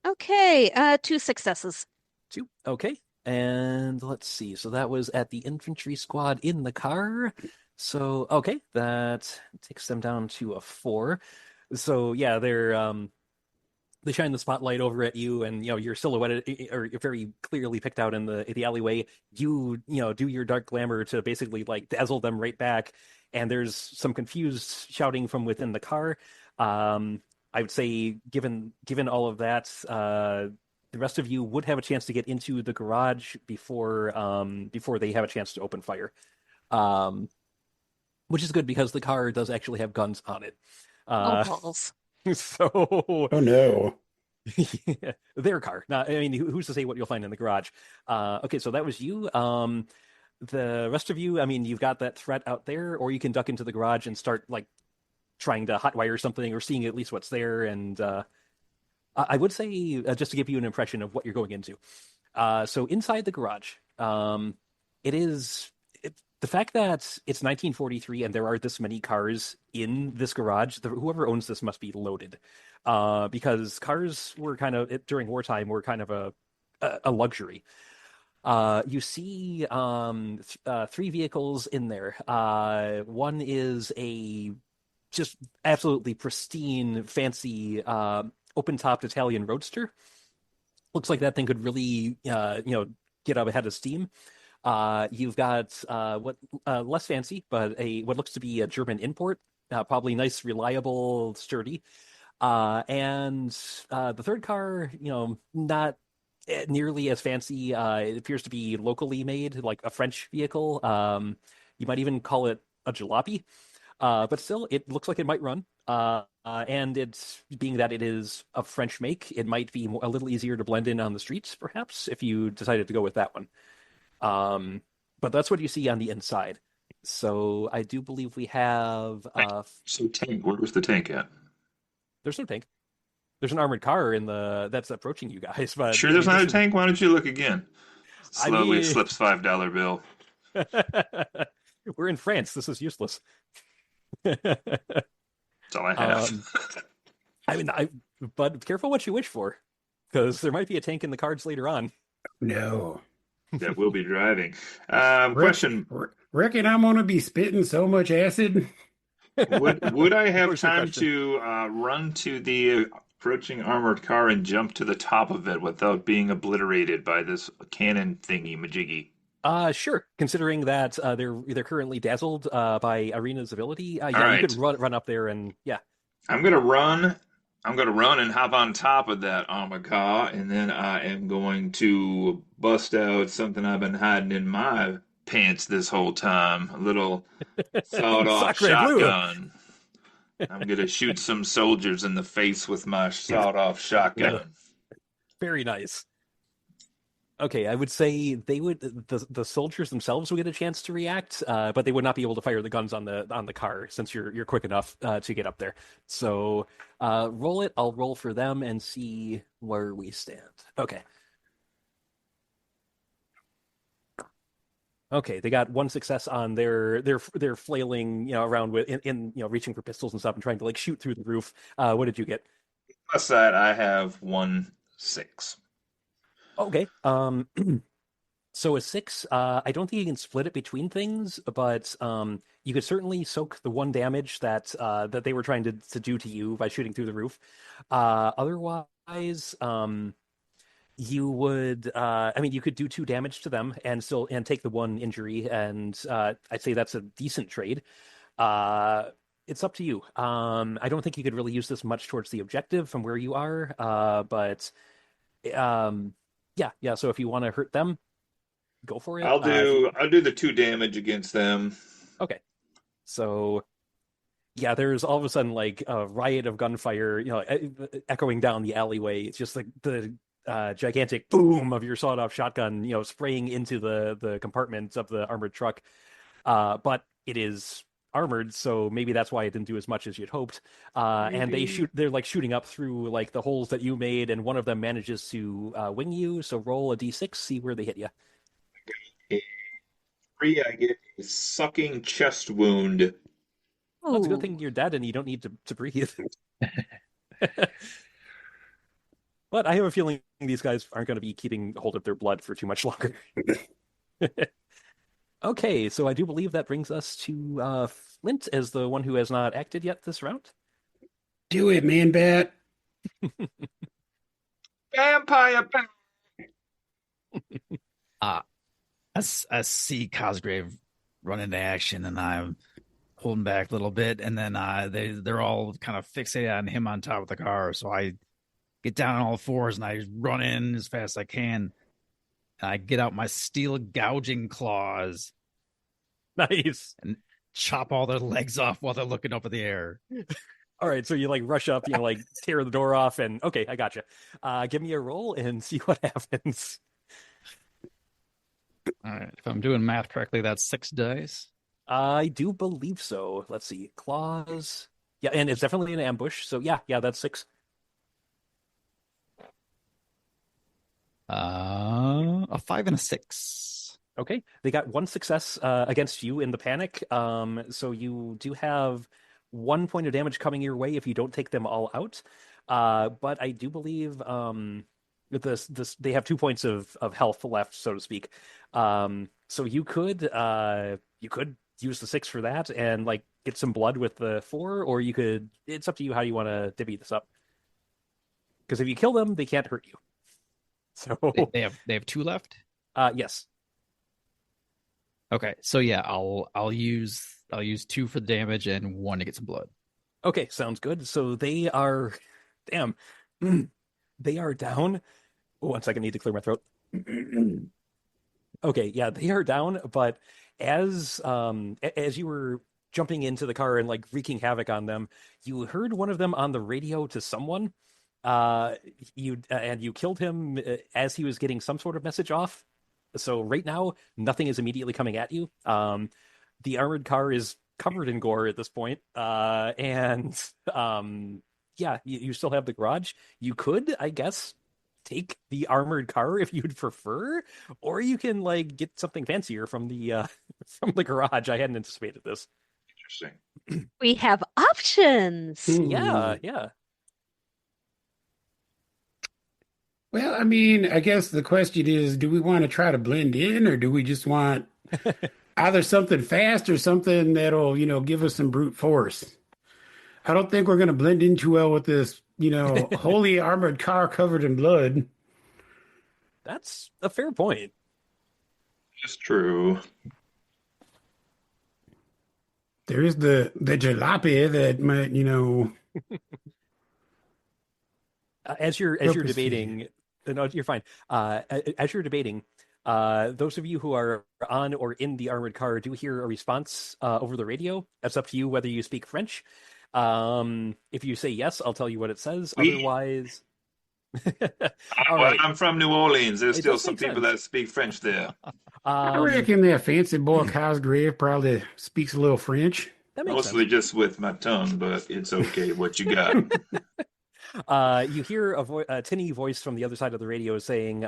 Okay, 2 successes. 2. Okay, and let's see. So that was at the infantry squad in the car. So okay, that takes them down to a 4. So yeah, they shine the spotlight over at you, and you're silhouetted or you're very clearly picked out in the alleyway. You do your dark glamour to basically like dazzle them right back, and there's some confused shouting from within the car. I would say given all of that, the rest of you would have a chance to get into the garage before they have a chance to open fire, which is good because the car does actually have guns on it. Oh, balls. So Oh no. yeah, their car. Not, I mean, who's to say what you'll find in the garage? Okay, so that was you. The rest of you, I mean, you've got that threat out there, or you can duck into the garage and start like trying to hotwire something or seeing at least what's there. And I would say just to give you an impression of what you're going into. So inside the garage, it is the fact that it's 1943 and there are this many cars in this garage. Whoever owns this must be loaded, because cars were during wartime were kind of a luxury. You see three vehicles in there. One is a just absolutely pristine, fancy open-topped Italian roadster. Looks like that thing could really, get up ahead of steam. You've got what less fancy, but what looks to be a German import, probably nice, reliable, sturdy. And the third car, not nearly as fancy. It appears to be locally made, like a French vehicle. You might even call it a jalopy. But still, it looks like it might run. And it's being that it is a French make, it might be a little easier to blend in on the streets, perhaps, if you decided to go with that one. But that's what you see on the inside. So I do believe we have. So tank, where was the tank at? There's no tank. There's an armored car that's approaching you guys. But Sure, there's not a tank. Why don't you look again? Slowly slips $5 bill. We're in France. This is useless. That's all I have. But careful what you wish for, because there might be a tank in the cards later on. No. That will be driving. Question. Reckon I'm gonna be spitting so much acid. Would I have time to run to the approaching armored car and jump to the top of it without being obliterated by this cannon thingy majiggy? Sure. Considering that they're currently dazzled by Iryna's ability, right. You could run up there and I'm gonna run. I'm gonna run and hop on top of that armored car, and then I am going to bust out something I've been hiding in my pants this whole time. A little sawed-off shotgun. I'm gonna shoot some soldiers in the face with my sawed-off shotgun. Very nice. Okay, I would say the soldiers themselves would get a chance to react, but they would not be able to fire the guns on the car since you're quick enough to get up there. So roll it. I'll roll for them and see where we stand. Okay. Okay, they got one success on their flailing, around with in reaching for pistols and stuff and trying to shoot through the roof. What did you get? Plus that, I have 1-6. Okay. So a 6, I don't think you can split it between things, but you could certainly soak the 1 damage that they were trying to do to you by shooting through the roof. Otherwise, you would, you could do 2 damage to them and take the 1 injury, and I'd say that's a decent trade. It's up to you. I don't think you could really use this much towards the objective from where you are, but yeah. So if you want to hurt them, go for it. I'll do the 2 damage against them. Okay. So yeah, there's all of a sudden a riot of gunfire, echoing down the alleyway. It's just the gigantic boom of your sawed-off shotgun, spraying into the compartments of the armored truck. But it is armored, so maybe that's why it didn't do as much as you'd hoped. And they're shooting up through the holes that you made, and one of them manages to wing you. So roll a d6, see where they hit you. 3, I get a sucking chest wound. Well, it's a good thing you're dead and you don't need to breathe. But I have a feeling these guys aren't going to be keeping hold of their blood for too much longer. Okay, so I do believe that brings us to Flint as the one who has not acted yet this round. Do it, man bat. Vampire bat. I see Cosgrave run into action, and I'm holding back a little bit, and then they're all kind of fixated on him on top of the car. So I get down on all fours and I run in as fast as I can. And I get out my steel gouging claws. Nice. And chop all their legs off while they're looking up in the air. All right, so you rush up, tear the door off, and okay, I gotcha. Give me a roll and see what happens. All right, if I'm doing math correctly, that's 6 dice. I do believe so. Let's see, claws. Yeah, and it's definitely an ambush. So yeah, that's 6. A 5 and a 6. Okay, they got one success against you in the panic. So you do have 1 point of damage coming your way if you don't take them all out. But I do believe with this they have 2 points of health left, so to speak. So you could use the 6 for that and like get some blood with the 4, or you could. It's up to you how you want to divvy this up. Because if you kill them, they can't hurt you. So They have 2 left. yes. Okay, so yeah, I'll use 2 for the damage and 1 to get some blood. Okay, sounds good. So they are, damn, they are down. Oh, 1 second, I need to clear my throat. Okay, yeah, they are down. But as you were jumping into the car and like wreaking havoc on them, you heard one of them on the radio to someone. You killed him as he was getting some sort of message off. So right now, nothing is immediately coming at you. The armored car is covered in gore at this point. And yeah, you still have the garage. You could, I guess, take the armored car if you'd prefer, or you can like get something fancier from the from the garage. I hadn't anticipated this. Interesting. We have options. Yeah, yeah. Well, I mean, I guess the question is, do we want to try to blend in, or do we just want either something fast or something that'll, give us some brute force? I don't think we're going to blend in too well with this, wholly armored car covered in blood. That's a fair point. It's true. There is the jalopy that might, As you're Proceed. debating, no, you're fine. As you're debating, those of you who are on or in the armored car do hear a response over the radio. That's up to you whether you speak French. If you say yes, I'll tell you what it says. Oui. Otherwise, Well, right. I'm from New Orleans. There's It still does some make people sense. that speak French there. I reckon that fancy boy Cosgrave probably speaks a little French. That makes Mostly sense. just with my tongue, but it's okay. What you got? You hear a tinny voice from the other side of the radio saying,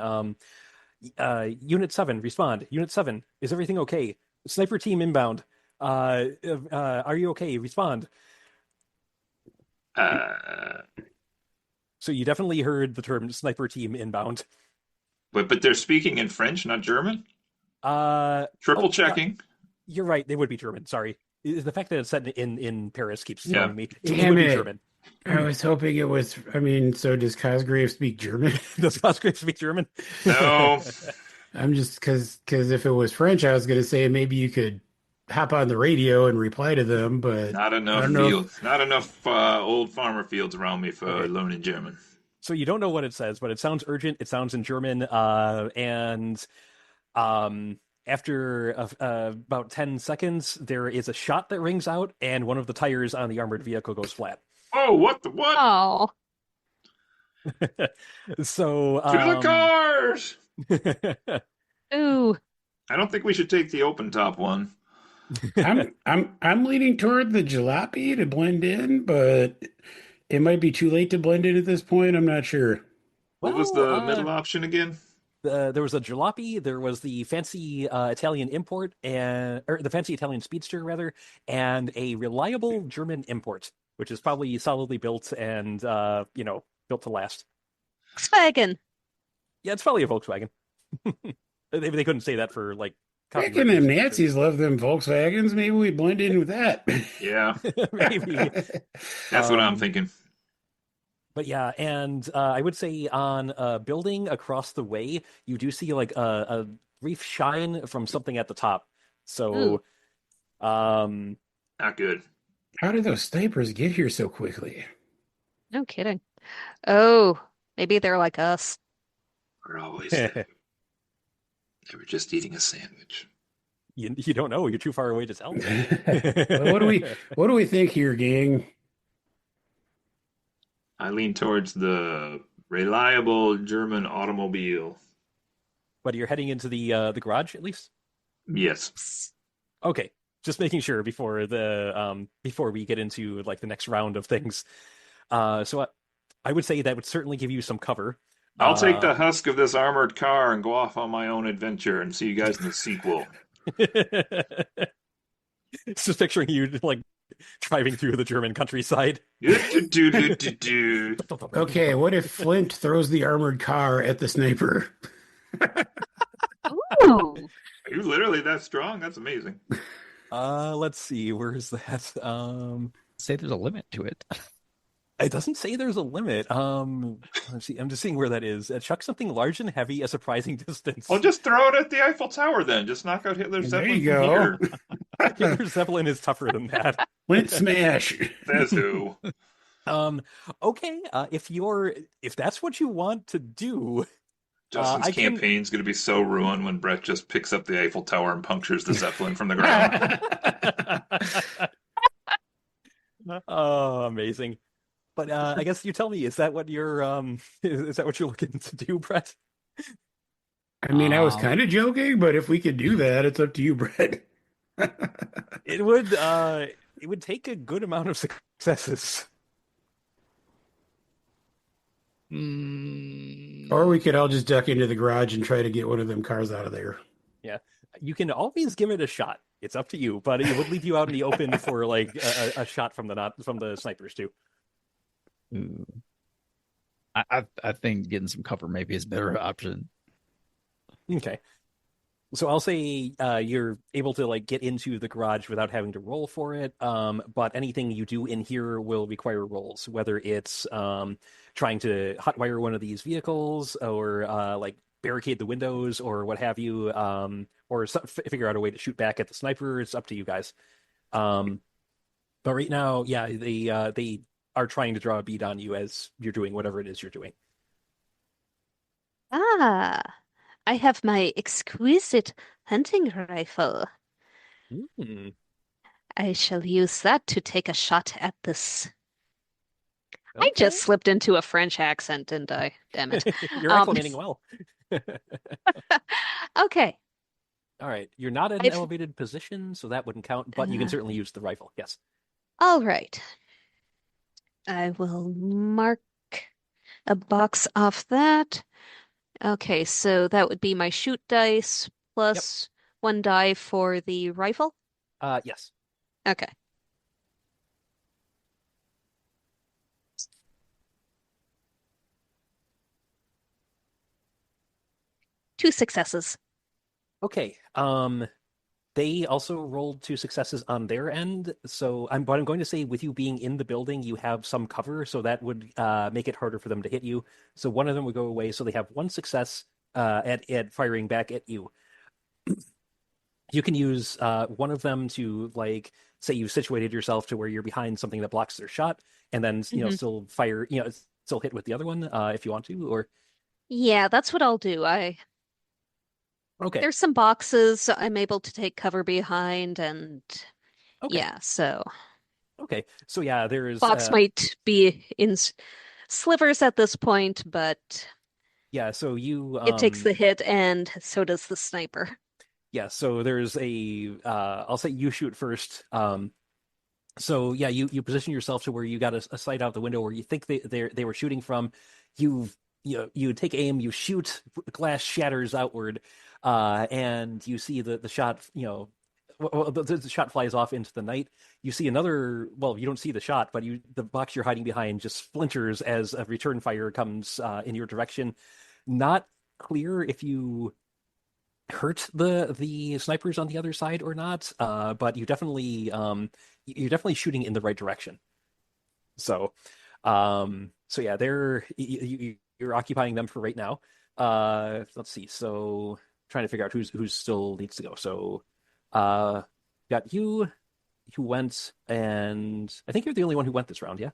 Unit 7, respond. Unit 7, is everything okay? Sniper team inbound. Are you okay? Respond. So you definitely heard the term sniper team inbound. But they're speaking in French, not German. Oh, Triple checking. You're right. They would be German. Sorry. The fact that it's set in Paris keeps Yeah. throwing me. It Damn would be it. German. I was hoping it was, so does Cosgrave speak German? Does Cosgrave speak German? No. I'm just, because if it was French, I was going to say maybe you could hop on the radio and reply to them, but Not I enough don't know. fields. Not enough old farmer fields around me for Okay. learning German. So you don't know what it says, but it sounds urgent. It sounds in German. And after about 10 seconds, there is a shot that rings out, and one of the tires on the armored vehicle goes flat. Oh, what the what? Oh, So To the cars! ooh. I don't think we should take the open top one. I'm leaning toward the jalopy to blend in, but it might be too late to blend in at this point. I'm not sure. What was the middle option again? There was a jalopy, there was the fancy Italian import, or the fancy Italian speedster rather, and a reliable German import, which is probably solidly built and built to last. Volkswagen. Yeah, it's probably a Volkswagen. They couldn't say that for like Reckon copyright them reasons. Nazis love them Volkswagens. Maybe we blend in with that. Yeah, Maybe. that's what I'm thinking. But yeah, and I would say on a building across the way, you do see like a brief shine from something at the top. So, Not good. How did those snipers get here so quickly? No kidding. Oh, maybe they're like us. We're always there. They were just eating a sandwich. you don't know. You're too far away to tell. Well, what do we think here, gang? I lean towards the reliable German automobile. But you're heading into the garage at least? Yes. Okay. Just making sure before we get into like the next round of things. So I would say that would certainly give you some cover. I'll take the husk of this armored car and go off on my own adventure and see you guys in the sequel. It's just picturing you like driving through the German countryside. Okay, what if Flint throws the armored car at the sniper? Ooh. Are you literally that strong? That's amazing. Let's see, where's that? Say there's a limit to it. It doesn't say there's a limit. Let's see. I'm just seeing where that is. Chuck something large and heavy a surprising distance. Well, just throw it at the Eiffel Tower then. Just knock out Hitler's There zeppelin you from go. here. Hitler's zeppelin is tougher than that. Flint smash. Says who? Okay. If that's what you want to do, Justin's I can- campaign's going to be so ruined when Brett just picks up the Eiffel Tower and punctures the zeppelin from the ground. Oh, amazing. But I guess you tell me, is that what you're is that what you're looking to do, Brett? I mean, I was kind of joking, but if we could do that, it's up to you, Brett. It would take a good amount of successes. Or we could all just duck into the garage and try to get one of them cars out of there. Yeah. You can always give it a shot. It's up to you, but it would leave you out in the open for like a shot from the snipers too. Ooh. I think getting some cover maybe is a better option. Okay. So I'll say you're able to like get into the garage without having to roll for it. But anything you do in here will require rolls, whether it's trying to hotwire one of these vehicles or like barricade the windows or what have you, or figure out a way to shoot back at the sniper. It's up to you guys. But right now, yeah, they are trying to draw a bead on you as you're doing whatever it is you're doing. Ah, I have my exquisite hunting rifle. Hmm. I shall use that to take a shot at this. I Okay. just slipped into a French accent, didn't I? Damn it. You're Um, acclimating well. Okay. All right. You're not in an I've- elevated position, so that wouldn't count, but you can certainly use the rifle. Yes. All right. I will mark a box off that. Okay, so that would be my shoot dice plus 1 die for the rifle. Yes. Okay. Two successes. Okay. They also rolled 2 successes on their end, so I'm going to say with you being in the building, you have some cover, so that would make it harder for them to hit you. So one of them would go away, so they have 1 success at firing back at you. You can use one of them to like say you've situated yourself to where you're behind something that blocks their shot, and then still fire, still hit with the other one if you want to, or Yeah, that's what I'll do. okay. There's some boxes I'm able to take cover behind, and Okay. yeah, so Okay. So yeah, there's box might be in slivers at this point, but yeah, so you it takes the hit, and so does the sniper. yeah, so there's I'll say you shoot first. So yeah, you position yourself to where you got a sight out the window where you think they were shooting from. You take aim, you shoot, the glass shatters outward, and you see the shot, the shot flies off into the night. You see another, well, you don't see the shot, but the box you're hiding behind just splinters as a return fire comes in your direction. Not clear if you hurt the snipers on the other side or not, but you're definitely shooting in the right direction. So yeah, you're occupying them for right now. Let's see. So trying to figure out who's still needs to go. So got you who went, and I think you're the only one who went this round, yeah?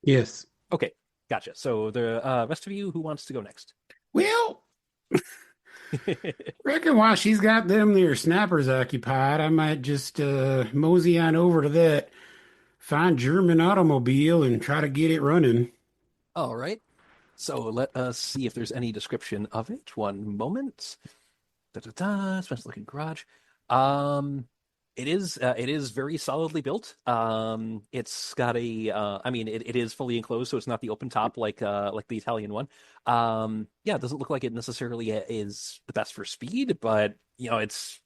Yes. Okay, gotcha. So the rest of you, who wants to go next? Well, reckon while she's got them there snappers occupied, I might just mosey on over to that fine German automobile and try to get it running. All right. So let us see if there's any description of it. One moment. Spencer looking garage. It is very solidly built. It's got a, I mean, it is fully enclosed, so it's not the open top like the Italian one. Yeah, it doesn't look like it necessarily is the best for speed, but you know, it's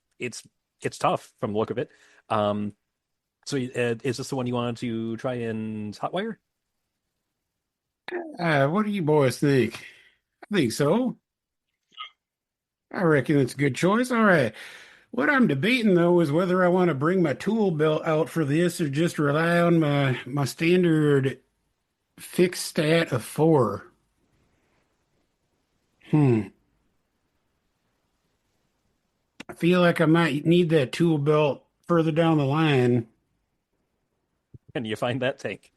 tough from the look of it. Um, so is this the one you wanted to try and hotwire? What do you boys think? I think so. I reckon it's a good choice. All right. What I'm debating though is whether I want to bring my tool belt out for this or just rely on my standard fixed stat of 4. Hmm. I feel like I might need that tool belt further down the line And you find that tank.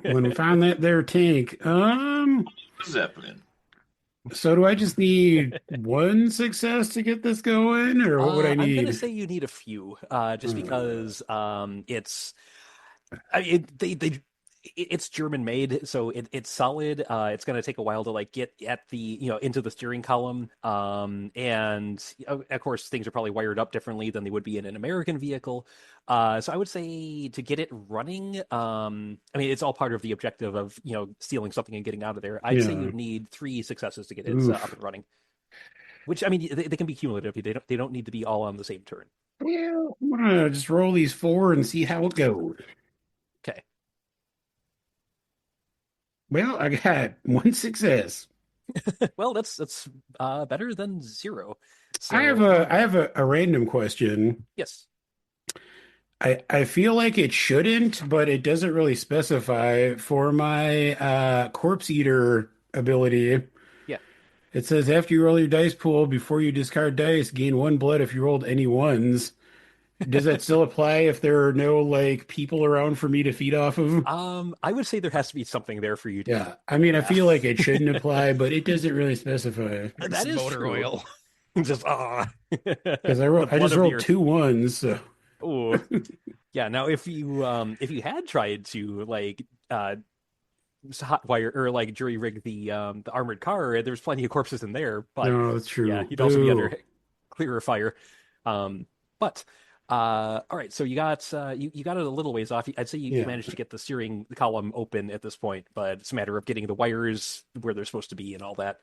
when we found that there tank. Zeppelin. So do I just need one success to get this going, or what would I I'm gonna need? say you need a few, just Uh, because it's I mean, it's German made, so it's solid. It's going to take a while to like get at the into the steering column. And of course things are probably wired up differently than they would be in an American vehicle. So I would say to get it running, I mean it's all part of the objective of stealing something and getting out of there. I'd say yeah. you'd need 3 successes to get it up Oof. and running. Which I mean they can be cumulative. They don't need to be all on the same turn. Well, I'm gonna just roll these 4 and see how it goes. Okay. Well, I got one success. Well, that's better than 0. I have So, all a I right. have a random question. Yes. I feel like it shouldn't, but it doesn't really specify for my corpse eater ability. Yeah. It says after you roll your dice pool, before you discard dice, gain 1 blood if you rolled any ones. Does that still apply if there are no like people around for me to feed off of? I would say there has to be something there for you to eat. Yeah. I mean, I Yeah. feel like it shouldn't apply, but it doesn't really specify. Bring That some is motor true. oil. Just Because the I blood just of the rolled earth. 2 1s. So. Oh, yeah. Now, if you had tried to like hotwire or like jury rig the armored car, there's plenty of corpses in there. But No, that's yeah, true. you'd also be under Boo. clearer fire. But all right. So you got it a little ways off. I'd say you Yeah. managed to get the steering column open at this point, but it's a matter of getting the wires where they're supposed to be and all that.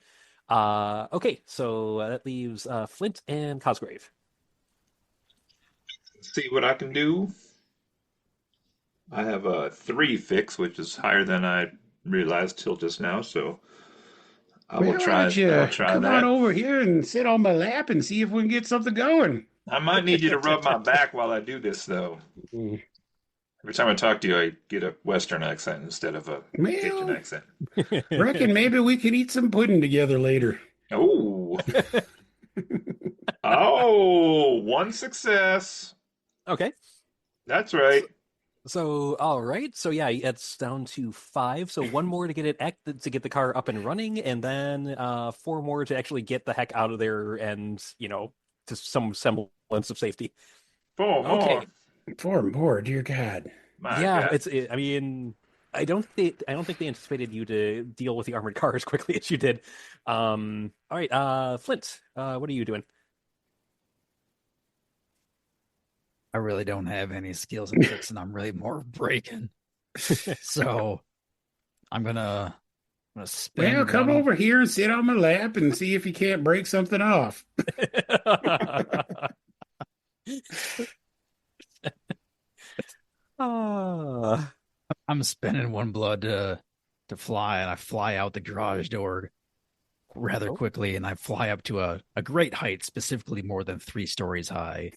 Okay. So that leaves Flint and Cosgrave. See what I can do. I have a 3 fix, which is higher than I realized till just now. So I will Well, why try. don't I will you try come on that. over here and sit on my lap and see if we can get something going? I might need you to rub my back while I do this, though. Mm. Every time I talk to you, I get a Western accent instead of a Cajun Well, accent. reckon maybe we can eat some pudding together later. Oh, oh, 1 success. Okay. That's right. All right. So yeah, it's down to 5. So one more to get to get the car up and running, and then 4 more to actually get the heck out of there and to some semblance of safety. 4 more. Okay. 4 more, dear God. My Yeah, God. I mean, I don't think they anticipated you to deal with the armored car as quickly as you did. All right, Flint, what are you doing? I really don't have any skills in fixing. I'm really more breaking. So I'm gonna Well, spend come one. over here and sit on my lap and see if you can't break something off. Ah. I'm spending 1 blood to fly, and I fly out the garage door rather Oh, quickly, and I fly up to a great height, specifically more than 3 stories high.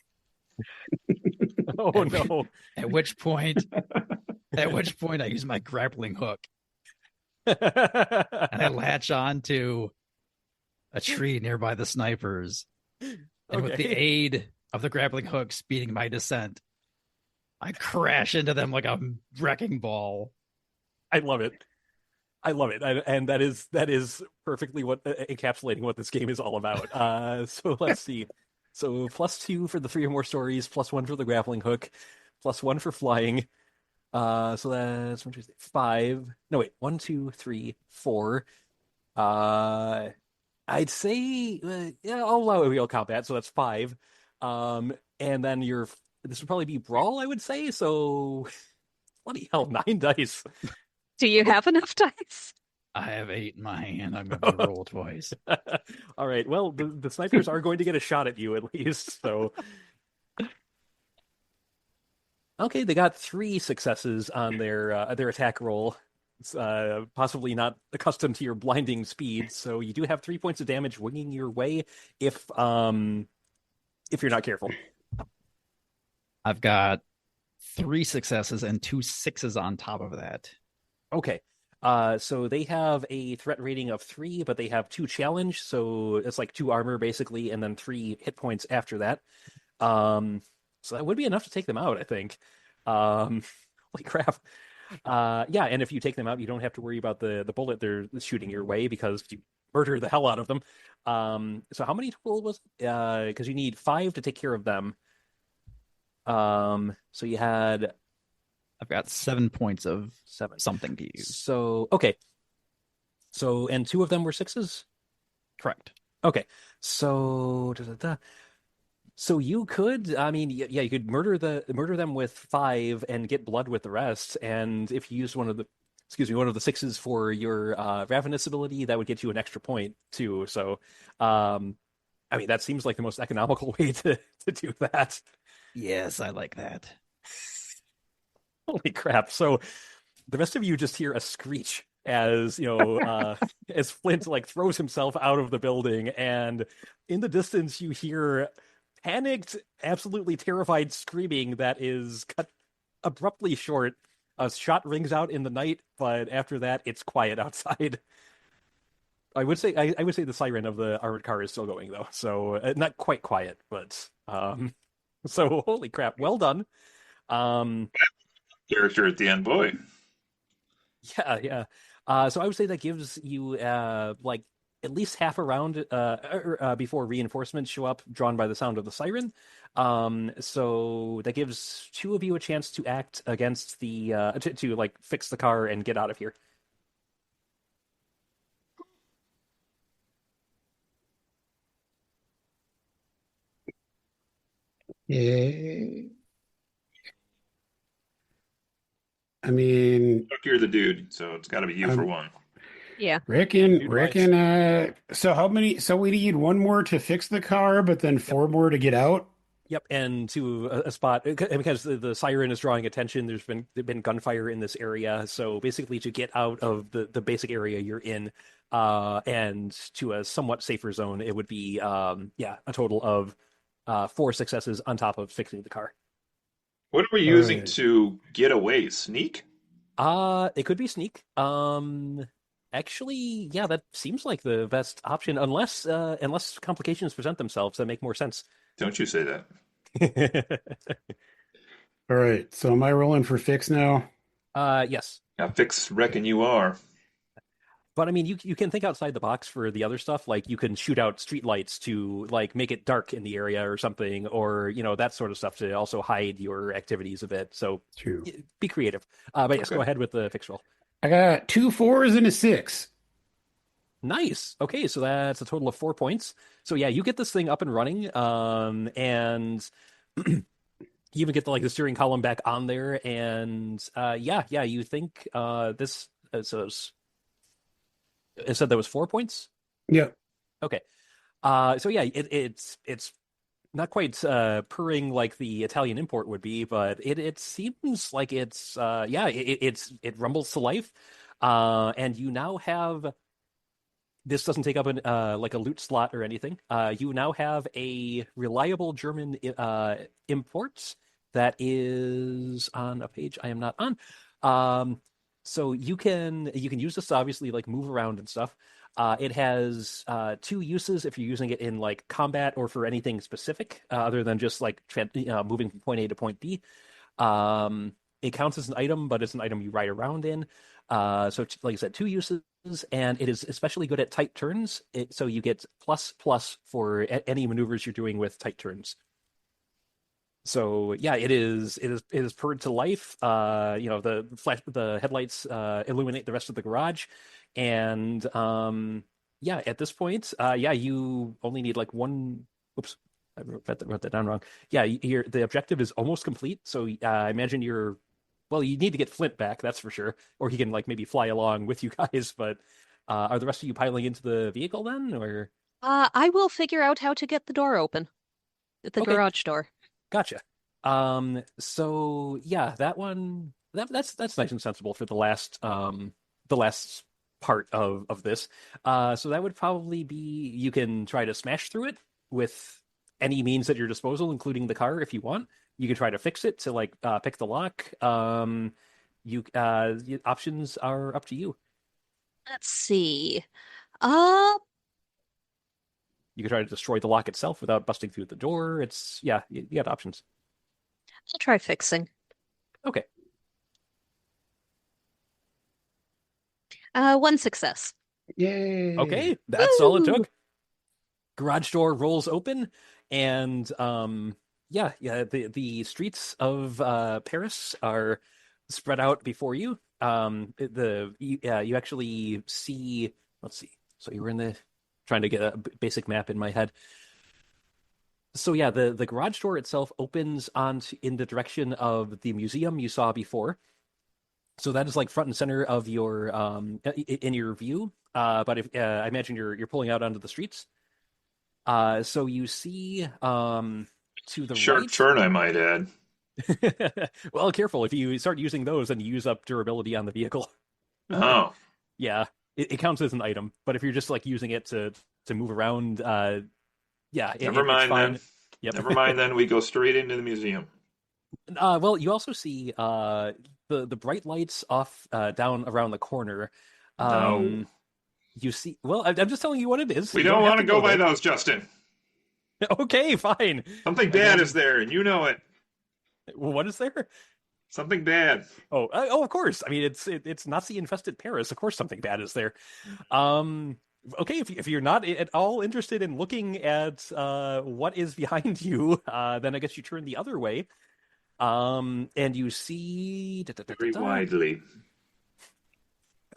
oh At, no. at which point, at which point, I use my grappling hook and I latch on to a tree nearby the snipers. And with the Okay. aid of the grappling hook speeding my descent, I crash into them like a wrecking ball. I love it. I love it. And that is perfectly what encapsulating what this game is all about. So let's see. So +2 for the 3 or more stories, +1 for the grappling hook, +1 for flying. So that's 5. No, wait, 1, 2, 3, 4. Uh, I'd say yeah, I'll allow wheel combat, so that's 5. And then your this would probably be brawl, I would say. So, bloody hell, 9 dice. Do you have enough dice? I have 8 in my hand. I'm going to roll twice. All right. Well, the snipers are going to get a shot at you at least. So, okay, they got 3 successes on their attack roll. It's possibly not accustomed to your blinding speed, so you do have 3 points of damage winging your way if you're not careful. I've got 3 successes and 2 sixes on top of that. Okay. So they have a threat rating of 3, but they have 2 challenge, so it's like 2 armor basically, and then 3 hit points after that. So that would be enough to take them out, I think. Holy crap. Yeah, and if you take them out, you don't have to worry about the bullet they're shooting your way because you murder the hell out of them. So how many total was it? Because you need 5 to take care of them. So you had I've got 7 points of 7 something to use. So okay. So and 2 of them were 6s? Correct. Okay. So so you could, I mean, yeah, you could murder them with 5 and get blood with the rest. And if you use one of the 6s for your ravenous ability, that would get you an extra point too. So, I mean, that seems like the most economical way to do that. Yes, I like that. Holy crap! So the rest of you just hear a screech as as Flint like throws himself out of the building, and in the distance you hear panicked, absolutely terrified screaming that is cut abruptly short. A shot rings out in the night, but after that, it's quiet outside. I would say the siren of the armored car is still going though, so not quite quiet, but so holy crap, well done. Character at the end, boy. Yeah. So I would say that gives you like at least half a round before reinforcements show up, drawn by the sound of the siren. So that gives 2 of you a chance to act against the to like fix the car and get out of here. Yeah. I mean, Look, you're the dude, so it's got to be you for one. Yeah. reckon. So we need 1 more to fix the car, but then 4 more to get out. Yep, and to a spot because the siren is drawing attention. There's been gunfire in this area, so basically to get out of the basic area you're in, and to a somewhat safer zone, it would be a total of 4 successes on top of fixing the car. What are we using to get away? Sneak? It could be sneak. Actually, yeah, that seems like the best option, unless complications present themselves that make more sense. Don't you say that. All right. So am I rolling for fix now? Yes. Now fix reckon you are. But I mean, you can think outside the box for the other stuff. Like you can shoot out streetlights to like make it dark in the area or something, or that sort of stuff to also hide your activities a bit. So True. Be creative. But yes, go ahead with the fix roll. I got 2 4s and a 6. Nice. Okay, so that's a total of 4 points. So yeah, you get this thing up and running, and you even get the steering column back on there, and you think this so it said there was 4 points? Yep. Okay. So yeah, it's not quite purring like the Italian import would be, but it seems like it's it rumbles to life. And you now have, this doesn't take up like a loot slot or anything. You now have a reliable German import that is on a page I am not on. So you can use this to obviously like move around and stuff. It has 2 uses if you're using it in like combat or for anything specific other than just like moving from point A to point B. It counts as an item, but it's an item you ride around in. So like I said, 2 uses, and it is especially good at tight turns. So you get ++ for any maneuvers you're doing with tight turns. So yeah, it is purred to life. The headlights illuminate the rest of the garage, and at this point, you only need like 1. Oops, I wrote that down wrong. Yeah, the objective is almost complete. So I imagine well, you need to get Flint back, that's for sure, or he can like maybe fly along with you guys. But are the rest of you piling into the vehicle then, or? I will figure out how to get the door open, the Okay, garage door. gotcha. So yeah, that one that's nice and sensible for the last part of this. So that would probably be you can try to smash through it with any means at your disposal, including the car if you want. You can try to fix it to like pick the lock. Options are up to you. Let's see. Uh, You can try to destroy the lock itself without busting through the door. It's yeah, you got options. I'll try fixing. Okay. One success. Yay. Okay, that's all it Woo! took. Garage door rolls open, and yeah, the streets of Paris are spread out before you. You actually see. Let's see. So you were in the trying to get a basic map in my head. So yeah, the garage door itself opens in the direction of the museum you saw before. So that is like front and center of your in your view. But if I imagine you're pulling out onto the streets. So you see to the Sharp right. turn, I might add. Well, careful. If you start using those, then you use up durability on the vehicle. Oh, Yeah, it counts as an item. But if you're just like using it to move around, yeah, never it's mind fine. then. Yep. Never mind then. We go straight into the museum. Well, you also see the bright lights off down around the corner. No. You see, well, I'm just telling you what it is. We You don't have want to go by there. those, Justin. Okay, fine. Something bad is there, and you know it. What is there? Something bad. Oh, of course. I mean, it's Nazi-infested Paris. Of course, something bad is there. Okay, if you're not at all interested in looking at what is behind you, then I guess you turn the other way. And you see Very widely.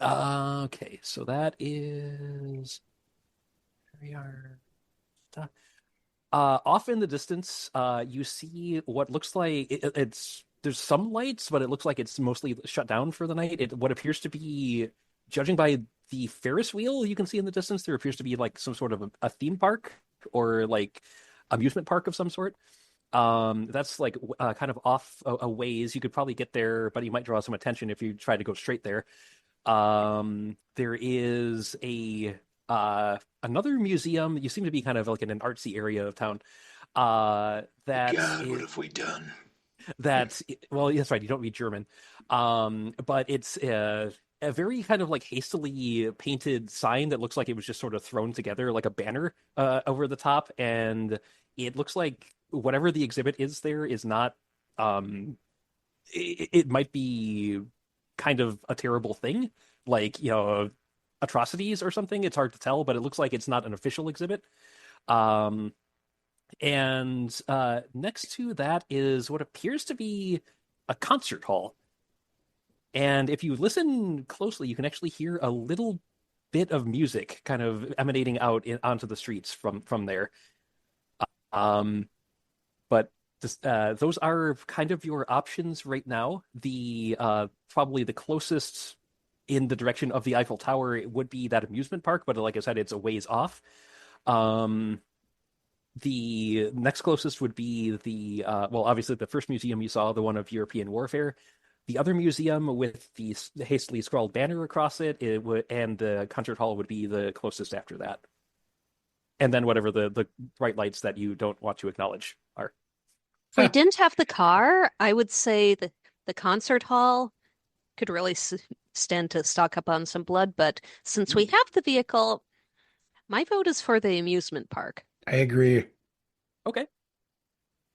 Okay, so that is we are off in the distance. You see what looks like it's there's some lights, but it looks like it's mostly shut down for the night. What appears to be, judging by the Ferris wheel you can see in the distance, there appears to be like some sort of a theme park or like amusement park of some sort. That's like kind of off a ways. You could probably get there, but you might draw some attention if you try to go straight there. There is another museum. You seem to be kind of like in an artsy area of town. God, what have we done? Well, that's right. You don't read German. But it's a very kind of like hastily painted sign that looks like it was just sort of thrown together like a banner over the top, and it looks like whatever the exhibit is there is not. It might be kind of a terrible thing, like atrocities or something. It's hard to tell, but it looks like it's not an official exhibit. And next to that is what appears to be a concert hall. And if you listen closely, you can actually hear a little bit of music kind of emanating out onto the streets from there. But those are kind of your options right now. The probably the closest in the direction of the Eiffel Tower would be that amusement park, but like I said, it's a ways off. The next closest would be well, obviously the first museum you saw, the one of European warfare. The other museum with the hastily scrawled banner across it, and the concert hall would be the closest after that. And then whatever the bright lights that you don't want to acknowledge are. If we didn't have the car, I would say the concert hall could really stand to stock up on some blood. But since we have the vehicle, my vote is for the amusement park. I agree. Okay.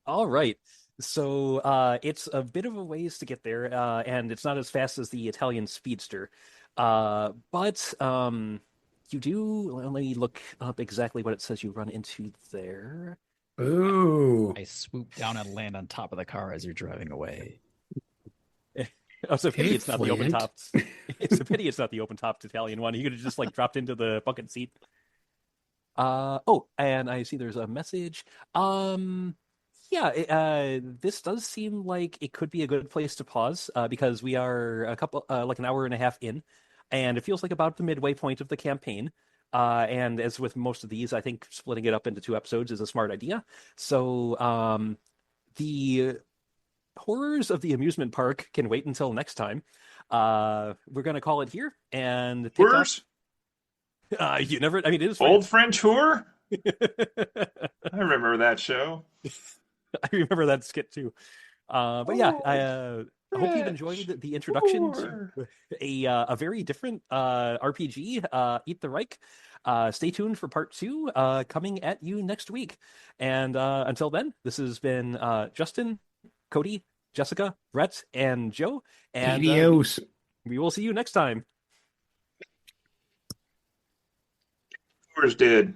All right. So it's a bit of a ways to get there, and it's not as fast as the Italian Speedster. But you do, let me look up exactly what it says you run into there. Ooh. I swoop down and land on top of the car as you're driving away. Oh, it's a pity Hey, it's not the open Flint. topped. It's a pity it's not the open topped Italian one. You could have just like dropped into the bucket seat. Oh, and I see there's a message. Yeah, this does seem like it could be a good place to pause because we are like an hour and a half in, and it feels like about the midway point of the campaign. And as with most of these, I think splitting it up into 2 episodes is a smart idea. So, the horrors of the amusement park can wait until next time. We're gonna call it here and pick up. Whores? You never. I mean, it is Old France. French whore? I remember that show. I remember that skit too. But yeah, I hope you've enjoyed French the introduction whore. to a very different RPG, Eat the Reich. Stay tuned for part 2 coming at you next week. And until then, this has been Justin, Cody, Jessica, Brett, and Joe. And Adios. we will see you next time. Whores did.